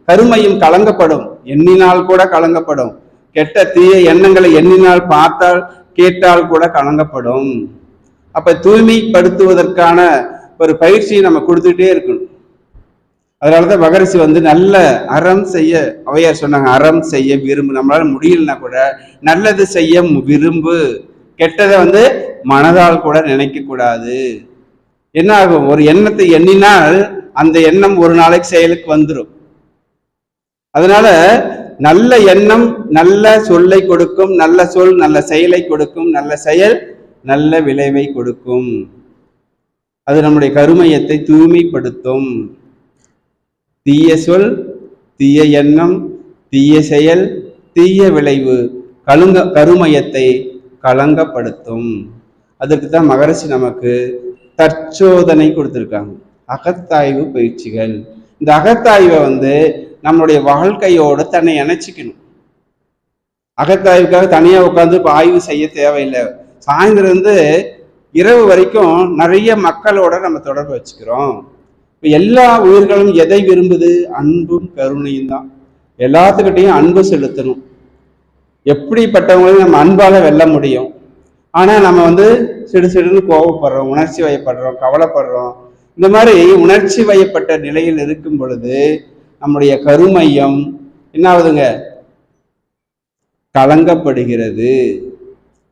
கருமையும் கலங்கப்படும், எண்ணினால் கூட கலங்கப்படும். கெட்ட தீய எண்ணங்களை எண்ணினால், பார்த்தால், கேட்டால் கூட கலங்கப்படும். அப்ப தூய்மைப்படுத்துவதற்கான ஒரு பயிற்சியை நம்ம கொடுத்துட்டே இருக்கணும். அதனாலதான் மகரிஷி வந்து நல்ல அறம் செய்ய, அவையார் சொன்னாங்க, அறம் செய்ய விரும்பு. நம்மளால முடியலன்னா கூட நல்லது செய்ய விரும்பு, கெட்டதை வந்து மனதால் கூட நினைக்க கூடாது. என்ன ஆகும், ஒரு எண்ணத்தை எண்ணினால் அந்த எண்ணம் ஒரு நாளைக்கு செயலுக்கு வந்துடும். அதனால நல்ல எண்ணம் நல்ல சொல்லை கொடுக்கும், நல்ல சொல் நல்ல செயலை கொடுக்கும், நல்ல செயல் நல்ல விளைவை கொடுக்கும். அது நம்முடைய கருமையத்தை தூய்மைப்படுத்தும். தீய சொல், தீய எண்ணம், தீய செயல், தீய விளைவு கருமையத்தை களங்கப்படுத்தும். அதற்கு தான் மகரிஷி நமக்கு தற்சோதனை கொடுத்திருக்காங்க, அகத்தாய்வு பயிற்சிகள். இந்த அகத்தாய்வை வந்து நம்மளுடைய வாழ்க்கையோடு தன்னை இணைச்சிக்கணும். அகத்தாய்வுக்காக தனியா உட்காந்து இப்போ ஆய்வு செய்ய தேவையில்லை. சாயந்தரம் இருந்து இரவு வரைக்கும் நிறைய மக்களோட நம்ம தொடர்பு வச்சுக்கிறோம். இப்போ எல்லா உயிர்களும் எதை விரும்புது, அன்பும் கருணையும் தான். எல்லாத்துக்கிட்டையும் அன்பு செலுத்தணும். எப்படிப்பட்டவங்களையும் நம்ம அன்பால வெல்ல முடியும். ஆனா நம்ம வந்து சிடுசிடுன்னு கோவப்படுறோம், உணர்ச்சி வயப்படுறோம், கவலைப்படுறோம். இந்த மாதிரி உணர்ச்சி வயப்பட்ட நிலையில் இருக்கும் பொழுது நம்முடைய கருமையம் என்ன ஆகுதுங்க? கலங்கப்படுகிறது.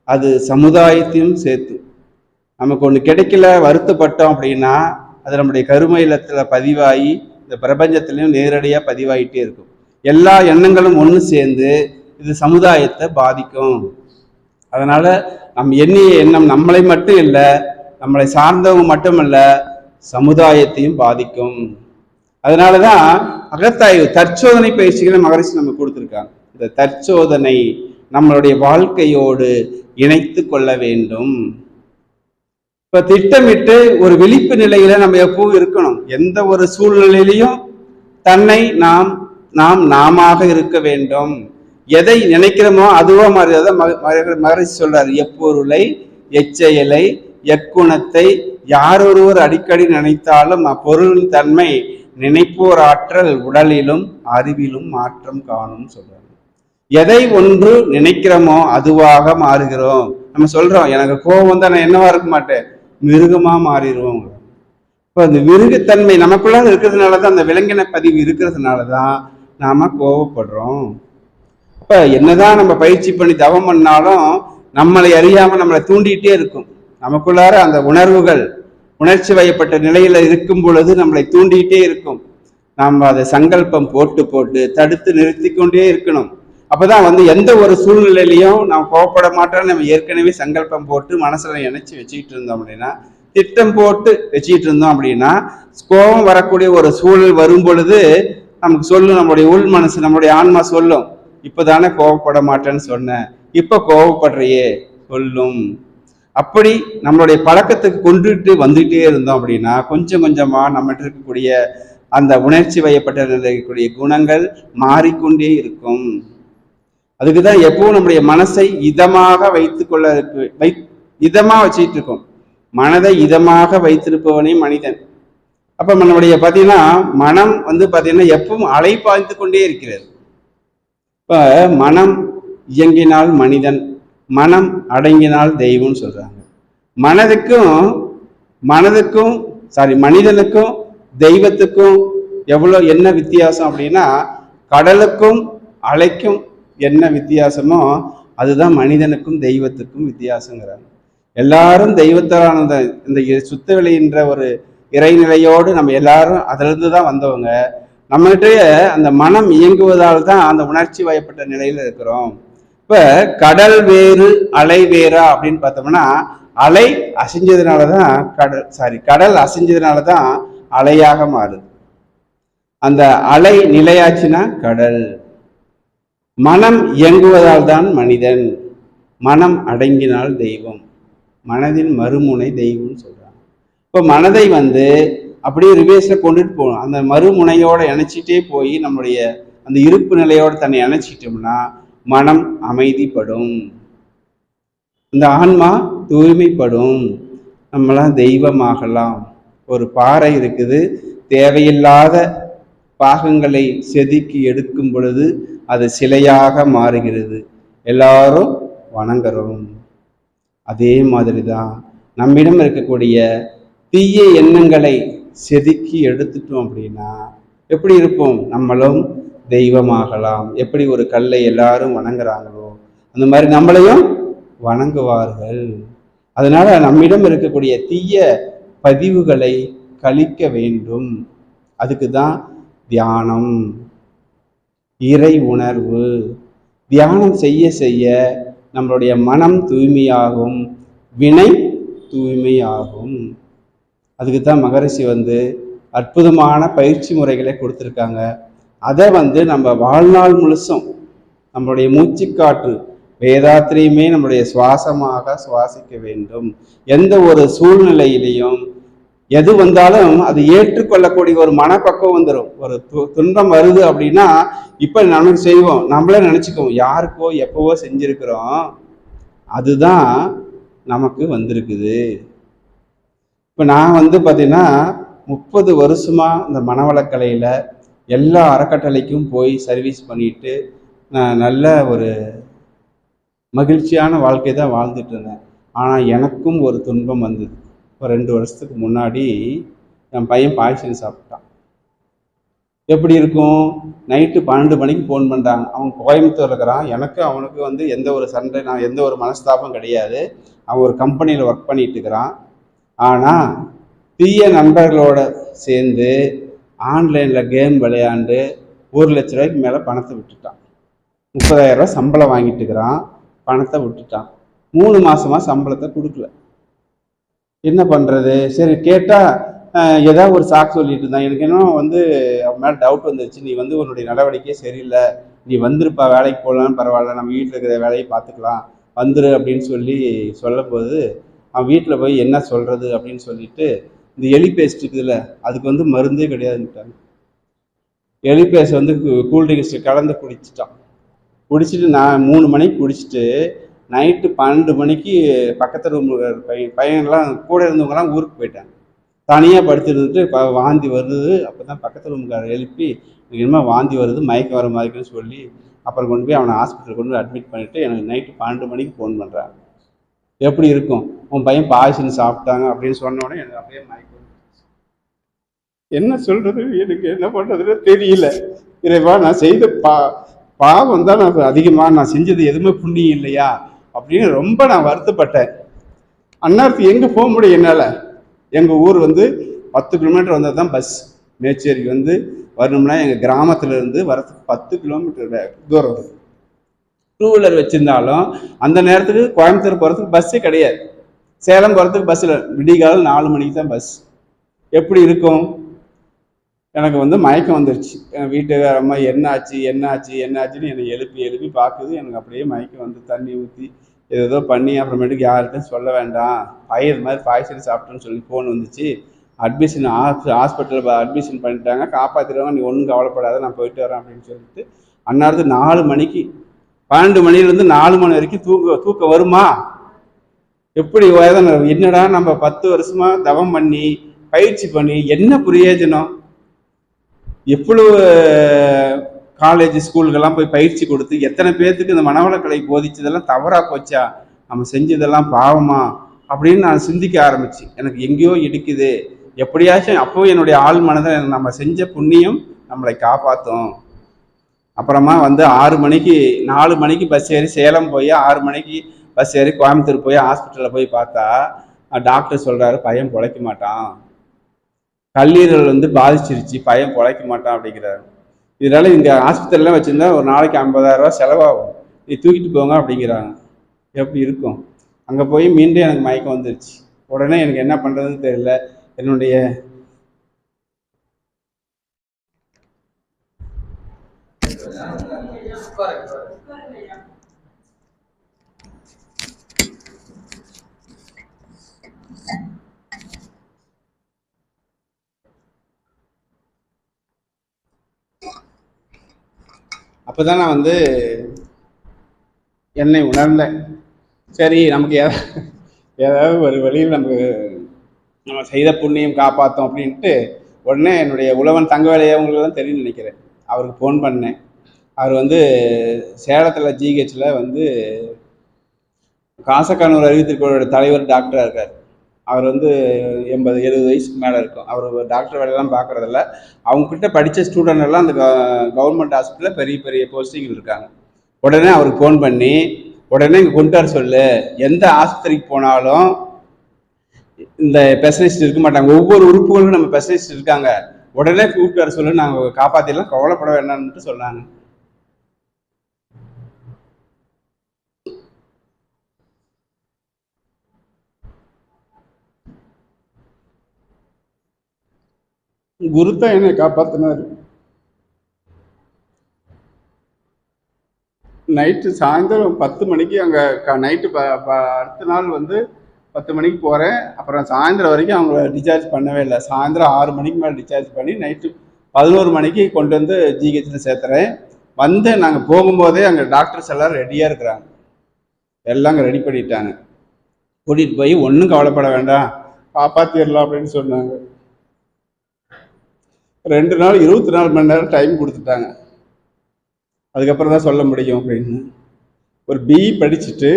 அது சமுதாயத்தையும் சேர்த்து நமக்கு ஒன்று கிடைக்கல வருத்தப்பட்டோம் அப்படின்னா அது நம்முடைய கருமையிலத்துல பதிவாகி இந்த பிரபஞ்சத்திலையும் நேரடியாக பதிவாகிட்டே இருக்கும். எல்லா எண்ணங்களும் ஒன்று சேர்ந்து இது சமுதாயத்தை பாதிக்கும். அதனால நம் எண்ணிய எண்ணம் நம்மளை மட்டும் இல்லை, நம்மளை சார்ந்தவங்க மட்டுமல்ல, சமுதாயத்தையும் பாதிக்கும். அதனாலதான் அகத்தாய்வு தற்சோதனை பயிற்சிகளை மகரிஷி நம்ம கொடுத்துருக்காங்க. இந்த தற்சோதனை நம்மளுடைய வாழ்க்கையோடு இணைத்து கொள்ள வேண்டும். இப்ப திட்டமிட்டு ஒரு விழிப்பு நிலையில நம்ம எப்பவும் இருக்கணும். எந்த ஒரு சூழ்நிலையிலையும் தன்னை நாமாக இருக்க வேண்டும். எதை நினைக்கிறோமோ அதுவோ மாறியதான் மகரிஷி சொல்றாரு. எப்பொருளை, எச்செயலை, எக்குணத்தை யாரொருவர் அடிக்கடி நினைத்தாலும் அப்பொருளின் தன்மை நினைப்போர் ஆற்றல் உடலிலும் அறிவிலும் மாற்றம் காணும் சொல்றாரு. எதை ஒன்று நினைக்கிறோமோ அதுவாக மாறுகிறோம். நம்ம சொல்றோம், எனக்கு கோபம் தான், நான் என்னவா இருக்க மாட்டேன், மிருகமா மாறிடுவோம். இப்போ அந்த மிருகத்தன்மை நமக்குள்ள இருக்கிறதுனாலதான், அந்த விலங்கின பதிவு இருக்கிறதுனாலதான் நாம கோபப்படுறோம். இப்ப என்னதான் நம்ம பயிற்சி பண்ணி தவம் பண்ணாலும் நம்மளை அறியாம நம்மளை தூண்டிகிட்டே இருக்கும். நமக்குள்ளார அந்த உணர்வுகள் உணர்ச்சி வயப்பட்ட நிலையில இருக்கும் பொழுது நம்மளை தூண்டிகிட்டே இருக்கும். நாம் அதை சங்கல்பம் போட்டு போட்டு தடுத்து நிறுத்தி கொண்டே இருக்கணும். அப்பதான் வந்து எந்த ஒரு சூழ்நிலையிலையும் நாம் கோவப்பட மாட்டோம்னு நம்ம ஏற்கனவே சங்கல்பம் போட்டு மனசுல இணைச்சி வச்சுக்கிட்டு இருந்தோம் அப்படின்னா, திட்டம் போட்டு வச்சுக்கிட்டு இருந்தோம் அப்படின்னா, கோபம் வரக்கூடிய ஒரு சூழல் வரும் பொழுது நமக்கு சொல்லும், நம்மளுடைய உள் மனசு, நம்மளுடைய ஆன்மா சொல்லும், இப்பதானே கோவப்பட மாட்டேன்னு சொன்னேன், இப்ப கோவப்படுறையே சொல்லும். அப்படி நம்மளுடைய பழக்கத்துக்கு கொண்டுட்டு வந்துகிட்டே இருந்தோம் அப்படின்னா கொஞ்சம் கொஞ்சமா நம்மகிட்ட இருக்கக்கூடிய அந்த உணர்ச்சி வயப்பட்ட இருக்கக்கூடிய குணங்கள் மாறிக்கொண்டே இருக்கும். அதுக்குதான் எப்பவும் நம்முடைய மனசை இதமாக வைத்துக்கொள்ள இதமா வச்சுட்டு இருக்கோம். மனதை இதமாக வைத்திருப்பவனே மனிதன். அப்ப நம்முடைய பாத்தீங்கன்னா மனம் வந்து பாத்தீங்கன்னா எப்பவும் அலை பாய்ந்து கொண்டே இருக்கிறது. இப்ப மனம் இயங்கினால் மனிதன், மனம் அடங்கினால் தெய்வம்னு சொல்றாங்க. மனிதனுக்கும் தெய்வத்துக்கும் எவ்வளவு என்ன வித்தியாசம் அப்படின்னா, கடலுக்கும் அலைக்கும் என்ன வித்தியாசமோ அதுதான் மனிதனுக்கும் தெய்வத்துக்கும் வித்தியாசங்கிறாங்க. எல்லாரும் தெய்வத்தாலான இந்த சுத்தவெளின்ற ஒரு இறைநிலையோடு நம்ம எல்லாரும் அதுல இருந்து தான் வந்தவங்க. நம்மகிட்டயே அந்த மனம் இயங்குவதால் தான் அந்த உணர்ச்சி வயப்பட்ட நிலையில இருக்கிறோம். இப்ப கடல் வேறு அலை வேறா அப்படின்னு பார்த்தோம்னா, அலை அசைஞ்சதுனாலதான் கடல் அசைஞ்சதுனாலதான் அலையாக மாறுது. அந்த அலை நிலையாச்சுன்னா கடல். மனம் இயங்குவதால் தான் மனிதன், மனம் அடங்கினால் தெய்வம். மனதின் மறுமுனை தெய்வம்னு சொல்றாங்க. இப்போ மனதை வந்து அப்படியே ரிவேர்ஸ்ல கொண்டுட்டு போகணும். அந்த மறுமுனையோட இணைச்சிட்டே போய் நம்முடைய அந்த இருப்பு நிலையோட தன்னை இணைச்சிட்டோம்னா மனம் அமைதிப்படும், இந்த ஆன்மா தூய்மைப்படும், நம்மளாம் தெய்வமாகலாம். ஒரு பாறை இருக்குது, தேவையில்லாத பாகங்களை செதுக்கி எடுக்கும் பொழுது அது சிலையாக மாறுகிறது, எல்லாரும் வணங்குறோம். அதே மாதிரி தான் நம்மிடம் இருக்கக்கூடிய தீய எண்ணங்களை செதுக்கி எடுத்துட்டோம் அப்படின்னா எப்படி இருப்போம், நம்மளும் தெய்வமாகலாம். எப்படி ஒரு கல்லை எல்லாரும் வணங்குறாங்களோ அந்த மாதிரி நம்மளையும் வணங்குவார்கள். அதனால நம்மிடம் இருக்கக்கூடிய தீய பதிவுகளை கழிக்க வேண்டும். அதுக்கு தான் தியானம், இறை உணர்வு. தியானம் செய்ய செய்ய நம்மளுடைய மனம் தூய்மையாகும், வினை தூய்மையாகும். அதுக்கு தான் மகரிஷி வந்து அற்புதமான பயிற்சி முறைகளை கொடுத்துருக்காங்க. அதை வந்து நம்ம வாழ்நாள் முழுசும் நம்மளுடைய மூச்சுக்காற்று வேதாத்திரியுமே நம்முடைய சுவாசமாக சுவாசிக்க வேண்டும். எந்த ஒரு சூழ்நிலையிலையும் எது வந்தாலும் அது ஏற்றுக்கொள்ளக்கூடிய ஒரு மனப்பக்குவம் வந்துடும். ஒரு துன்பம் வருது அப்படின்னா இப்ப நமக்கு செய்வோம், நம்மளே நினைச்சுக்குவோம் யாருக்கோ எப்பவோ செஞ்சிருக்கிறோம், அதுதான் நமக்கு வந்திருக்குது. இப்ப நான் வந்து பாத்தீங்கன்னா 30 வருஷமா இந்த மனவளக்கலையில எல்லா அறக்கட்டளைக்கும் போய் சர்வீஸ் பண்ணிட்டு நான் நல்ல ஒரு மகிழ்ச்சியான வாழ்க்கை தான் வாழ்ந்துட்டு இருந்தேன். ஆனால் எனக்கும் ஒரு துன்பம் வந்தது. ஒரு 2 வருஷத்துக்கு முன்னாடி என் பையன் பாய்சன் சாப்பிட்டான். எப்படி இருக்கும்? நைட்டு 12 மணிக்கு ஃபோன் பண்ணுறாங்க. அவன் கோயம்புத்தூர் இருக்கிறான். எனக்கு அவனுக்கு வந்து எந்த ஒரு சண்டை, நான் எந்த ஒரு மனஸ்தாபம் கிடையாது. அவன் ஒரு கம்பெனியில் ஒர்க் பண்ணிட்டு இருக்கிறான். ஆனால் தீய நண்பர்களோட சேர்ந்து ஆன்லைனில் கேம் விளையாண்டு 1,00,000 மேலே பணத்தை விட்டுட்டான். 30,000 சம்பளம் வாங்கிட்டு இருக்கிறான். பணத்தை விட்டுட்டான். 3 மாசமாக சம்பளத்தை கொடுக்கல. என்ன பண்ணுறது? சரி கேட்டால் ஏதாவது ஒரு சாக்கு சொல்லிட்டு இருந்தான். எனக்கு இன்னும் வந்து அவன் மேலே டவுட் வந்துருச்சு. நீ வந்து உன்னுடைய நடவடிக்கையே சரியில்லை, நீ வந்துருப்பா, வேலைக்கு போகலாம், பரவாயில்ல, நம்ம வீட்டில் இருக்கிற வேலையை பார்த்துக்கலாம், வந்துரு அப்படின்னு சொல்லும்போது அவன் வீட்டில் போய் என்ன சொல்கிறது அப்படின்னு சொல்லிட்டு இந்த எலி பேஸ்ட் இருக்குதுல்ல, அதுக்கு வந்து மருந்தே கிடையாதுன்ட்டாங்க. எலி பேஸ்ட் வந்து கூல்ட்ரிங்க்ஸ் கலந்து குடிச்சிட்டான். குடிச்சிட்டு நான் 3 மணிக்கு குடிச்சிட்டு நைட்டு 12 மணிக்கு பக்கத்து ரூமில் பையன்லாம் கூட இருந்தவங்கலாம் ஊருக்கு போயிட்டாங்க. தனியாக படுத்துருந்துட்டு வாந்தி வருது. அப்போ தான் பக்கத்து ரூமுக்காரர் எழுப்பி இனிமேல் வாந்தி வருது, மயக்கம் வர மாதிரின்னு சொல்லி அப்புறம் கொண்டு போய் அவனை ஹாஸ்பிட்டல் கொண்டு போய் அட்மிட் பண்ணிவிட்டு எனக்கு நைட்டு 12 மணிக்கு ஃபோன் பண்ணுறாங்க. எப்படி இருக்கும்? உன் பையன் பாய்சன் சாப்பிட்டாங்க அப்படின்னு சொன்ன உடனே எனக்கு அப்படியே மயக்கம். என்ன சொல்கிறது, எனக்கு என்ன பண்ணுறதுன்னு தெரியல. இறைவா, நான் செய்த பாவம் தான் நான் அதிகமாக, நான் செஞ்சது எதுவுமே புண்ணியம் இல்லையா அப்படின்னு ரொம்ப நான் வருத்தப்பட்டேன். அந்நேரத்துக்கு எங்கே போக முடியும் என்னால்? எங்கள் ஊர் வந்து 10 கிலோமீட்டர் வந்தால் தான் பஸ். மேச்சேரிக்கு வந்து வரணும்னா எங்கள் கிராமத்தில் இருந்து வரத்துக்கு 10 கிலோமீட்டர் தூரம் இருக்குது. 2 வீலர் வச்சுருந்தாலும் அந்த நேரத்துக்கு கோயம்புத்தூர் போகிறதுக்கு பஸ்ஸே கிடையாது. சேலம் போகிறதுக்கு பஸ்ஸில் விடிகாலம் 4 மணிக்கு தான் பஸ். எப்படி இருக்கும்? எனக்கு வந்து மயக்கம் வந்துருச்சு. என் வீட்டுக்கார அம்மா என்னாச்சுன்னு என்னை எழுப்பி பார்க்குது. எனக்கு அப்படியே மயக்கம் வந்து தண்ணி ஊற்றி ஏதோ பண்ணி அப்புறமேட்டுக்கு யார்கிட்டும் சொல்ல வேண்டாம், பையன் மாதிரி பாய்சன் சாப்பிட்டோன்னு சொல்லி ஃபோன் வந்துச்சு. அட்மிஷன் ஹாஸ்பிட்டலில் அட்மிஷன் பண்ணிட்டாங்க, காப்பாற்றிடுவாங்க, நீ ஒன்றும் கவலைப்படாத, நான் போயிட்டு வரேன் அப்படின்னு சொல்லிட்டு அந்நேரத்துக்கு 4 மணிக்கு 12 மணிலேருந்து 4 மணி வரைக்கும் தூக்கம் வருமா? எப்படி வேதனை? என்னடா நம்ம 10 வருஷமா தவம் பண்ணி பயிற்சி பண்ணி என்ன பிரயோஜனம்? எவ்வளவு காலேஜ் ஸ்கூலுக்கெல்லாம் போய் பயிற்சி கொடுத்து எத்தனை பேர்த்துக்கு இந்த மனவளக்கலை போதிச்சதெல்லாம் தவறாக போச்சா? நம்ம செஞ்சதெல்லாம் பாவமா அப்படின்னு நான் சிந்திக்க ஆரம்பிச்சு. எனக்கு எங்கேயோ இடிக்குது. எப்படியாச்சும் அப்போ என்னுடைய ஆள் மனதில் நம்ம செஞ்ச புண்ணியம் நம்மளை காப்பாற்றும். அப்புறமா வந்து 4 மணிக்கு பஸ் ஏறி சேலம் போய் 6 மணிக்கு பஸ் ஏறி கோயம்புத்தூர் போய் ஹாஸ்பிட்டலில் போய் பார்த்தா டாக்டர் சொல்கிறாரு, பையன் பிழைக்க மாட்டான், கல்லீரல் வந்து பாதிச்சிருச்சு, பையன் பிழைக்க மாட்டான் அப்படிங்கிறாரு. இதனால இங்கே ஆஸ்பத்திரிலாம் வச்சுருந்தா ஒரு நாளைக்கு 50,000 செலவாகும், நீ தூக்கிட்டு போங்க அப்படிங்கிறாங்க. எப்படி இருக்கும்? அங்கே போய் மீண்டும் எனக்கு மயக்கம் வந்துருச்சு. உடனே எனக்கு என்ன பண்ணுறதுன்னு தெரியல. என்னுடைய அப்போ தான் நான் வந்து என்னை உணர்ந்தேன். சரி, நமக்கு ஏதாவது ஒரு வழியில் நம்ம செய்த புண்ணியம் காப்பாற்றோம் அப்படின்ட்டு உடனே என்னுடைய உழவன் தங்கவேலையை அவங்களுக்கெல்லாம் தெரியும்னு நினைக்கிறேன், அவருக்கு ஃபோன் பண்ணேன். அவர் வந்து சேலத்தில் ஜிஹெச்சில் வந்து காசக்கானூர் அறிவித்திருக்கோட தலைவர் டாக்டராக இருக்கார். அவர் வந்து 80-70 வயசுக்கு மேலே இருக்கும். அவர் டாக்டர் வேலையெல்லாம் பார்க்குறதில்ல. அவங்கக்கிட்ட படித்த ஸ்டூடெண்ட் எல்லாம் அந்த கவர்மெண்ட் ஹாஸ்பிட்டலில் பெரிய பெரிய போஸ்டிங்கில் இருக்காங்க. உடனே அவருக்கு ஃபோன் பண்ணி உடனே இங்கே கொண்டு வர சொல்லு, எந்த ஆஸ்பத்திரிக்கு போனாலும் இந்த ஸ்பெஷலிஸ்ட் இருக்க மாட்டாங்க, ஒவ்வொரு உறுப்புகளுக்கும் நம்ம ஸ்பெஷலிஸ்ட் இருக்காங்க, உடனே கூப்பிட்டு வர சொல்லு, நாங்கள் காப்பாற்றிடலாம், கவலைப்பட வேண்டாம்னு சொன்னாங்க. குருத்தான் என்னை காப்பாற்றினார். நைட்டு சாயந்தரம் 10 மணிக்கு அங்கே நைட்டு அடுத்த நாள் வந்து 10 மணிக்கு போகிறேன். அப்புறம் சாயந்தரம் வரைக்கும் அவங்கள டிஸ்சார்ஜ் பண்ணவே இல்லை. சாயந்தரம் 6 மணிக்கு மேலே டிஸ்சார்ஜ் பண்ணி நைட்டு 11 மணிக்கு கொண்டு வந்து ஜிஹெச்சில் சேர்த்துறேன். வந்து நாங்கள் போகும்போதே அங்கே டாக்டர்ஸ் எல்லாம் ரெடியாக இருக்கிறாங்க, எல்லாம் அங்கே ரெடி பண்ணிட்டாங்க. கூட்டிகிட்டு போய் ஒன்றும் கவலைப்பட வேண்டாம், காப்பாற்றிடலாம் அப்படின்னு சொன்னாங்க. 2 நாள் 24 மணி நேரம் டைம் கொடுத்துட்டாங்க. அதுக்கப்புறம் தான் சொல்ல முடியும் அப்படின்னு. ஒரு பிஇ படிச்சுட்டு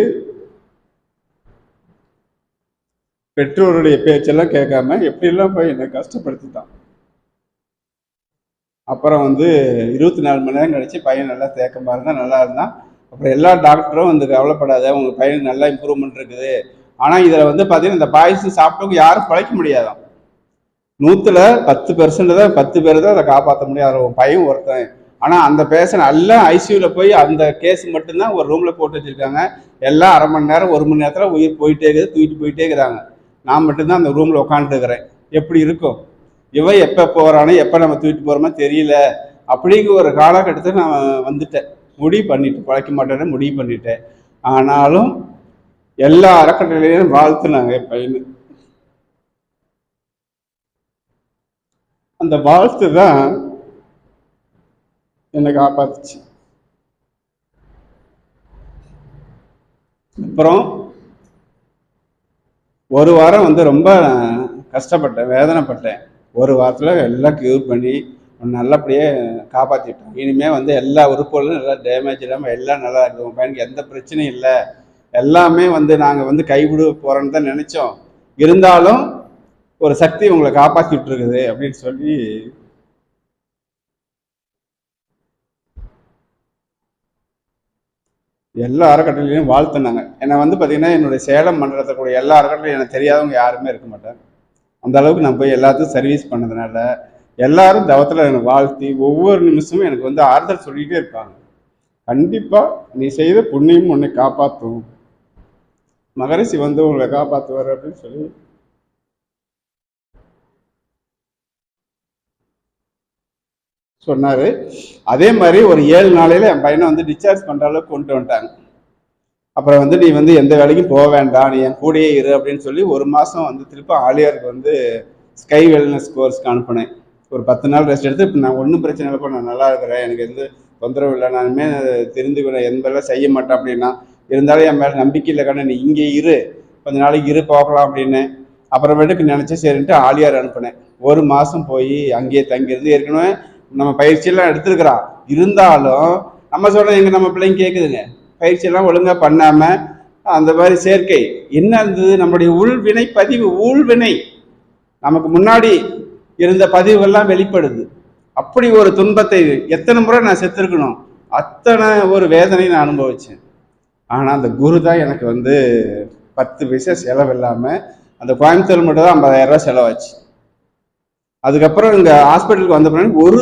பெற்றோருடைய பேச்செல்லாம் கேட்காம எப்படிலாம் போய் என்னை கஷ்டப்படுத்திட்டான். அப்புறம் வந்து 24 மணி நேரம் கழிச்சு பையன் நல்லா தேக்கமாக இருந்தால் நல்லா இருந்தான். அப்புறம் எல்லா டாக்டரும் வந்து கவலைப்படாத, உங்கள் பையனுக்கு நல்லா இம்ப்ரூவ்மெண்ட் இருக்குது. ஆனால் இதில் வந்து பார்த்தீங்கன்னா இந்த பாய்சன் சாப்பிட்டவங்க யாரும் பிழைக்க முடியாதான். 100% தான் 10 பேர் தான் அதை காப்பாற்ற முடியாது. உன் பையன் ஒருத்தன். ஆனால் அந்த பேஷண்ட் எல்லாம் ஐசியூவில் போய் அந்த கேஸ் மட்டும்தான் ஒரு ரூமில் போட்டு வச்சுருக்காங்க. எல்லாம் அரை மணி நேரம் 1 மணி நேரத்தில் உயிர் போயிட்டே இருக்குது, தூக்கிட்டு போயிட்டே இருக்கிறாங்க. நான் மட்டும்தான் அந்த ரூமில் உட்காந்துருக்கிறேன். எப்படி இருக்கும்? இவன் எப்போ போகிறானோ எப்போ நம்ம தூக்கிட்டு போகிறோமோ தெரியல. அப்படிங்கிற ஒரு காலகட்டத்தை நான் வந்துட்டேன். முடிவு பண்ணிட்டு பழைக்க மாட்டேன்னு முடிவு பண்ணிட்டேன். ஆனாலும் எல்லா அறக்கட்டளையும் வாழ்த்துனாங்க என் பையனு. அந்த வாழ்த்து தான் என்னை காப்பாத்துச்சு. அப்புறம் ஒரு வாரம் வந்து ரொம்ப கஷ்டப்பட்டேன், வேதனைப்பட்டேன். ஒரு வாரத்தில் எல்லாம் க்யூர் பண்ணி நல்லபடியே காப்பாற்றிட்டோம். இனிமேல் வந்து எல்லா உறுப்புகளும் நல்லா டேமேஜ் இல்லாமல் எல்லாம் நல்லா இருக்குது. உங்கள் பையனுக்கு எந்த பிரச்சனையும் இல்லை. எல்லாமே வந்து நாங்கள் வந்து கைவிட போகிறோன்னு தான் நினச்சோம். இருந்தாலும் ஒரு சக்தி உங்களை காப்பாற்றிட்டு இருக்குது அப்படின்னு சொல்லி எல்லா அறக்கட்டளையும் வாழ்த்துனாங்க. என்னை வந்து பார்த்தீங்கன்னா என்னுடைய சேலம் மண்டலத்தை கூட எல்லா அறக்கட்டளையும் எனக்கு தெரியாதவங்க யாருமே இருக்க மாட்டேன். அந்த அளவுக்கு நான் போய் எல்லாத்துக்கும் சர்வீஸ் பண்ணதுனால எல்லாரும் தவத்தில் எனக்கு வாழ்த்தி ஒவ்வொரு நிமிஷமும் எனக்கு வந்து ஆறுதல் சொல்லிகிட்டே இருப்பாங்க. கண்டிப்பாக நீ செய்த புண்ணியம் உன்னை காப்பாற்றும், மகரிஷி வந்து உங்களை காப்பாற்றுவார் அப்படின்னு சொல்லி சொன்னார். அதே மாதிரி ஒரு 7 நாளையில் என் பையனை வந்து டிஸ்சார்ஜ் பண்ணுற அளவுக்கு கொண்டு வந்துட்டாங்க. அப்புறம் வந்து நீ வந்து எந்த வேலைக்கும் போக வேண்டாம், நீ என் கூடயே இரு அப்படின்னு சொல்லி 1 மாதம் வந்து திருப்பி ஆலியாருக்கு வந்து ஸ்கை வெல்னஸ் கோர்ஸ்க்கு அனுப்பினேன். ஒரு 10 நாள் ரெஸ்ட் எடுத்து இப்போ நான் ஒன்றும் பிரச்சனை இல்லைப்பா, நான் நல்லா இருக்கிறேன், எனக்கு எந்த தொந்தரவு இல்லை, நானுமே தெரிஞ்சுக்கிறேன், எந்த வேலை செய்ய மாட்டேன் அப்படின்னா. இருந்தாலும் என் மேலே நம்பிக்கை இல்லை கண்ணு, நீ இங்கே இரு, கொஞ்ச நாளைக்கு இரு பார்க்கலாம் அப்படின்னு. அப்புறமேட்டுக்கு நினச்சேன் சரின்ட்டு ஆலியார் அனுப்பினேன். 1 மாதம் போய் அங்கேயே தங்கியிருந்து ஏற்கனவே நம்ம பயிற்சியெல்லாம் எடுத்துருக்குறான். இருந்தாலும் நம்ம சொல்கிறோம் எங்கள் நம்ம பிள்ளைங்க கேட்குதுங்க, பயிற்சியெல்லாம் ஒழுங்காக பண்ணாமல் அந்த மாதிரி சேர்க்கை என்ன இருந்தது, நம்மளுடைய உள்வினை பதிவு, ஊழ்வினை நமக்கு முன்னாடி இருந்த பதிவுகள்லாம் வெளிப்படுது. அப்படி ஒரு துன்பத்தை எத்தனை முறை நான் செத்துருக்கணும், அத்தனை ஒரு வேதனை நான் அனுபவிச்சேன். ஆனால் அந்த குரு தான் எனக்கு வந்து 10 பைசா செலவு இல்லாமல் அந்த கோயம்புத்தூர் மட்டும் தான் 50,000 ரூபா செலவாச்சு. அதுக்கப்புறம் இங்கே ஹாஸ்பிட்டலுக்கு வந்த பிறகு 1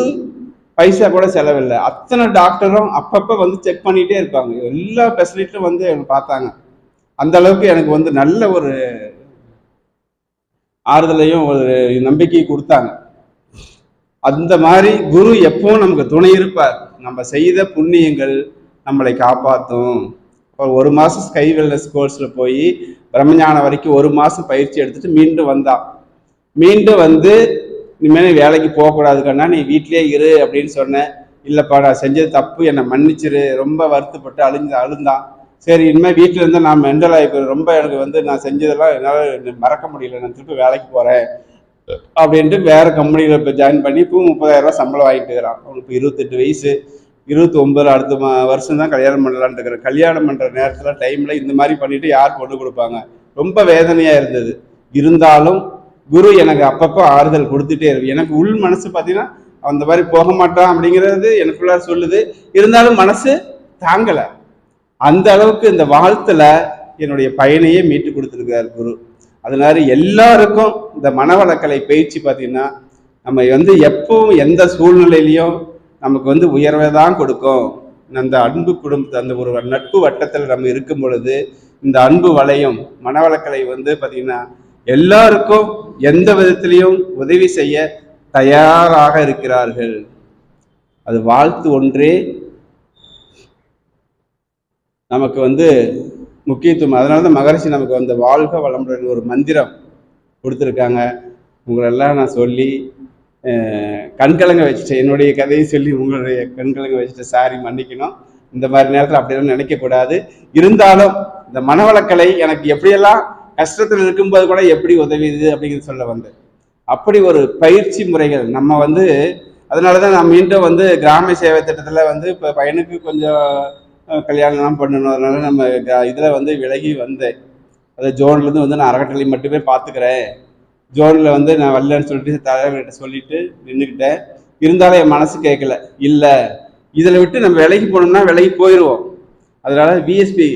பைசா கூட செலவில்லை. அத்தனை டாக்டரும் அப்பப்போ வந்து செக் பண்ணிகிட்டே இருப்பாங்க, எல்லா ஃபெசிலிட்டியும் வந்து எனக்கு பார்த்தாங்க. அந்த அளவுக்கு எனக்கு வந்து நல்ல ஒரு ஆறுதலையும் ஒரு நம்பிக்கையை கொடுத்தாங்க. அந்த மாதிரி குரு எப்பவும் நமக்கு துணை இருப்பார். நம்ம செய்த புண்ணியங்கள் நம்மளை காப்பாற்றும். ஒரு 1 மாதம் ஸ்கை வெல்னஸ் கோர்ஸில் போய் பிரம்மஞானம் வரைக்கும் 1 மாதம் பயிற்சி எடுத்துட்டு மீண்டும் வந்தான். மீண்டும் வந்து இனிமேல் வேலைக்கு போகக்கூடாது கண்ணா, நீ வீட்டிலே இரு அப்படின்னு சொன்னேன். இல்லைப்பா நான் செஞ்சது தப்பு, என்னை மன்னிச்சிரு, ரொம்ப வருத்தப்பட்டு அழுந்தான். சரி இனிமேல் வீட்டில் இருந்தால் நான் மெண்டல் ஆகிப்பேன், ரொம்ப எனக்கு வந்து நான் செஞ்சதெல்லாம் என்னால் மறக்க முடியல, நான் திருப்பி வேலைக்கு போகிறேன் அப்படின்ட்டு வேறு கம்பெனியில் இப்போ ஜாயின் பண்ணி இப்போ 30,000 ரூபா சம்பளம் வாங்கிட்டு இருக்கிறான். அவனுக்கு 28 வயசு, 29 அடுத்த வருஷம் தான் கல்யாணம் பண்ணலான்னு இருக்கிறேன். கல்யாணம் பண்ணுற நேரத்தில் டைமில் இந்த மாதிரி பண்ணிட்டு யார் பொண்ணு கொடுப்பாங்க? ரொம்ப வேதனையாக இருந்தது. இருந்தாலும் குரு எனக்கு அப்பப்போ ஆறுதல் கொடுத்துட்டே இருக்கு. எனக்கு உள் மனசு பார்த்தீங்கன்னா அந்த மாதிரி போக மாட்டான் அப்படிங்கிறது எனக்குள்ள சொல்லுது. இருந்தாலும் மனசு தாங்கலை. அந்த அளவுக்கு இந்த வாழ்த்துல என்னுடைய பயனையே மீட்டு கொடுத்துருக்காரு குரு. அதனால எல்லாருக்கும் இந்த மனவளக்கலை பயிற்சி பார்த்தீங்கன்னா நம்ம வந்து எப்பவும் எந்த சூழ்நிலையிலையும் நமக்கு வந்து உயர்வை தான் கொடுக்கும். அந்த அன்பு குடும்பத்தை அந்த ஒரு நட்பு வட்டத்தில் நம்ம இருக்கும் பொழுது இந்த அன்பு வளையம் மனவளக்கலை வந்து பார்த்தீங்கன்னா எல்லாருக்கும் எந்த விதத்திலையும் உதவி செய்ய தயாராக இருக்கிறார்கள். அது வாழ்த்து ஒன்றே நமக்கு வந்து முக்கியத்துவம். அதனால தான் மகரிஷி நமக்கு வந்து வாழ்க வளமுடன் ஒரு மந்திரம் கொடுத்துருக்காங்க. உங்களெல்லாம் நான் சொல்லி கண்கலங்க வச்சுட்டேன், என்னுடைய கதையை சொல்லி உங்களுடைய கண்கலங்க வச்சுட்டு சாரி மன்னிக்கணும். இந்த மாதிரி நேரத்தில் அப்படியெல்லாம் நினைக்கக்கூடாது. இருந்தாலும் இந்த மனவளக்கலை எனக்கு எப்படியெல்லாம் கஷ்டத்தில் இருக்கும்போது கூட எப்படி உதவிது அப்படிங்கிறது சொல்ல வந்தேன். அப்படி ஒரு பயிற்சி முறைகள் நம்ம வந்து அதனால தான் நான் மீண்டும் வந்து கிராம சேவை திட்டத்தில் வந்து இப்போ பையனுக்கு கொஞ்சம் கல்யாணம்லாம் பண்ணணும், அதனால நம்ம இதில் வந்து விலகி வந்தேன். அதை ஜோன்லேருந்து வந்து நான் அறக்கட்டளை மட்டுமே பார்த்துக்கிறேன், ஜோனில் வந்து நான் வரலன்னு சொல்லிட்டு தலைவர்கிட்ட சொல்லிட்டு நின்றுக்கிட்டேன். இருந்தாலும் என் மனசு கேட்கல. இல்லை, இதில் விட்டு நம்ம விலகி போனோம்னா விலகி போயிடுவோம். அதனால விஎஸ்பி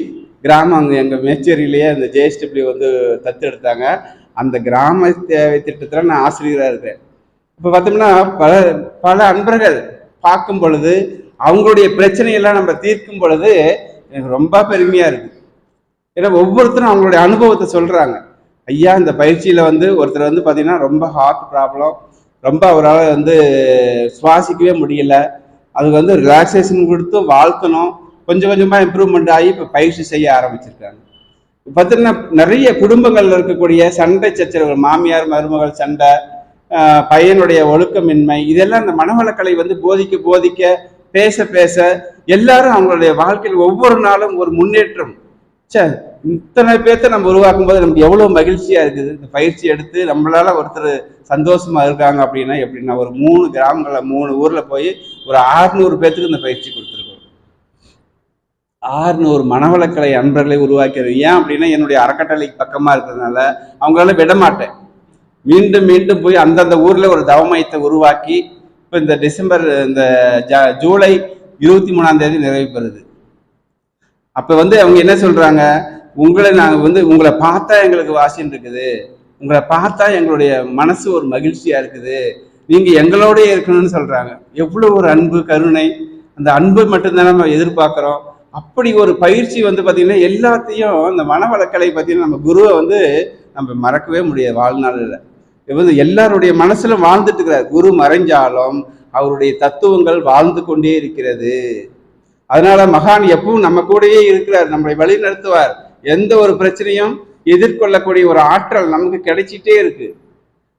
கிராமம் அங்கே எங்கள் மேச்சேரியிலேயே அந்த ஜேஎஸ்டபிள்யூ வந்து தத்தெடுத்தாங்க. அந்த கிராம தேவை திட்டத்தில் நான் ஆசிரியராக இருக்கிறேன். இப்போ பார்த்தோம்னா பல பல அன்பர்கள் பார்க்கும் பொழுது அவங்களுடைய பிரச்சனையெல்லாம் நம்ம தீர்க்கும் பொழுது எனக்கு ரொம்ப பெருமையாக இருக்குது. ஏன்னா ஒவ்வொருத்தரும் அவங்களுடைய அனுபவத்தை சொல்கிறாங்க. ஐயா, இந்த பயிற்சியில் வந்து ஒருத்தர் வந்து பார்த்தீங்கன்னா ரொம்ப ஹார்ட் ப்ராப்ளம், ரொம்ப அவரால் வந்து சுவாசிக்கவே முடியல, அதுக்கு வந்து ரிலாக்ஸேஷன் கொடுத்து வாழ்த்தணும், கொஞ்சம் கொஞ்சமாக இம்ப்ரூவ்மெண்ட் ஆகி இப்போ பயிற்சி செய்ய ஆரம்பிச்சிருக்காங்க. பார்த்தீங்கன்னா நிறைய குடும்பங்களில் இருக்கக்கூடிய சண்டை சச்சரவுகள், மாமியார் மருமகள் சண்டை, பையனுடைய ஒழுக்கமின்மை, இதெல்லாம் இந்த மனவளக்கலை வந்து போதிக்க போதிக்க பேச பேச எல்லாரும் அவங்களுடைய வாழ்க்கையில் ஒவ்வொரு நாளும் ஒரு முன்னேற்றம். இத்தனை பேர்த்த நம்ம உருவாக்கும் போது நமக்கு எவ்வளவு மகிழ்ச்சியா இருக்குது. இந்த பயிற்சி எடுத்து நம்மளால ஒருத்தர் சந்தோஷமா இருக்காங்க அப்படின்னா எப்படின்னா, ஒரு 3 கிராமங்கள்ல 3 ஊர்ல போய் ஒரு 600 பேர்த்துக்கு இந்த பயிற்சி கொடுத்துருக்கோம். 600 மனவளக்கலை அன்பர்களை உருவாக்கிறது. ஏன் அப்படின்னா, என்னுடைய அறக்கட்டளைக்கு பக்கமா இருக்கிறதுனால அவங்களால விட மாட்டேன். மீண்டும் மீண்டும் போய் அந்தந்த ஊர்ல ஒரு தவமயத்தை உருவாக்கி இப்போ இந்த ஜூலை 23ஆம் தேதி நிறைவு பெறுது. அப்ப வந்து அவங்க என்ன சொல்றாங்க, உங்களை பார்த்தா எங்களுக்கு வாசின்னு இருக்குது, உங்களை பார்த்தா எங்களுடைய மனசு ஒரு மகிழ்ச்சியா இருக்குது, நீங்க எங்களோடய இருக்கணும்னு சொல்றாங்க. எவ்வளவு ஒரு அன்பு, கருணை, அந்த அன்பு மட்டும்தான் நம்ம எதிர்பார்க்கிறோம். அப்படி ஒரு பயிற்சி வந்து பார்த்தீங்கன்னா எல்லாத்தையும் இந்த மனவளக்கலை பார்த்தீங்கன்னா நம்ம குருவை வந்து நம்ம மறக்கவே முடியாது வாழ்நாளில். வந்து எல்லாருடைய மனசுல வாழ்ந்துட்டு இருக்கிறார். குரு மறைஞ்சாலும் அவருடைய தத்துவங்கள் வாழ்ந்து கொண்டே இருக்கிறது. அதனால மகான் எப்பவும் நம்ம கூடயே இருக்கிறார், நம்மளை வழி நடத்துவார். எந்த ஒரு பிரச்சனையும் எதிர்கொள்ளக்கூடிய ஒரு ஆற்றல் நமக்கு கிடைச்சிட்டே இருக்கு.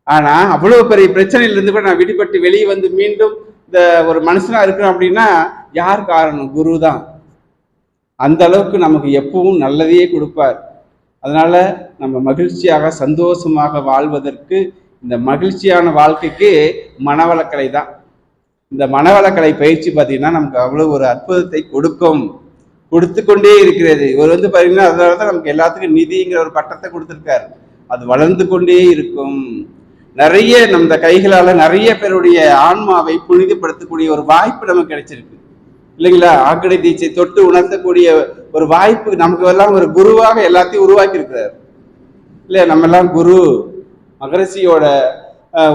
ஆனா அவ்வளவு பெரிய பிரச்சனையிலிருந்து கூட நான் விடுபட்டு வெளியே வந்து மீண்டும் இந்த ஒரு மனுஷனா இருக்கிறோம் அப்படின்னா யார் காரணம்? குரு தான். அந்த அளவுக்கு நமக்கு எப்பவும் நல்லதையே கொடுப்பார். அதனால நம்ம மகிழ்ச்சியாக சந்தோஷமாக வாழ்வதற்கு இந்த மகிழ்ச்சியான வாழ்க்கைக்கு மனவளக்கலை தான். இந்த மனவளக்கலை பயிற்சி பார்த்தீங்கன்னா நமக்கு அவ்வளவு ஒரு அற்புதத்தை கொடுத்து கொண்டே இருக்கிறது. இவர் வந்து பார்த்தீங்கன்னா அதனால தான் நமக்கு எல்லாத்துக்கும் நிதிங்கிற ஒரு பட்டத்தை கொடுத்துருக்காரு. அது வளர்ந்து கொண்டே இருக்கும். நிறைய நம்ம கைகளால நிறைய பேருடைய ஆன்மாவை புனிதப்படுத்தக்கூடிய ஒரு வாய்ப்பு நமக்கு கிடைச்சிருக்கு இல்லைங்களா? ஆக்கடை தீட்சை தொட்டு உணர்த்தக்கூடிய ஒரு வாய்ப்பு நமக்கு எல்லாம் ஒரு குருவாக எல்லாத்தையும் உருவாக்கி இருக்கிறார் இல்லையா? நம்ம எல்லாம் குரு. மகரிஷியோட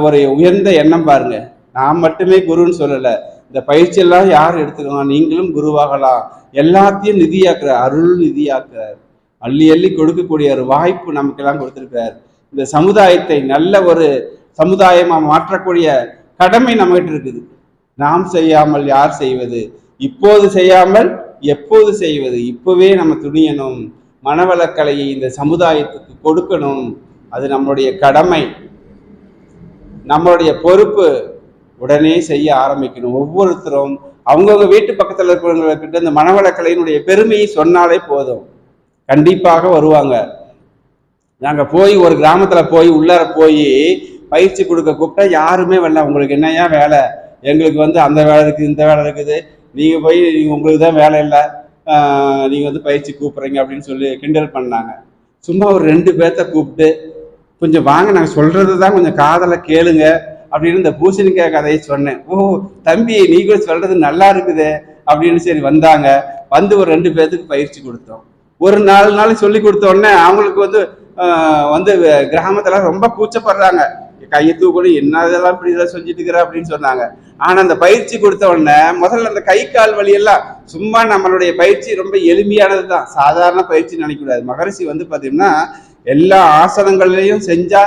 ஒரு உயர்ந்த எண்ணம் பாருங்க, நான் மட்டுமே குருன்னு சொல்லலை, இந்த பயிற்சியெல்லாம் யார் எடுத்துக்கலாம், நீங்களும் குருவாகலாம், எல்லாத்தையும் நிதியாக்குறார், அருள் நிதியாக்குறார், அள்ளி அள்ளி கொடுக்கக்கூடிய ஒரு வாய்ப்பு நமக்கெல்லாம் கொடுத்துருக்கிறார். இந்த சமுதாயத்தை நல்ல ஒரு சமுதாயமா மாற்றக்கூடிய கடமை நம்மகிட்ட இருக்குது. நாம் செய்யாமல் யார் செய்வது? இப்போது செய்யாமல் எப்போது செய்வது? இப்பவே நம்ம துணியணும். மனவளக்கலையை இந்த சமுதாயத்துக்கு கொடுக்கணும். அது நம்மளுடைய கடமை, நம்மளுடைய பொறுப்பு. உடனே செய்ய ஆரம்பிக்கணும். ஒவ்வொருத்தரும் அவங்கவுங்க வீட்டு பக்கத்தில் இருக்கிறவங்கக்கிட்ட இந்த மனவளக்கலையினுடைய பெருமையை சொன்னாலே போதும், கண்டிப்பாக வருவாங்க. நாங்கள் போய் ஒரு கிராமத்தில் போய் உள்ளார போய் பயிற்சி கொடுக்க கூப்பிட்டா யாருமே வரல. உங்களுக்கு என்னையா வேலை? எங்களுக்கு வந்து அந்த வேலை இருக்குது, இந்த வேலை இருக்குது, நீங்கள் போய் உங்களுக்கு தான் வேலை இல்லை, நீங்கள் வந்து பயிற்சி கூப்பிட்றீங்க அப்படின்னு சொல்லி கிண்டல் பண்ணாங்க. சும்மா ஒரு 2 பேர்த்த கூப்பிட்டு கொஞ்சம் வாங்க, நாங்கள் சொல்கிறது தான் கொஞ்சம் காதலை கேளுங்க அப்படின்னு இந்த பூசணிக்காய் கதையை சொன்னேன். ஓ தம்பி, நீங்கள் சொல்கிறது நல்லா இருக்குது அப்படின்னு சரி வந்தாங்க. வந்து ஒரு 2 பேர்த்துக்கு பயிற்சி கொடுத்தோம். ஒரு 4 நாள் சொல்லி கொடுத்த உடனே அவங்களுக்கு வந்து கிராமத்தில் ரொம்ப கூச்சப்படுறாங்க. கையை தூக்கணும், என்ன இதெல்லாம் இப்படி இதெல்லாம் செஞ்சுட்டு இருக்கிற அப்படின்னு சொன்னாங்க. ஆனா அந்த பயிற்சி கொடுத்த உடனே முதல்ல அந்த கை கால் வலியெல்லாம் சும்மா, நம்மளுடைய பயிற்சி ரொம்ப எளிமையானது தான், சாதாரண பயிற்சி நினைக்கக்கூடாது. மகரிஷி வந்து பார்த்தீங்கன்னா எல்லா ஆசனங்கள்லையும் செஞ்சா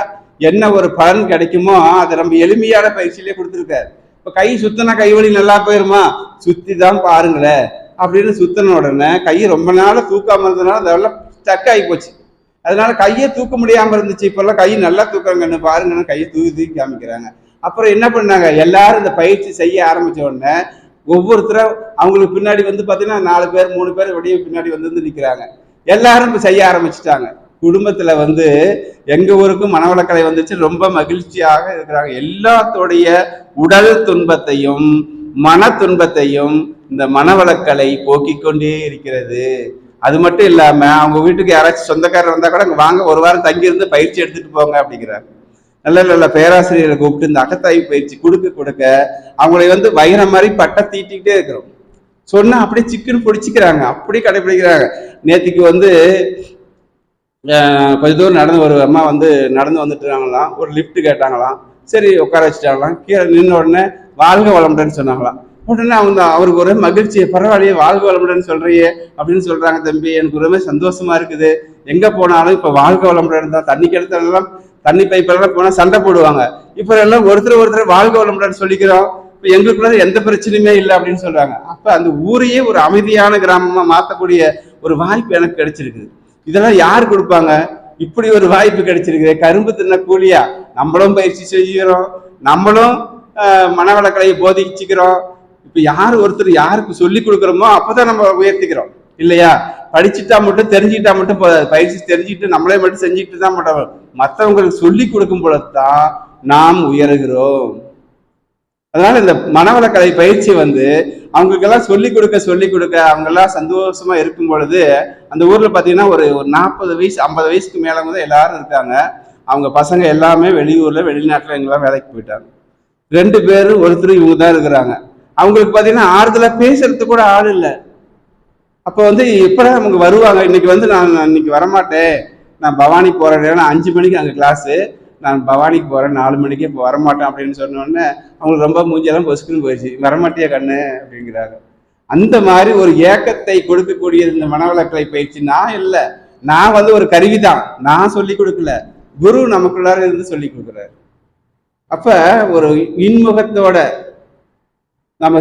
என்ன ஒரு பலன் கிடைக்குமோ அதை ரொம்ப எளிமையான பயிற்சியிலே கொடுத்துருக்காரு. இப்போ கை சுத்தினா கை வலி நல்லா போயிருமா? சுத்தி தான் பாருங்களேன் அப்படின்னு சுத்தின உடனே கை ரொம்ப நாள் தூக்காம இருந்ததுனால அதெல்லாம் ஸ்டக் ஆகி போச்சு. அதனால கையை தூக்க முடியாம இருந்துச்சு. இப்பெல்லாம் கை நல்லா தூக்குறாங்கன்னு பாருங்கன்னு கையை தூக்கி காமிக்கிறாங்க. அப்புறம் என்ன பண்ணாங்க, எல்லாரும் இந்த பயிற்சி செய்ய ஆரம்பிச்ச உடனே ஒவ்வொருத்தரும் அவங்களுக்கு பின்னாடி வந்து பார்த்தீங்கன்னா 4 பேர் 3 பேர் வெளியே பின்னாடி வந்து நிற்கிறாங்க. எல்லாரும் இப்போ செய்ய ஆரம்பிச்சுட்டாங்க. குடும்பத்துல வந்து எங்க ஊருக்கும் மனவளக்கலை வந்துச்சு, ரொம்ப மகிழ்ச்சியாக இருக்கிறாங்க. எல்லாத்தோடைய உடல் துன்பத்தையும் மன துன்பத்தையும் இந்த மனவளக்கலை போக்கிக் கொண்டே இருக்கிறது. அது மட்டும் இல்லாம அவங்க வீட்டுக்கு யாராச்சும் சொந்தக்காரர் வந்தா கூட அங்க வாங்க, ஒரு வாரம் தங்கி இருந்து பயிற்சி எடுத்துட்டு போங்க அப்படிங்கிறார். நல்ல நல்ல பேராசிரியர்களை கூப்பிட்டு இந்த அகத்தாய்வு பயிற்சி கொடுக்க அவங்களை வந்து வைரம் மாதிரி பட்டை தீட்டிக்கிட்டே இருக்கிறோம். சொன்னா அப்படியே சிக்கன் பிடிச்சிக்கிறாங்க, அப்படி கடைபிடிக்கிறாங்க. நேற்றுக்கு வந்து கொஞ்ச தூரம் நடந்து ஒரு அம்மா வந்து நடந்து வந்துட்டுருக்காங்களாம். ஒரு லிஃப்ட் கேட்டாங்களாம், சரி உட்கார வச்சுட்டாங்களாம். கீழே நின்ன உடனே வாழ்க வளமுடன் சொன்னாங்களாம். உடனே அவங்க அவருக்கு ஒரு மகிழ்ச்சி, பரவாயில்லையே வாழ்க வளமுடன் சொல்றியே அப்படின்னு சொல்றாங்க. தம்பி எனக்கு ரொம்ப சந்தோஷமா இருக்குது, எங்க போனாலும் இப்ப வாழ்க வளமுடன் தான். தண்ணி கிணத்துலாம் தண்ணி பைப்பெல்லாம் போனா சண்டை போடுவாங்க, இப்ப எல்லாம் ஒருத்தர் வாழ்க வளமுடன் சொல்லிக்கிறோம், இப்ப எங்களுக்குள்ள எந்த பிரச்சனையுமே இல்லை அப்படின்னு சொல்றாங்க. அப்ப அந்த ஊரையே ஒரு அமைதியான கிராமமா மாற்றக்கூடிய ஒரு வாய்ப்பு எனக்கு கிடைச்சிருக்குது. இதெல்லாம் யார் கொடுப்பாங்க? இப்படி ஒரு வாய்ப்பு கிடைச்சிருக்கு. கரும்பு தின்ன கூலியா நம்மளும் பயிற்சி செய்கிறோம், நம்மளும் மனவளக்கலையை போதிச்சுக்கிறோம். இப்ப ஒருத்தர் யாருக்கு சொல்லி கொடுக்குறோமோ அப்பதான் நம்ம உயர்த்திக்கிறோம் இல்லையா? படிச்சுட்டா மட்டும் தெரிஞ்சுக்கிட்டா மட்டும் பயிற்சி தெரிஞ்சுக்கிட்டு நம்மளே மட்டும் செஞ்சுக்கிட்டு தான் மட்டும் மற்றவங்களுக்கு சொல்லி கொடுக்கும் பொழுதுதான் நாம் உயர்கிறோம். அதனால இந்த மனவளக்கலை பயிற்சி வந்து அவங்களுக்கெல்லாம் சொல்லி கொடுக்க அவங்க எல்லாம் சந்தோஷமா இருக்கும் பொழுது அந்த ஊர்ல பாத்தீங்கன்னா ஒரு 40 வயசு 50 வயசுக்கு மேல வந்து எல்லாரும் இருக்காங்க. அவங்க பசங்க எல்லாமே வெளியூர்ல வெளிநாட்டுல எங்கெல்லாம் வேலைக்கு போயிட்டாங்க. 2 பேரும் ஒருத்தர் இவங்க தான் இருக்கிறாங்க. அவங்களுக்கு பாத்தீங்கன்னா ஆறுதலா பேசுறதுக்கு கூட ஆள் இல்லை. அப்ப வந்து எப்படா அவங்க வருவாங்க? இன்னைக்கு வந்து நான் இன்னைக்கு வரமாட்டேன், நான் பவானி போறேன், 5 மணிக்கு அங்க கிளாஸு, நான் பவானிக்கு போறேன், 4 மணிக்கு இப்போ வரமாட்டேன் அப்படின்னு சொன்ன உடனே அவங்களுக்கு ரொம்ப மூஞ்சியெல்லாம் பொசுக்குன்னு போயிடுச்சு. வரமாட்டியா கண்ணு அப்படிங்கிறாங்க. அந்த மாதிரி ஒரு ஏக்கத்தை கொடுக்கக்கூடிய இந்த மனவளக்கலை பயிற்சி நான் இல்லை, நான் வந்து ஒரு கருவி தான், நான் சொல்லி கொடுக்கல, குரு நமக்குள்ளார இருந்து சொல்லி கொடுக்குறாரு. அப்ப ஒரு இன்முகத்தோட நம்ம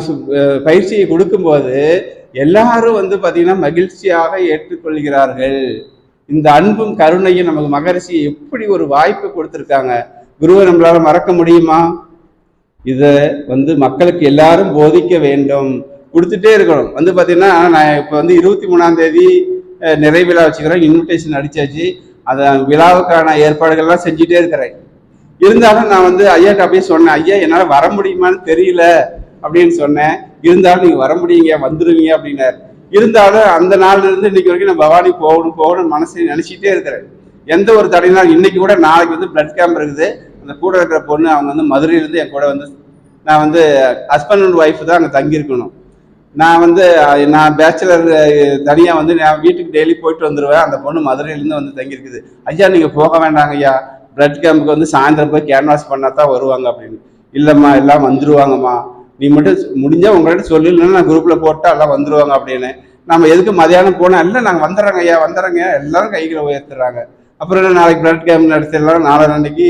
பயிற்சியை கொடுக்கும்போது எல்லாரும் வந்து பாத்தீங்கன்னா மகிழ்ச்சியாக ஏற்றுக்கொள்கிறார்கள். இந்த அன்பும் கருணையும் நமக்கு மகரிஷி எப்படி ஒரு வாய்ப்பு கொடுத்துருக்காங்க. குருவை நம்மளால மறக்க முடியுமா? இதை வந்து மக்களுக்கு எல்லாரும் போதிக்க வேண்டும், கொடுத்துட்டே இருக்கணும். வந்து பாத்தீங்கன்னா நான் இப்போ வந்து 23ஆம் தேதி நிறைய விழா வச்சுக்கிறேன், இன்விடேஷன் அடிச்சாச்சு, அதை விழாவுக்கான ஏற்பாடுகள்லாம் செஞ்சுட்டே இருக்கிறேன். இருந்தாலும் நான் வந்து ஐயாட்ட அப்படியே சொன்னேன், ஐயா என்னால் வர முடியுமான்னு தெரியல அப்படின்னு சொன்னேன். இருந்தாலும் நீங்க வர முடியுங்க, வந்துருவீங்க அப்படின்னாரு. இருந்தாலும் அந்த நாள்ல இருந்து இன்னைக்கு வரைக்கும் நான் பவானி போகணும் மனசை நினைச்சிட்டே இருக்கிறேன். எந்த ஒரு தடையினாலும் இன்னைக்கு கூட நாளைக்கு வந்து பிளட் கேம்ப் இருக்குது. அந்த கூட இருக்கிற பொண்ணு அவங்க வந்து மதுரையிலேருந்து என் கூட வந்து, நான் வந்து ஹஸ்பண்ட் அண்ட் ஒய்ஃப் தான் அங்கே தங்கியிருக்கணும். நான் பேச்சுலர் தனியாக வந்து நான் வீட்டுக்கு டெய்லி போயிட்டு வந்துடுவேன். அந்த பொண்ணு மதுரையிலேருந்து வந்து தங்கியிருக்குது. ஐயா நீங்கள் போக வேண்டாங்க ஐயா, பிளட் கேம்புக்கு வந்து சாயந்தரம் போய் கேன்வாஸ் பண்ணால் தான் வருவாங்க அப்படின்னு. இல்லைம்மா எல்லாம் வந்துருவாங்கம்மா, நீ மட்டும் முடிஞ்சா உங்கள்கிட்ட சொல்லிடலன்னா நான் குரூப்ல போட்டா எல்லாம் வந்துருவாங்க அப்படின்னு. நம்ம எதுக்கு மதியானம் போனா இல்லை நாங்கள் வந்துடுறோங்க ஐயா வந்துடுறோங்க, எல்லாரும் கைகளை உயர்த்துறாங்க. அப்புறம் நாளைக்கு பிளட் கேம்ப் நடத்திடலாம், நாளைக்கு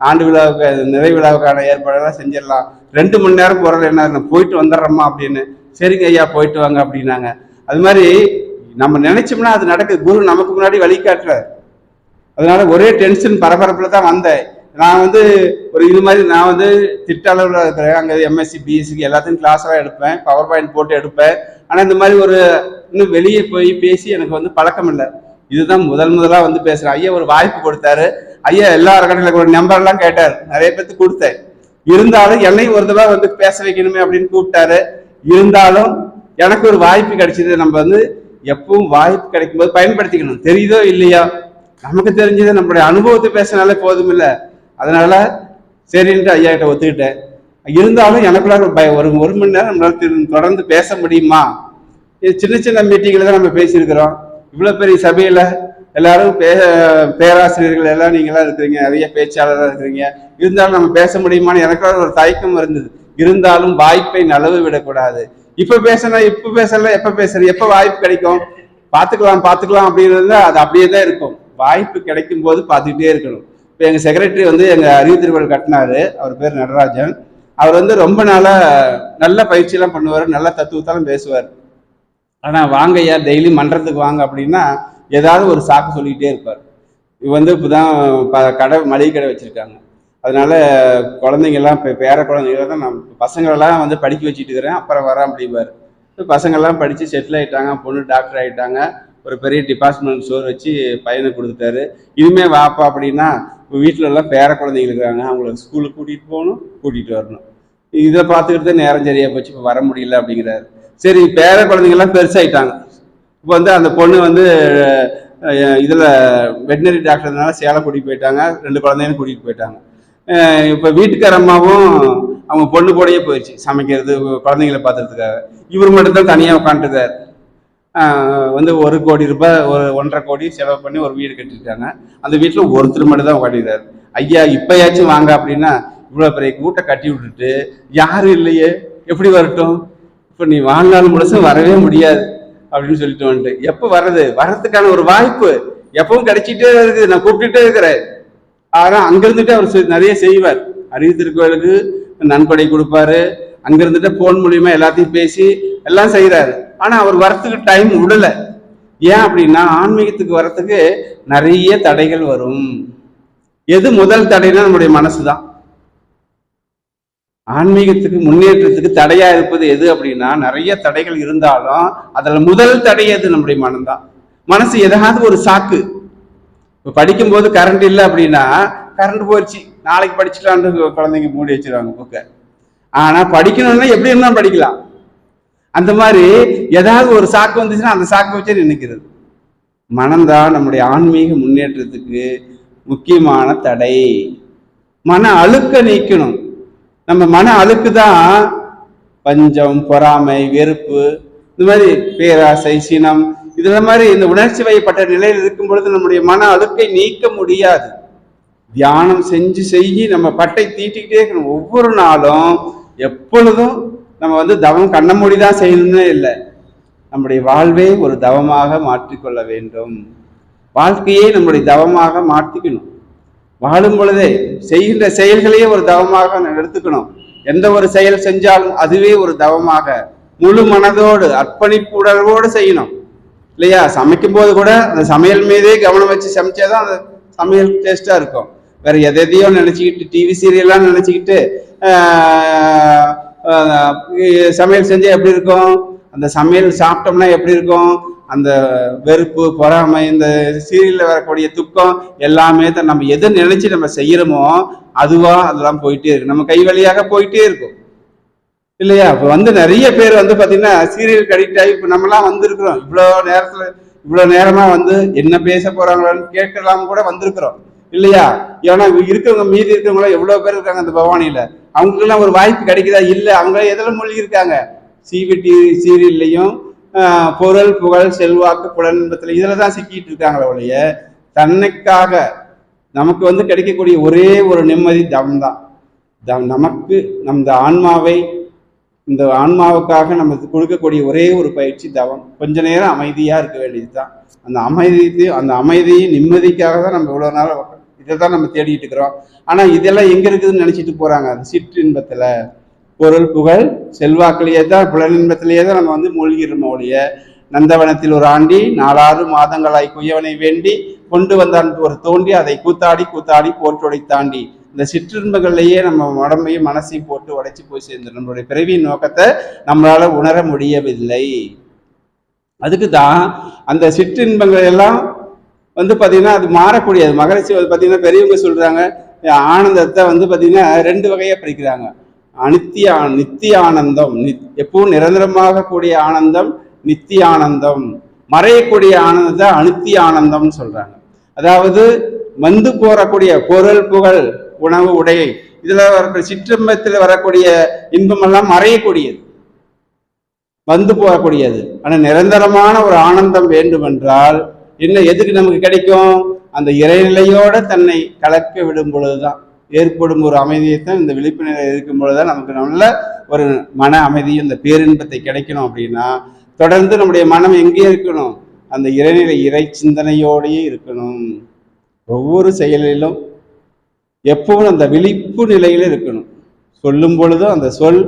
ஆண்டு விழாவுக்கு நிறைவு விழாவுக்கான ஏற்பாடெல்லாம் செஞ்சிடலாம், 2 மணி நேரம் போறது என்ன, போயிட்டு வந்துடுறோம்மா அப்படின்னு. சரிங்க ஐயா போயிட்டு வாங்க அப்படின்னாங்க. அது மாதிரி நம்ம நினைச்சோம்னா அது நடக்குது. குரு நமக்கு முன்னாடி வழிகாட்டுறாரு. அதனால ஒரே டென்ஷன் பரபரப்புல தான் வந்தேன். நான் வந்து ஒரு இது மாதிரி நான் வந்து திட்ட அளவில் இருக்கிறேன். அங்கே எம்எஸ்சி பிஎஸ்சிக்கு எல்லாத்தையும் கிளாஸ்லாம் எடுப்பேன், பவர் பாயிண்ட் போட்டு எடுப்பேன். ஆனால் இந்த மாதிரி ஒரு இன்னும் வெளியே போய் பேசி எனக்கு வந்து பழக்கம் இல்லை. இதுதான் முதலாக வந்து பேசுகிறேன். ஐயா ஒரு வாய்ப்பு கொடுத்தாரு. ஐயா எல்லா கடையில் ஒரு நம்பர்லாம் கேட்டார், நிறைய பேருக்கு கொடுத்தேன். இருந்தாலும் என்னையும் ஒரு தடவை வந்து பேச வைக்கணுமே அப்படின்னு கூப்பிட்டாரு. இருந்தாலும் எனக்கு ஒரு வாய்ப்பு கிடைச்சிது. நம்ம வந்து எப்பவும் வாய்ப்பு கிடைக்கும் போது பயன்படுத்திக்கணும். தெரியுதோ இல்லையா, நமக்கு தெரிஞ்சதை நம்மளுடைய அனுபவத்தை பேசினாலே போதும் இல்லை. அதனால சரின்ட்டு ஐயா கிட்ட ஒத்துக்கிட்டேன். இருந்தாலும் எனக்குள்ள ஒரு 1 மணி நேரம் நம்மளால தொடர்ந்து பேச முடியுமா? சின்ன சின்ன மீட்டிங்ல தான் நம்ம பேசியிருக்கிறோம். இவ்வளவு பெரிய சபையில எல்லாரும் பேராசிரியர்கள் எல்லாம் நீங்களாம் இருக்கிறீங்க, நிறைய பேச்சாளராக இருக்கிறீங்க. இருந்தாலும் நம்ம பேச முடியுமான்னு எனக்குள்ள ஒரு தயக்கம் இருந்தது. இருந்தாலும் வாய்ப்பை நழுவ விடக்கூடாது. இப்ப பேசணும், இப்ப பேசல, எப்ப பேசுறது, எப்ப வாய்ப்பு கிடைக்கும், பாத்துக்கலாம் அப்படின்றது அது அப்படியே தான் இருக்கும். வாய்ப்பு கிடைக்கும் போது பார்த்துக்கிட்டே இருக்கணும். இப்போ எங்க செக்ரட்டரி வந்து எங்க அறிவு திருவள்ளுவர் கட்டினாரு, அவர் பேர் நடராஜன். அவர் வந்து ரொம்ப நாளா நல்ல பயிற்சியெல்லாம் பண்ணுவார், நல்ல தத்துவத்தாலும் பேசுவார். ஆனா வாங்க ஐயா டெய்லி மன்றத்துக்கு வாங்க அப்படின்னா ஏதாவது ஒரு சாக்கு சொல்லிக்கிட்டே இருப்பார். இது வந்து இப்போதான் கடை மளிகை கடை வச்சிருக்காங்க. அதனால குழந்தைங்கெல்லாம் பேர குழந்தைங்கள தான் நான் பசங்களெல்லாம் வந்து படிக்க வச்சுட்டு இருக்கிறேன், அப்புறம் வரேன் அப்படிம்பார். பசங்கள்லாம் படித்து செட்டில் ஆகிட்டாங்க, பொண்ணு டாக்டர் ஆகிட்டாங்க, ஒரு பெரிய டிபார்ட்மெண்ட் ஸ்டோர் வச்சு பையனை கொடுத்துட்டாரு. இனிமே வாப்பா அப்படின்னா இப்போ வீட்டில எல்லாம் பேர குழந்தைங்க இருக்கிறாங்க, அவங்கள ஸ்கூலுக்கு கூட்டிகிட்டு போகணும், கூட்டிகிட்டு வரணும். இதை பார்த்துக்கிட்டு நேரம் சரியா போச்சு, இப்போ வர முடியல அப்படிங்கிறாரு. சரி, பேர குழந்தைங்கள்லாம் பெருசாயிட்டாங்க. இப்போ வந்து அந்த பொண்ணு வந்து இதில் வெட்டினரி டாக்டர்னால சேலம் கூட்டிகிட்டு போயிட்டாங்க, 2 குழந்தையும் கூட்டிகிட்டு போயிட்டாங்க. இப்போ வீட்டுக்கார அம்மாவும் அவங்க பொண்ணு கூடயே போயிடுச்சு சமைக்கிறது, குழந்தைங்களை பார்த்துறதுக்காக. இவர் மட்டும்தான் தனியாக உட்காந்துருக்காரு. வந்து 1 கோடி ரூபாய், 1.5 கோடி செலவு பண்ணி ஒரு வீடு கட்டிருக்காங்க. அந்த வீட்டில் ஒருத்தர் மட்டும் தான் உட்காந்துருக்காரு. ஐயா இப்பயாச்சும் வாங்க அப்படின்னா, இவ்வளோ பெரிய கூட்டை கட்டி விட்டுட்டு யாரும் இல்லையே, எப்படி வரட்டும், இப்போ நீ வாழ்நாள் முழுசும் வரவே முடியாது அப்படின்னு சொல்லிட்டு வந்துட்டு, எப்போ வர்றதுக்கான ஒரு வாய்ப்பு எப்பவும் கிடைச்சிட்டே இருக்குது. நான் கூப்பிட்டுட்டே இருக்கிறேன். ஆனால் அங்கிருந்துட்டு அவர் நிறைய செய்வார். அறிவு திருக்கோயிலுக்கு நன்கொடை கொடுப்பாரு, அங்கிருந்துட்டு போன் மூலியமா எல்லாத்தையும் பேசி எல்லாம் செய்யறாரு. ஆனா அவர் வரத்துக்கு டைம் விடல. ஏன் அப்படின்னா, ஆன்மீகத்துக்கு வரத்துக்கு நிறைய தடைகள் வரும். எது முதல் தடைனா நம்முடைய மனசுதான். ஆன்மீகத்துக்கு முன்னேற்றத்துக்கு தடையா இருப்பது எது அப்படின்னா, நிறைய தடைகள் இருந்தாலும் அதுல முதல் தடை எது? நம்முடைய மனம்தான். மனசு எதாவது ஒரு சாக்கு. இப்போ படிக்கும்போது கரண்ட் இல்லை அப்படின்னா, கரண்ட் போயிடுச்சு நாளைக்கு படிச்சுக்கலான்னு குழந்தைங்க மூடி வச்சிருவாங்க புக்கை. ஆனா படிக்கணும்னா எப்படி இருந்தாலும் படிக்கலாம். அந்த மாதிரி ஏதாவது ஒரு சாக்கு வந்துச்சுன்னா அந்த சாக்கு வச்சு நினைக்கிறது. மனம்தான் நம்முடைய ஆன்மீக முன்னேற்றத்துக்கு முக்கியமான தடை. மன அழுக்க நீக்கணும். நம்ம மன அழுக்கு தான் பஞ்சம், பொறாமை, வெறுப்பு, இந்த மாதிரி பேராசை, சினம், இதுல மாதிரி இந்த உணர்ச்சி வயப்பட்ட நிலையில் இருக்கும் பொழுது நம்முடைய மன அழுக்கை நீக்க முடியாது. தியானம் செஞ்சு நம்ம பட்டை தீட்டிக்கிட்டே இருக்கணும். ஒவ்வொரு நாளும் எப்பொழுதும் நம்ம வந்து தவம் கண்ண மூடிதான் செய்யணும்னு இல்லை. நம்முடைய வாழ்வை ஒரு தவமாக மாற்றிக்கொள்ள வேண்டும். வாழ்க்கையை நம்முடைய தவமாக மாற்றிக்கணும். வாழும் பொழுதே செய்கின்ற செயல்களையே ஒரு தவமாக எடுத்துக்கணும். எந்த ஒரு செயல் செஞ்சாலும் அதுவே ஒரு தவமாக முழு மனதோடு அர்ப்பணிப்பு உணர்வோடு செய்யணும் இல்லையா? சமைக்கும் போது கூட அந்த சமையல் மீதே கவனம் வச்சு சமைச்சாதான் அந்த சமையல் டேஸ்டா இருக்கும். வேற எதையோ நினைச்சுக்கிட்டு, டிவி சீரியல்லாம் நினைச்சுக்கிட்டு சமையல் செஞ்சா எப்படி இருக்கும்? அந்த சமையல் சாப்பிட்டோம்னா எப்படி இருக்கும்? அந்த வெறுப்பு, பொறாமை, இந்த சீரியல்ல வரக்கூடிய துக்கம் எல்லாமே தான். நம்ம எதை நினைச்சு நம்ம செய்யறோமோ அதுவா அதெல்லாம் போயிட்டே இருக்கு, நம்ம கை வழியாக போயிட்டே இருக்கும் இல்லையா? இப்போ வந்து நிறைய பேர் வந்து பாத்தீங்கன்னா சீரியல் அடிக்ட் ஆகி இப்போ நம்மலாம் வந்திருக்கிறோம். இவ்வளோ நேரமா வந்து என்ன பேச போறாங்களான்னு கேட்கலாம் கூட வந்திருக்கிறோம் இல்லையா? ஏன்னா இருக்கிறவங்க மீதி இருக்கிறவங்கள எவ்வளவு பேர் இருக்காங்க அந்த பவானியில. அவங்களுக்கெல்லாம் ஒரு வாய்ப்பு கிடைக்குதா? இல்லை. அவங்க எதில் மூழ்கி இருக்காங்க? சிவிடி சீரியல்லையும் பொருள், புகழ், செல்வாக்கு, புலன்பத்துல இதுல தான் சிக்கிட்டு இருக்காங்களே ஒழிய தன்னைக்காக நமக்கு வந்து கிடைக்கக்கூடிய ஒரே ஒரு நிம்மதி தவம் தான். நமக்கு இந்த ஆன்மாவை, இந்த ஆன்மாவுக்காக நமக்கு கொடுக்கக்கூடிய ஒரே ஒரு பயிற்சி தவம். கொஞ்ச நேரம் அமைதியா இருக்க வேண்டியது தான். அந்த அமைதியும் நிம்மதிக்காக தான் நம்ம இவ்வளவு நாள் இதை தான் நம்ம தேடிட்டு இருக்கிறோம். ஆனா இதெல்லாம் எங்க இருக்குதுன்னு நினைச்சிட்டு போறாங்க. அது சிற்றின்பத்துல, பொருள், புகழ், செல்வாக்கிலேயே தான், புலனின்பத்திலேயே தான் நம்ம வந்து மூழ்கிடுறோம் ஒழிய நந்தவனத்தில் ஒரு ஆண்டி 4 மாதங்களாய் குயவனை வேண்டி கொண்டு வந்தான் ஒரு தோண்டி அதை கூத்தாடி போற்றொடை தாண்டி, இந்த சிற்றின்பங்கள்லேயே நம்ம உடம்பையும் மனசையும் போட்டு உடைச்சி போய் சேர்ந்து நம்மளுடைய பிறவியின் நோக்கத்தை நம்மளால உணர முடியவில்லை. அதுக்கு தான் அந்த சிற்றின்பங்கள் எல்லாம் வந்து பார்த்தீங்கன்னா அது மாறக்கூடியது. மகரிஷி பார்த்தீங்கன்னா பெரியவங்க சொல்றாங்க, ஆனந்தத்தை வந்து பார்த்தீங்கன்னா 2 வகையா பிரிக்கிறாங்க. நித்திய ஆனந்தம், எப்பவும் நிரந்தரமாக கூடிய ஆனந்தம் நித்திய ஆனந்தம், மறையக்கூடிய ஆனந்தத்தை அனித்திய ஆனந்தம்னு சொல்றாங்க. அதாவது வந்து போறக்கூடிய பொருள், புகழ், உணவு, உடை, இதுல வரக்கூடிய சிற்றின்பத்தில் வரக்கூடிய இன்பமெல்லாம் மறையக்கூடியது, வந்து போகக்கூடியது. ஆனா நிரந்தரமான ஒரு ஆனந்தம் வேண்டுமென்றால் என்ன, எதுக்கு நமக்கு கிடைக்கும்? அந்த இறைநிலையோட தன்னை கலக்க விடும் பொழுதுதான் ஏற்படும் ஒரு அமைதியைத்தான். இந்த விழிப்பு நிலை இருக்கும் பொழுதுதான் நமக்கு நல்ல ஒரு மன அமைதியும் இந்த பேரின்பத்தை கிடைக்கணும். அப்படின்னா தொடர்ந்து நம்முடைய மனம் எங்கே இருக்கணும்? அந்த இறைநிலை, இறை சிந்தனையோடையே இருக்கணும். ஒவ்வொரு செயலிலும் எப்பவும் அந்த விழிப்பு நிலையில இருக்கணும். சொல்லும் பொழுதும் அந்த சொல்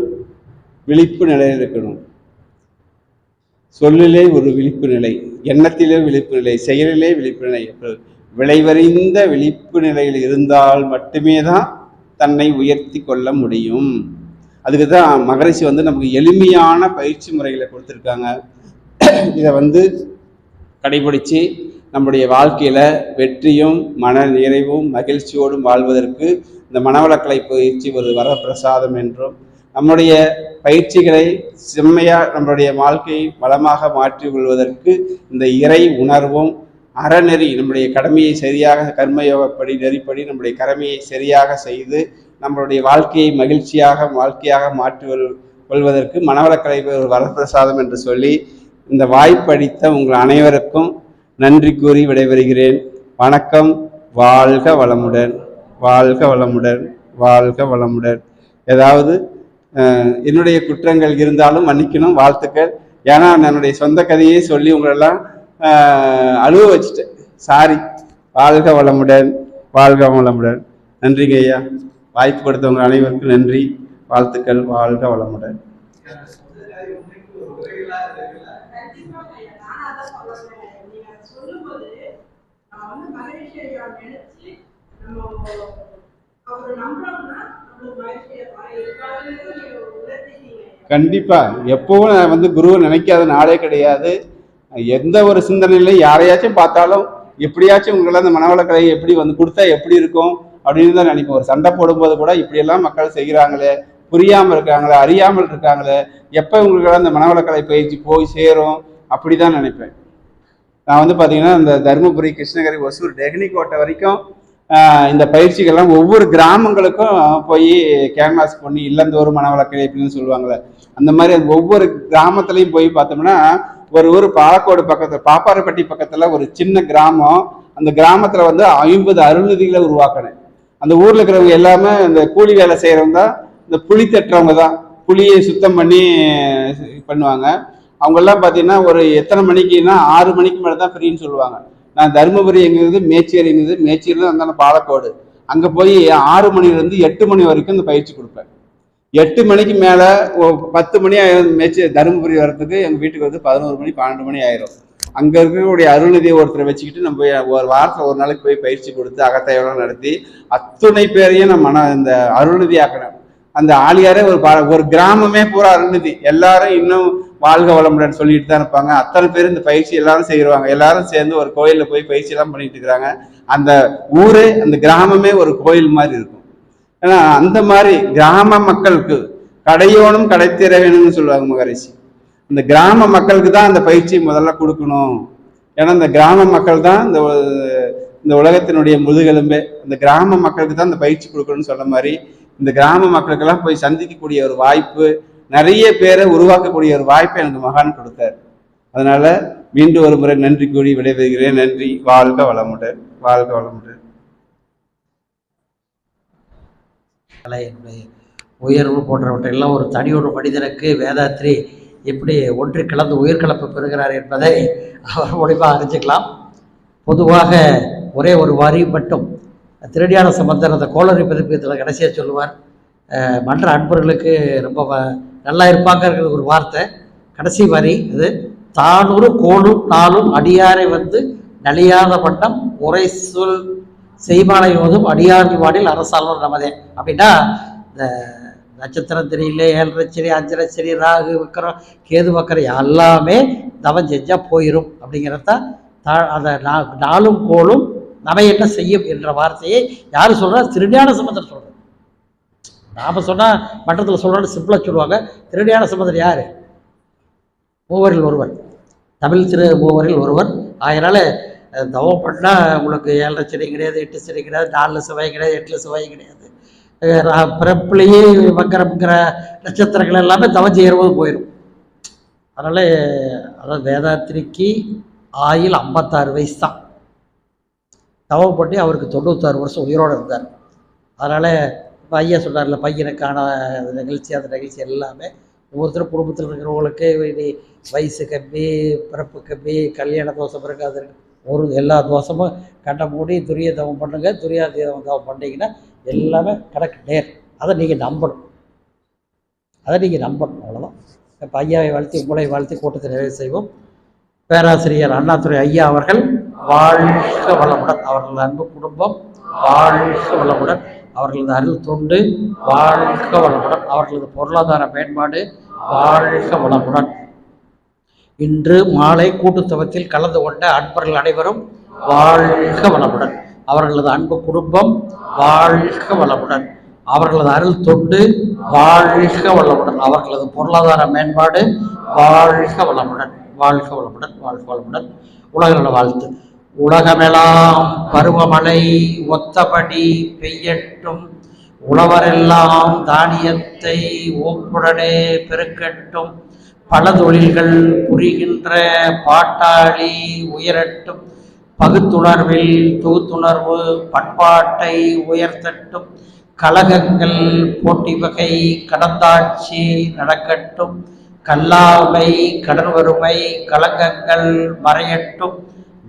விழிப்பு நிலையில் இருக்கணும். சொல்லிலே ஒரு விழிப்பு நிலை, எண்ணத்திலே விழிப்பு நிலை, செயலிலே விழிப்பு நிலை, விளைவறிந்த விழிப்பு நிலையில் இருந்தால் மட்டுமே தான் தன்னை உயர்த்தி கொள்ள முடியும். அதுக்கு தான் மகரிஷி வந்து நமக்கு எளிமையான பயிற்சி முறைகளை கொடுத்துருக்காங்க. இதை வந்து கடைபிடிச்சு நம்முடைய வாழ்க்கையில வெற்றியும் மன நிறைவும் மகிழ்ச்சியோடும் வாழ்வதற்கு இந்த மனவளக்கலை பயிற்சி ஒரு வரப்பிரசாதம் என்றும், நம்முடைய பயிற்சிகளை செம்மையாக நம்மளுடைய வாழ்க்கையை வளமாக மாற்றி கொள்வதற்கு இந்த இறை உணர்வும் அறநெறி நம்முடைய கடமையை சரியாக கர்மயோகப்படி நெறிப்படி நம்முடைய கடமையை சரியாக செய்து நம்மளுடைய வாழ்க்கையை மகிழ்ச்சியாக வாழ்க்கையாக மாற்றி கொள்வதற்கு மனவளக்கலை ஒரு வரப்பிரசாதம் என்று சொல்லி இந்த வாய்ப்பளித்த உங்கள் அனைவருக்கும் நன்றி கூறி விடைபெறுகிறேன். வணக்கம். வாழ்க வளமுடன், வாழ்க வளமுடன், வாழ்க வளமுடன். ஏதாவது என்னுடைய குற்றங்கள் இருந்தாலும் மன்னிக்கணும், வாழ்த்துக்கள். ஏன்னா என்னுடைய சொந்த கதையை சொல்லி உங்களெல்லாம் அழுவ வச்சுட்டேன், சாரி. வாழ்க வளமுடன், வாழ்க வளமுடன். நன்றிங்க ஐயா. வாய்ப்பு கொடுத்தவங்க அனைவருக்கும் நன்றி, வாழ்த்துக்கள். வாழ்க வளமுடன். கண்டிப்பா எப்பவும் நான் குருவை நினைக்காத நாளே கிடையாது. எந்த ஒரு சிந்தனையில யாரையாச்சும் பார்த்தாலும் எப்படியாச்சும் உங்களால் அந்த மனவளக்கலை எப்படி கொடுத்தா எப்படி இருக்கும் அப்படின்னு தான் நினைப்போம். ஒரு சண்டை போடும்போது கூட இப்படியெல்லாம் மக்கள் செய்கிறாங்களே, புரியாமல் இருக்காங்களே, அறியாமல் இருக்காங்களே, எப்போ உங்களுக்கெல்லாம் அந்த மனவளக்கலை பயிற்சி போய் சேரும் அப்படிதான் நினைப்பேன். நான் பார்த்தீங்கன்னா இந்த தருமபுரி, கிருஷ்ணகிரி, ஒசூர், டெக்னிக்கோட்டை வரைக்கும் இந்த பயிற்சிகள்லாம் ஒவ்வொரு கிராமங்களுக்கும் போய் கேன்வாஸ் பண்ணி இல்லந்தோறும் மனவளக்கலை அப்படின்னு சொல்லுவாங்களே, அந்த மாதிரி ஒவ்வொரு கிராமத்துலையும் போய் பார்த்தோம்னா ஒரு ஊர் பாலக்கோடு பக்கத்தில் பாப்பாரப்பட்டி பக்கத்தில் ஒரு சின்ன கிராமம். அந்த கிராமத்தில் 50 அருள்நிதிகளை உருவாக்கினேன். அந்த ஊரில் இருக்கிறவங்க எல்லாமே இந்த கூலி வேலை செய்கிறவங்க தான், இந்த புளி தட்டுறவங்க தான், புளியை சுத்தம் பண்ணி பண்ணுவாங்க. அவங்கெல்லாம் பார்த்தீங்கன்னா ஒரு எத்தனை மணிக்குன்னா 6 மணிக்கு மேலே தான் ஃப்ரீன்னு சொல்லுவாங்க. நான் தருமபுரி எங்கிறது, மேச்சேரி எங்கிறது, மேச்சேரியில் இருந்தாலும் பாலக்கோடு, அங்கே போய் 6 மணிலேருந்து 8 மணி வரைக்கும் இந்த பயிற்சி கொடுப்பேன். 8 மணிக்கு மேலே 10 மணி ஆயிரும் தருமபுரி வர்றதுக்கு. எங்கள் வீட்டுக்கு 11 மணி 12 மணி ஆயிரும். அங்கே இருக்கக்கூடிய அருள்நிதியை ஒருத்தரை வச்சுக்கிட்டு நம்ம ஒரு வாரத்தில் ஒரு நாளைக்கு போய் பயிற்சி கொடுத்து அகத்தையெல்லாம் நடத்தி அத்துணை பேரையும் நம்ம இந்த அருள்நிதி ஆக்கணும். அந்த ஆளியாரே ஒரு கிராமமே பூரா அருள்நிதி. எல்லாரும் இன்னும் வாழ்க வளமுடன் சொல்லிட்டு தான் இருப்பாங்க. அத்தனை பேர் இந்த பயிற்சி எல்லாரும் செய்வாங்க. எல்லாரும் சேர்ந்து ஒரு கோயிலில் போய் பயிற்சி எல்லாம் பண்ணிட்டு இருக்கிறாங்க. அந்த ஊரே, அந்த கிராமமே ஒரு கோயில் மாதிரி இருக்கும். ஏன்னா அந்த மாதிரி கிராம மக்களுக்கு கடையோனும் கடைத்திற வேணும்னு சொல்லுவாங்க மகரிஷி. இந்த கிராம மக்களுக்கு தான் அந்த பயிற்சி முதல்ல கொடுக்கணும். ஏன்னா இந்த கிராம மக்கள் தான் இந்த உலகத்தினுடைய முதுகெலும்பே. இந்த கிராம மக்களுக்கு தான் இந்த பயிற்சி கொடுக்கணும்னு சொன்ன மாதிரி இந்த கிராம மக்களுக்கெல்லாம் போய் சந்திக்கக்கூடிய ஒரு வாய்ப்பு, நிறைய பேரை உருவாக்கக்கூடிய ஒரு வாய்ப்பை எனக்கு மகான் கொடுத்தார். அதனால மீண்டும் ஒரு முறை நன்றி கூறி விடைபெறுகிறேன். நன்றி. வாழ்க வளமுடன், வாழ்க வளமுடன். என்னுடைய உயர்வு போன்றவற்றையெல்லாம் ஒரு தனி ஒரு மனிதனுக்கு வேதாத்ரி எப்படி ஒன்று கலந்து உயிர்கலப்பு பெறுகிறார் என்பதை அவர் மூலியமாக அறிஞ்சிக்கலாம். பொதுவாக ஒரே ஒரு வரி மட்டும் திருஞான சம்பந்தர் அந்த கோளறி பதிப்பகத்தில் கடைசியாக சொல்லுவார், மற்ற அன்பர்களுக்கு ரொம்ப நல்லா இருப்பாங்கிறது ஒரு வார்த்தை. கடைசி வரி இது, தானூறு கோளும் நாளும் அடியாரை நலியாத பட்டம் உரை சொல் செய்வானை ஓதும் அடியார்கள் வாடில் அரசாளர் நமதே. அப்படின்னா இந்த நட்சத்திரம் தெரியல, 7 சரி, 5 சரி, ராகு வக்கரம், கேது வக்கரம் எல்லாமே தவம் செஞ்சால் போயிடும் அப்படிங்கிறதான் அந்த நாளும் கோளும் நம்ம என்ன செய்யும் என்ற வார்த்தையை யார் சொல்கிறா? திருஞான சம்பந்தர் சொல்கிறார். நாம் சொன்னால் மன்றத்தில் சொல்கிறோன்னு சிம்பிளாக சொல்லுவாங்க. திருஞான சம்பந்தர் யார்? மூவரில் ஒருவர், தமிழ் திரு மூவரில் ஒருவர். அதனால் தவம் பண்ணால் உங்களுக்கு 7 சரி கிடையாது, 8 சரி கிடையாது, 4 செவ்வாய் கிடையாது, 8 செவ்வாய் கிடையாது. பிறப்புலேயே வக்கரம்ங்கிற நட்சத்திரங்கள் எல்லாமே தவம் செய்கிறபோது போயிடும். அதனால் அதாவது வேதாத்திரிக்கு ஆயுள் 56 வயசு தான். தவம் பண்ணி அவருக்கு 96 வருஷம் உயிரோடு இருந்தார். அதனால் இப்போ ஐயா சொல்கிறார்ல, பையனுக்கான நிகழ்ச்சி, அந்த நிகழ்ச்சி எல்லாமே ஒவ்வொருத்தரும் குடும்பத்தில் இருக்கிறவங்களுக்கு வயசு கம்மி, பிறப்பு கம்மி, கல்யாண தோஷம் இருக்காது, ஒரு எல்லா தோஷமும் கண்ணை மூடி துரிய தவம் பண்ணுங்க, துரியாதி தவம் பண்ணிங்கன்னா எல்லாமே கணக்கு நேர். அதை நீங்கள் நம்பணும், அவ்வளோதான். இப்போ ஐயாவை வாழ்த்தி உங்களை வாழ்த்தி கூட்டத்தை நிறைவு செய்வோம். பேராசிரியர் அண்ணாதுரை ஐயா அவர்கள் வாழ்க வளமுடன், அவர்களது அன்பு குடும்பம் வாழ்க வளமுடன், அவர்களது அருள் தொண்டு வாழ்க வளமுடன், அவர்களது பொருளாதார மேம்பாடு வாழ்க வளமுடன். இன்று மாலை கூட்டுத்தவத்தில் கலந்து கொண்ட அன்பர்கள் அனைவரும் வாழ்க வளமுடன், அவர்களது அன்பு குடும்பம் வாழ்க வளமுடன், அவர்களது அருள் தொண்டு வாழ்க வளமுடன். அவர்களது பொருளாதார மேம்பாடு வாழ்க வளமுடன், வாழ்க வளமுடன், வாழ்க வளமுடன். உலகள வாழ்த்து. உலகமெல்லாம் பருவமழை ஒத்தபடி பெய்யட்டும், உழவரெல்லாம் தானியத்தை ஓப்புடனே பெருக்கட்டும், பல தொழில்கள் புரிகின்ற பாட்டாளி உயரட்டும், பகுத்துணர்வில் தொகுத்துணர்வு பண்பாட்டை உயர்த்தட்டும், கழகங்கள் போட்டி வகை கடந்தாட்சி நடக்கட்டும், கல்லாமை கடன் வறுமை களங்கங்கள் மறையட்டும்,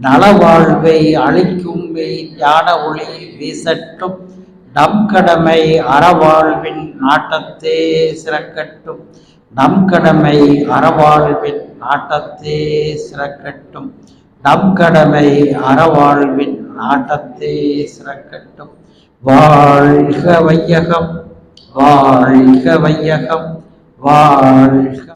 நலவாழ்வை அளிக்கும் ஞான ஒளி வீசட்டும், நம் கடமை அறவாழ்வின் நாட்டத்தே சிறக்கட்டும், நம் கடமை அறவாழ்வின் நாட்டத்தே சிறக்கட்டும், நம் கடமை அறவாழ்வின் நாட்டத்தே சிறக்கட்டும். வாழ்க வையகம், வாழ்க வையகம், வாழ்க.